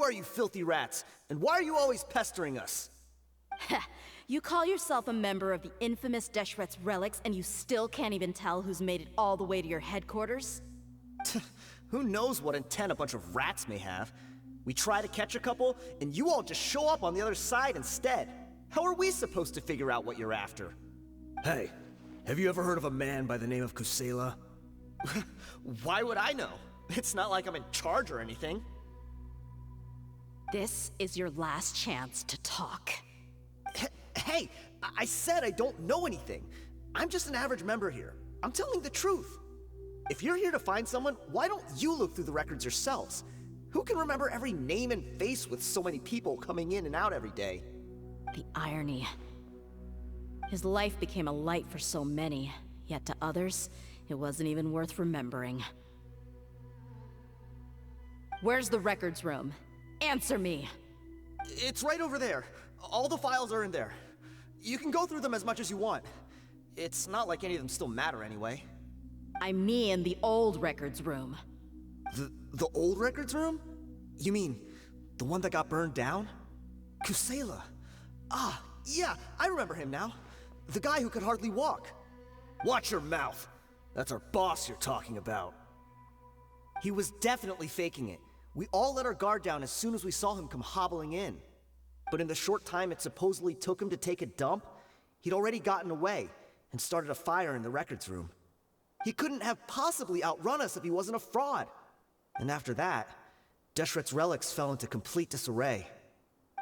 are you filthy rats? And why are you always pestering us? You call yourself a member of the infamous Deshret's relics, and you still can't even tell who's made it all the way to your headquarters? Who knows what intent a bunch of rats may have? We try to catch a couple, and you all just show up on the other side instead. How are we supposed to figure out what you're after? Hey, have you ever heard of a man by the name of Kusela? Why would I know? It's not like I'm in charge or anything. This is your last chance to talk. Hey, I said I don't know anything. I'm just an average member here. I'm telling the truth. If you're here to find someone, why don't you look through the records yourselves? Who can remember every name and face with so many people coming in and out every day? The irony. His life became a light for so many, yet to others, it wasn't even worth remembering. Where's the records room? Answer me! It's right over there. All the files are in there. You can go through them as much as you want. It's not like any of them still matter anyway. I mean the old records room. The old records room? You mean the one that got burned down? Kusela. Ah, yeah, I remember him now. The guy who could hardly walk. Watch your mouth. That's our boss you're talking about. He was definitely faking it. We all let our guard down as soon as we saw him come hobbling in. But in the short time it supposedly took him to take a dump, he'd already gotten away and started a fire in the records room. He couldn't have possibly outrun us if he wasn't a fraud. And after that, Deshret's relics fell into complete disarray.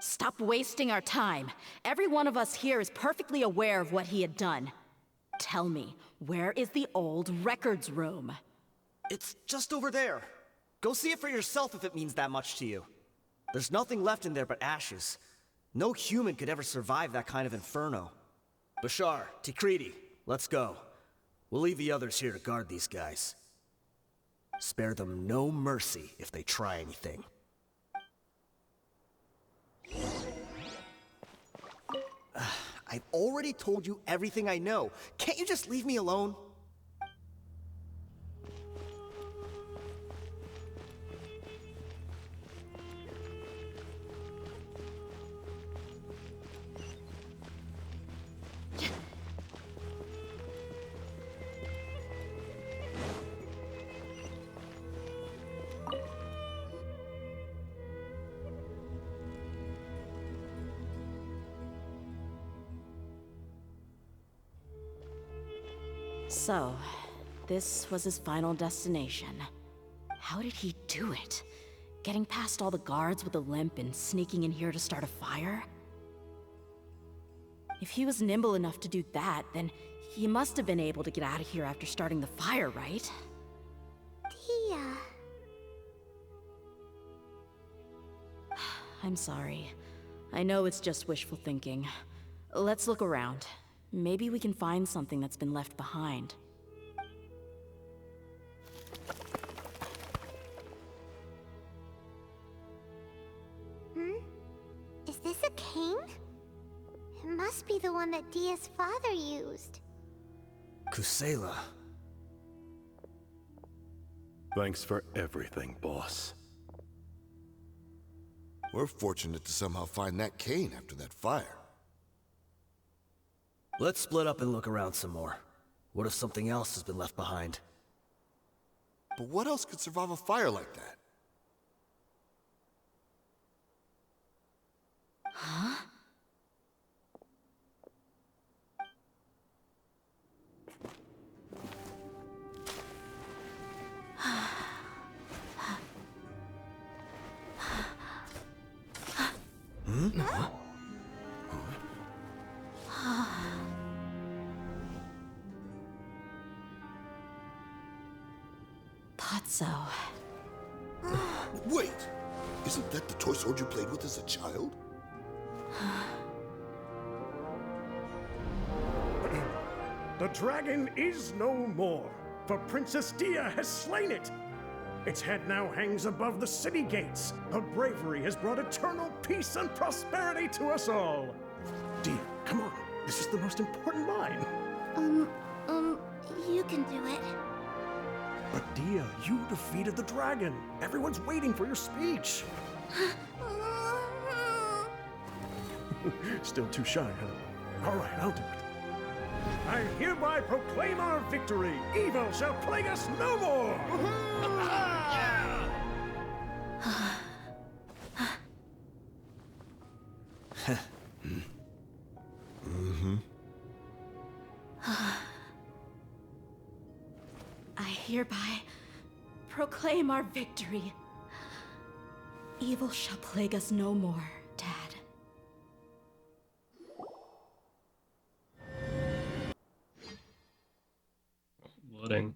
Stop wasting our time. Every one of us here is perfectly aware of what he had done. Tell me, where is the old records room? It's just over there. Go see it for yourself if it means that much to you. There's nothing left in there but ashes. No human could ever survive that kind of inferno. Bashar, Tikriti, let's go. We'll leave the others here to guard these guys. Spare them no mercy if they try anything. I've already told you everything I know. Can't you just leave me alone? So, this was his final destination. How did he do it? Getting past all the guards with a limp and sneaking in here to start a fire? If he was nimble enough to do that, then he must have been able to get out of here after starting the fire, right? Dehya. I'm sorry. I know it's just wishful thinking. Let's look around. Maybe we can find something that's been left behind. Is this a cane? It must be the one that Dehya's father used. Kusela. Thanks for everything, boss. We're fortunate to somehow find that cane after that fire. Let's split up and look around some more. What if something else has been left behind? But what else could survive a fire like that? Huh? Huh? Potso. Wait! Isn't that the toy sword you played with as a child? The dragon is no more, for Princess Dehya has slain it. Its head now hangs above the city gates. Her bravery has brought eternal peace and prosperity to us all. Dehya, come on. This is the most important line. You can do it. But Dehya, you defeated the dragon. Everyone's waiting for your speech. Still too shy, huh? All right, I'll do it. I hereby proclaim our victory. Evil shall plague us no more. I hereby proclaim our victory. Evil shall plague us no more, Dad. Loading.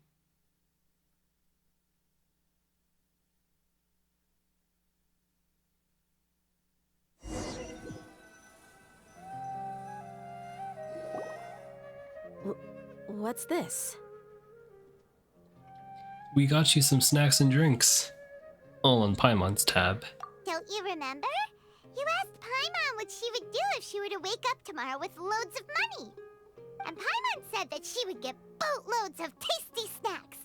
What's this? We got you some snacks and drinks. All on Paimon's tab. Don't you remember? You asked Paimon what she would do if she were to wake up tomorrow with loads of money. And Paimon said that she would get boatloads of tasty snacks.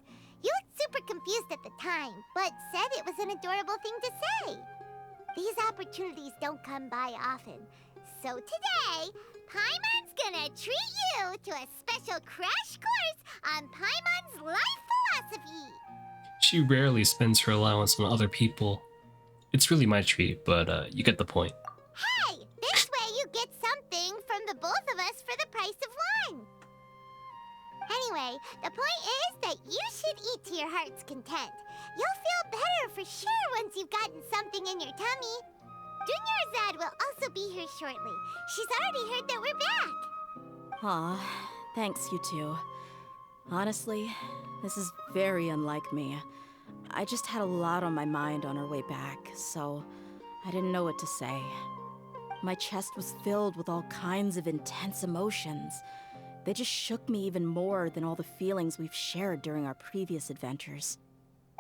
You looked super confused at the time, but said it was an adorable thing to say. These opportunities don't come by often. So today, Paimon's gonna treat you to a special crash course on Paimon's life philosophy. She rarely spends her allowance on other people. It's really my treat, but you get the point. Hey, this way you get something from the both of us for the price of one. Anyway, the point is that you should eat to your heart's content. You'll feel better for sure once you've gotten something in your tummy. Dunyarzad will also be here shortly. She's already heard that we're back. Aw, thanks you two. Honestly, this is very unlike me. I just had a lot on my mind on our way back, so I didn't know what to say. My chest was filled with all kinds of intense emotions. They just shook me even more than all the feelings we've shared during our previous adventures.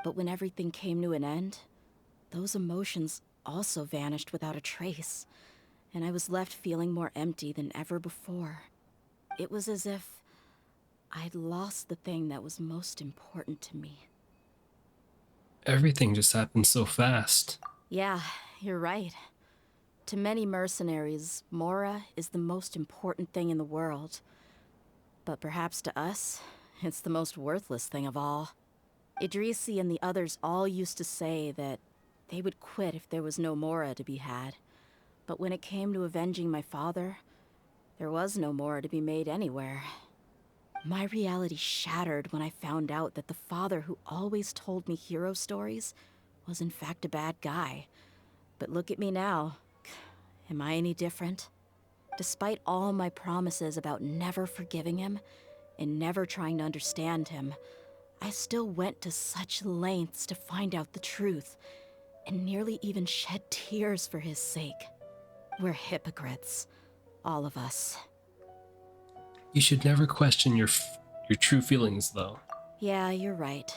But when everything came to an end, those emotions also vanished without a trace, and I was left feeling more empty than ever before. It was as if I'd lost the thing that was most important to me. Everything just happened so fast. Yeah, you're right. To many mercenaries, Mora is the most important thing in the world. But perhaps to us, it's the most worthless thing of all. Idrisi and the others all used to say that they would quit if there was no Mora to be had. But when it came to avenging my father, there was no Mora to be made anywhere. My reality shattered when I found out that the father who always told me hero stories was in fact a bad guy. But look at me now. Am I any different? Despite all my promises about never forgiving him and never trying to understand him, I still went to such lengths to find out the truth and nearly even shed tears for his sake. We're hypocrites, all of us. You should never question your true feelings, though. Yeah, you're right.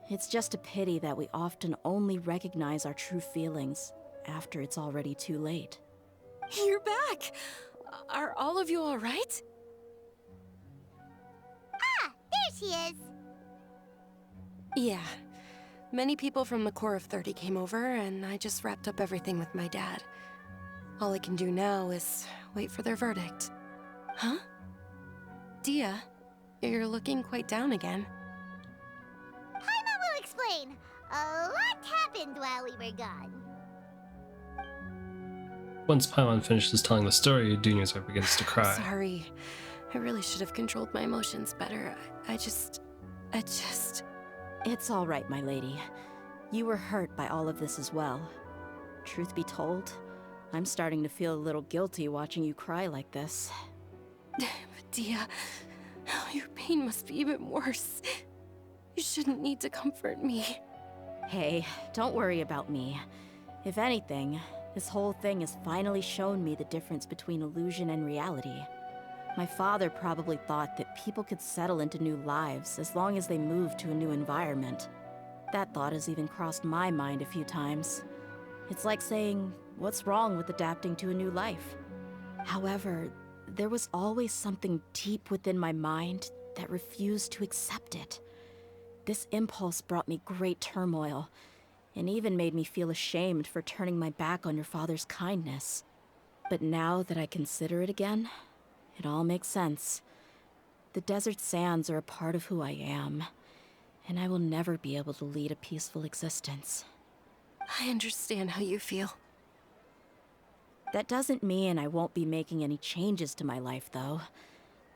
It's just a pity that we often only recognize our true feelings after it's already too late. You're back! Are all of you all right? Ah, there she is. Yeah. Many people from the Corps of 30 came over, and I just wrapped up everything with my dad. All I can do now is wait for their verdict. Huh? Dehya, you're looking quite down again. Paimon will explain. A lot happened while we were gone. Once Paimon finishes telling the story, Dunyarzad begins to cry. Sorry. I really should have controlled my emotions better. I just... It's all right, my lady. You were hurt by all of this as well. Truth be told, I'm starting to feel a little guilty watching you cry like this. Dehya, your pain must be even worse. You shouldn't need to comfort me. Hey, don't worry about me. If anything, this whole thing has finally shown me the difference between illusion and reality. My father probably thought that people could settle into new lives as long as they moved to a new environment. That thought has even crossed my mind a few times. It's like saying, what's wrong with adapting to a new life? However, there was always something deep within my mind that refused to accept it. This impulse brought me great turmoil, and even made me feel ashamed for turning my back on your father's kindness. But now that I consider it again, it all makes sense. The desert sands are a part of who I am, and I will never be able to lead a peaceful existence. I understand how you feel. That doesn't mean I won't be making any changes to my life, though.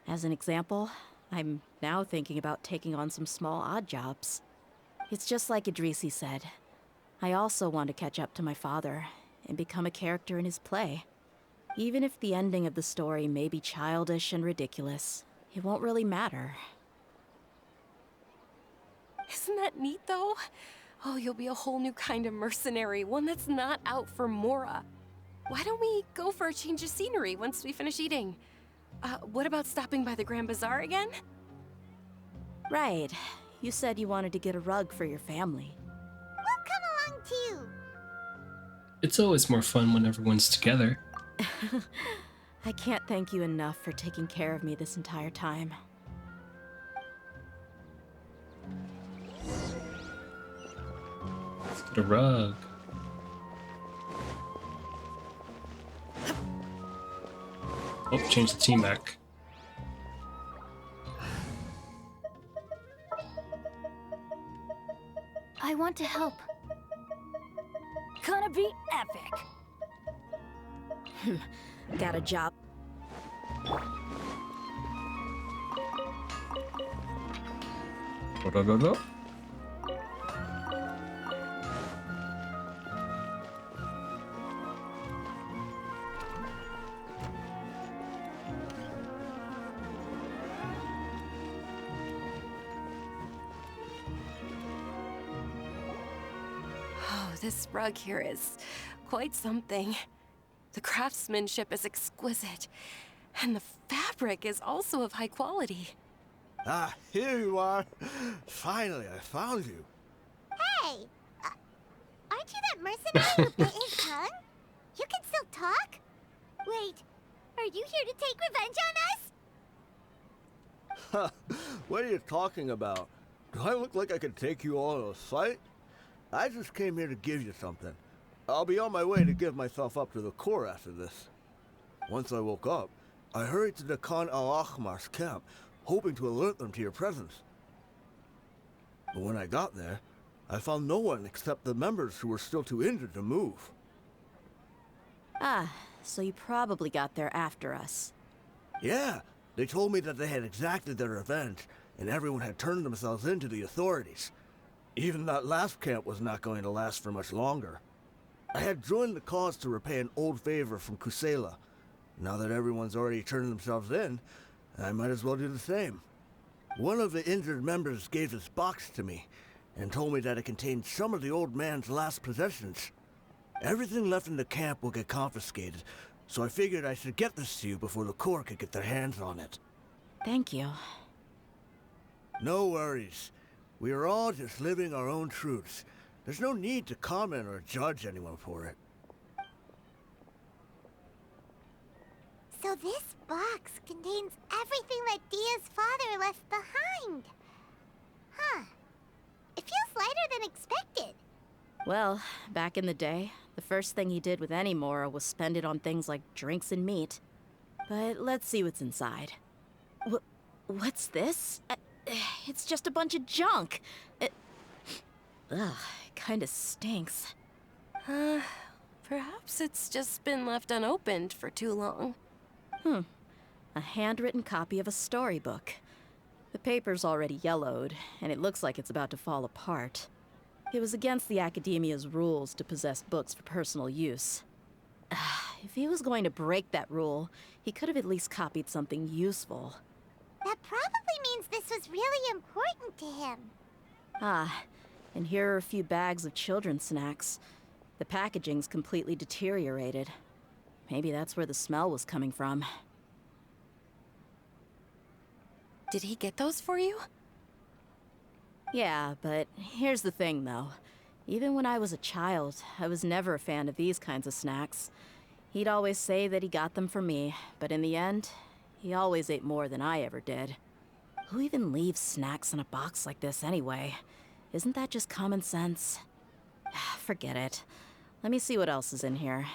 As an example, I'm now thinking about taking on some small odd jobs. It's just like Idrisi said. I also want to catch up to my father and become a character in his play. Even if the ending of the story may be childish and ridiculous, it won't really matter. Isn't that neat, though? Oh, you'll be a whole new kind of mercenary, one that's not out for Mora. Why don't we go for a change of scenery once we finish eating? What about stopping by the Grand Bazaar again? Right. You said you wanted to get a rug for your family. We'll come along too. It's always more fun when everyone's together. I can't thank you enough for taking care of me this entire time. Let's get a rug. Oh, change the team back. I want to help. Gonna be epic. Got a job. Da-da-da-da. Oh, this rug here is quite something. The craftsmanship is exquisite, and the fabric is also of high quality. Ah, here you are. Finally, I found you. Hey! Aren't you that mercenary who bit his tongue? You can still talk? Wait, are you here to take revenge on us? What are you talking about? Do I look like I could take you all in a fight? I just came here to give you something. I'll be on my way to give myself up to the Corps after this. Once I woke up, I hurried to the Khan al-Ahmar's camp, hoping to alert them to your presence. But when I got there, I found no one except the members who were still too injured to move. Ah, so you probably got there after us. Yeah, they told me that they had exacted their revenge, and everyone had turned themselves in to the authorities. Even that last camp was not going to last for much longer. I had joined the cause to repay an old favor from Kusela. Now that everyone's already turned themselves in, I might as well do the same. One of the injured members gave this box to me, and told me that it contained some of the old man's last possessions. Everything left in the camp will get confiscated, so I figured I should get this to you before the Corps could get their hands on it. Thank you. No worries. We are all just living our own truths. There's no need to comment or judge anyone for it. So this box contains everything that Dehya's father left behind. Huh. It feels lighter than expected. Well, back in the day, the first thing he did with any Mora was spend it on things like drinks and meat. But let's see what's inside. What's this? It's just a bunch of junk. Ugh, it kinda stinks. Perhaps it's just been left unopened for too long. A handwritten copy of a storybook. The paper's already yellowed, and it looks like it's about to fall apart. It was against the Academia's rules to possess books for personal use. If he was going to break that rule, he could have at least copied something useful. That probably means this was really important to him. Ah, and here are a few bags of children's snacks. The packaging's completely deteriorated. Maybe that's where the smell was coming from. Did he get those for you? Yeah, but here's the thing, though. Even when I was a child, I was never a fan of these kinds of snacks. He'd always say that he got them for me, but in the end, he always ate more than I ever did. Who even leaves snacks in a box like this anyway? Isn't that just common sense? Forget it. Let me see what else is in here.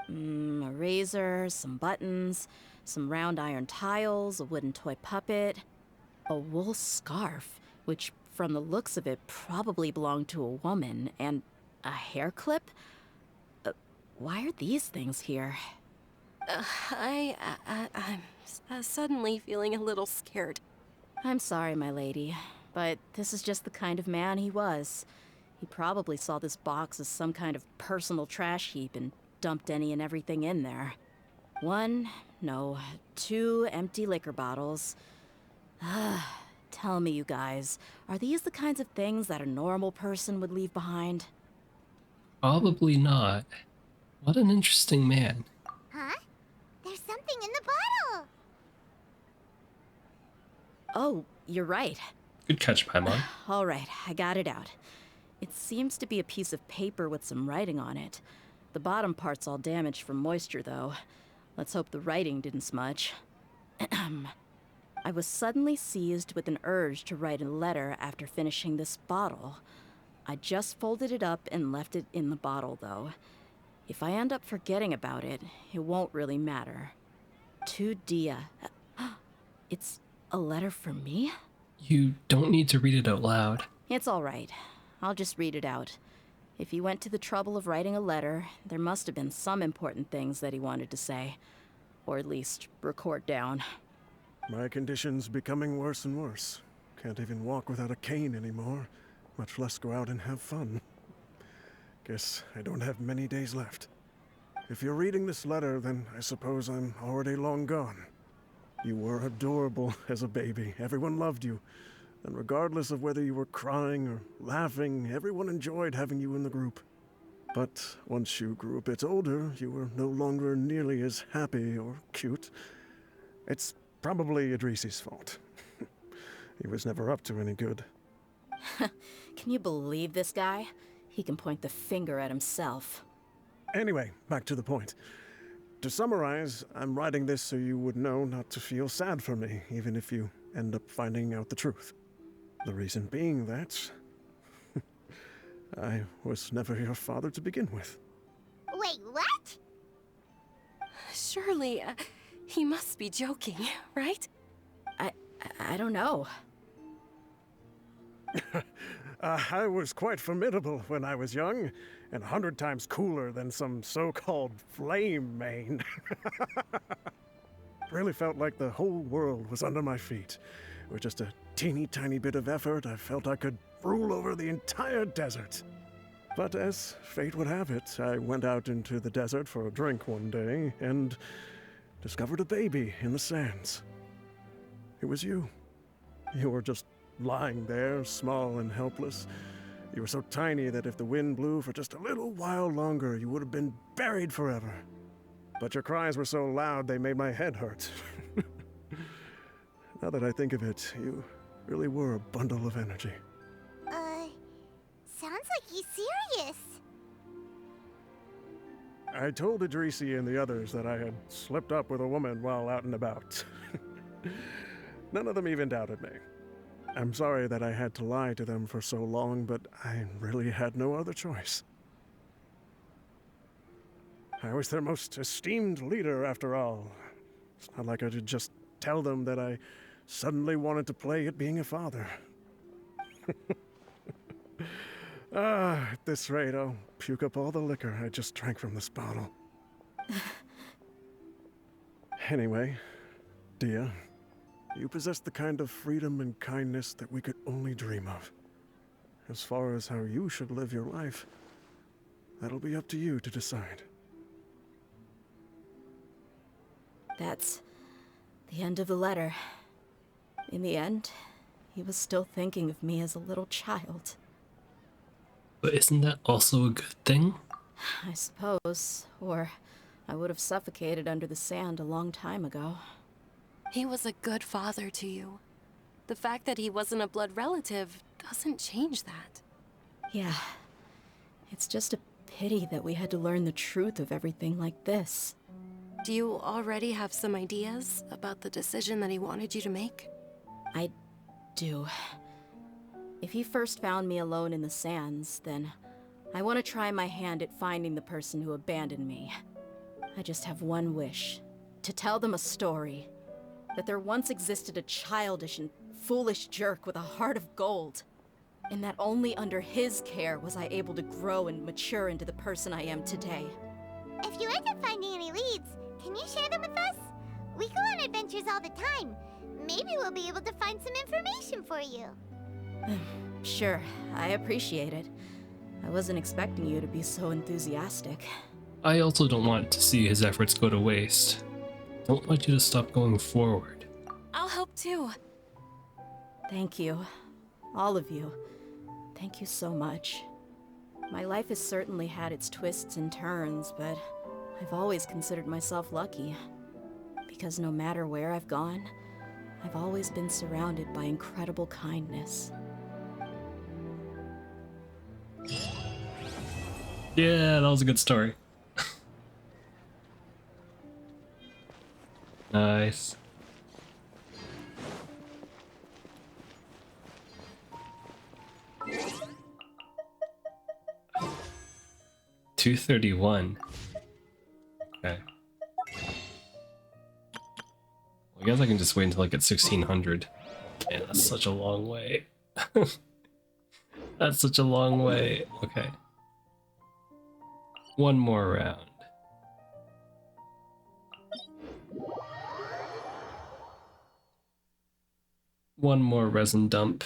A razor, some buttons, some round iron tiles, a wooden toy puppet, a wool scarf, which from the looks of it probably belonged to a woman, and a hair clip? Why are these things here? I'm suddenly feeling a little scared. I'm sorry, my lady, but this is just the kind of man he was. He probably saw this box as some kind of personal trash heap and dumped any and everything in there. 2 empty liquor bottles. Tell me, you guys, are these the kinds of things that a normal person would leave behind? Probably not. What an interesting man. Huh? There's something in the bottle! Oh, you're right. Good catch, Paimon. All right, I got it out. It seems to be a piece of paper with some writing on it. The bottom part's all damaged from moisture, though. Let's hope the writing didn't smudge. I was suddenly seized with an urge to write a letter after finishing this bottle. I just folded it up and left it in the bottle, though. If I end up forgetting about it, it won't really matter. To Dehya. It's a letter for me? You don't need to read it out loud. It's all right. I'll just read it out. If he went to the trouble of writing a letter, there must have been some important things that he wanted to say. Or at least record down. My condition's becoming worse and worse. Can't even walk without a cane anymore, much less go out and have fun. Guess I don't have many days left. If you're reading this letter, then I suppose I'm already long gone. You were adorable as a baby. Everyone loved you. And regardless of whether you were crying or laughing, everyone enjoyed having you in the group. But once you grew a bit older, you were no longer nearly as happy or cute. It's probably Idrisi's fault. He was never up to any good. Can you believe this guy? He can point the finger at himself. Anyway, back to the point. To summarize, I'm writing this so you would know not to feel sad for me, even if you end up finding out the truth. The reason being that I was never your father to begin with. Wait, what? Surely, he must be joking, right? I don't know. I was quite formidable when I was young, and 100 times cooler than some so-called flame main. Really felt like the whole world was under my feet. With just a teeny tiny bit of effort, I felt I could rule over the entire desert. But as fate would have it, I went out into the desert for a drink one day and discovered a baby in the sands. It was you. You were just lying there, small and helpless. You were so tiny that if the wind blew for just a little while longer, you would have been buried forever. But your cries were so loud they made my head hurt. Now that I think of it, you really were a bundle of energy. Sounds like he's serious. I told Idrisi and the others that I had slipped up with a woman while out and about. None of them even doubted me. I'm sorry that I had to lie to them for so long, but I really had no other choice. I was their most esteemed leader, after all. It's not like I could just tell them that I suddenly wanted to play at being a father. At this rate, I'll puke up all the liquor I just drank from this bottle. Anyway, Dehya, you possess the kind of freedom and kindness that we could only dream of. As far as how you should live your life, that'll be up to you to decide. That's the end of the letter. In the end, he was still thinking of me as a little child. But isn't that also a good thing? I suppose, or I would have suffocated under the sand a long time ago. He was a good father to you. The fact that he wasn't a blood relative doesn't change that. Yeah. It's just a pity that we had to learn the truth of everything like this. Do you already have some ideas about the decision that he wanted you to make? I do. If he first found me alone in the sands, then I want to try my hand at finding the person who abandoned me. I just have one wish. To tell them a story. That there once existed a childish and foolish jerk with a heart of gold. And that only under his care was I able to grow and mature into the person I am today. If you end up finding any leads, can you share them with us? We go on adventures all the time. Maybe we'll be able to find some information for you. Sure, I appreciate it. I wasn't expecting you to be so enthusiastic. I also don't want to see his efforts go to waste. Don't want you to stop going forward. I'll help too. Thank you. All of you. Thank you so much. My life has certainly had its twists and turns, but I've always considered myself lucky. Because no matter where I've gone, I've always been surrounded by incredible kindness. Yeah, that was a good story. Nice. $231. Okay. Well, I guess I can just wait until I get 1600. Man, that's such a long way. That's such a long way. Okay. One more round. One more resin dump.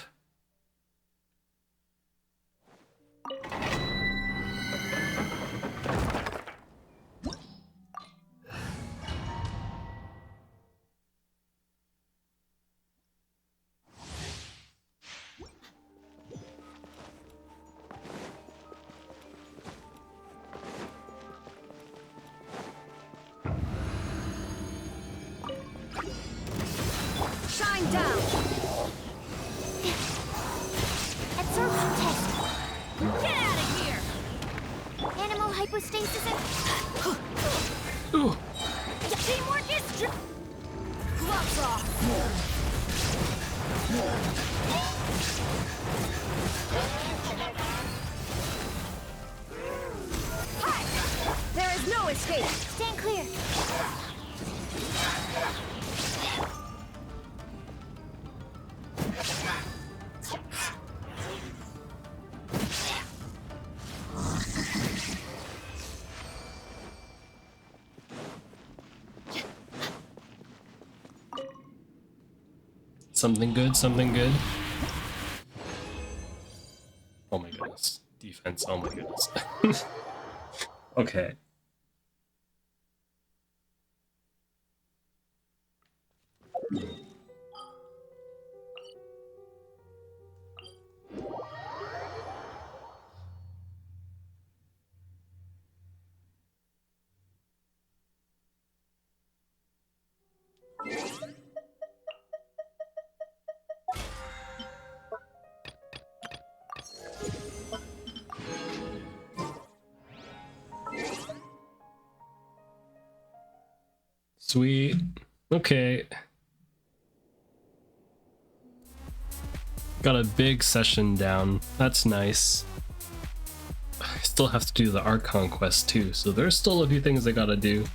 Shine down! Absorption test. Get out of here! Animal hypostasis and... Ooh. Teamwork is gloves off! Hi! There is no escape! Stand clear. Something good, something good. Oh my goodness. Defense, oh my goodness. Okay. Sweet. Okay. Got a big session down. That's nice. I still have to do the Archon quest too, so there's still a few things I gotta do.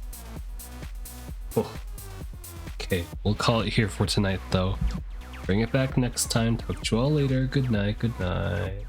Oh. Okay, we'll call it here for tonight though. Bring it back next time. Talk to you all later. Good night, good night.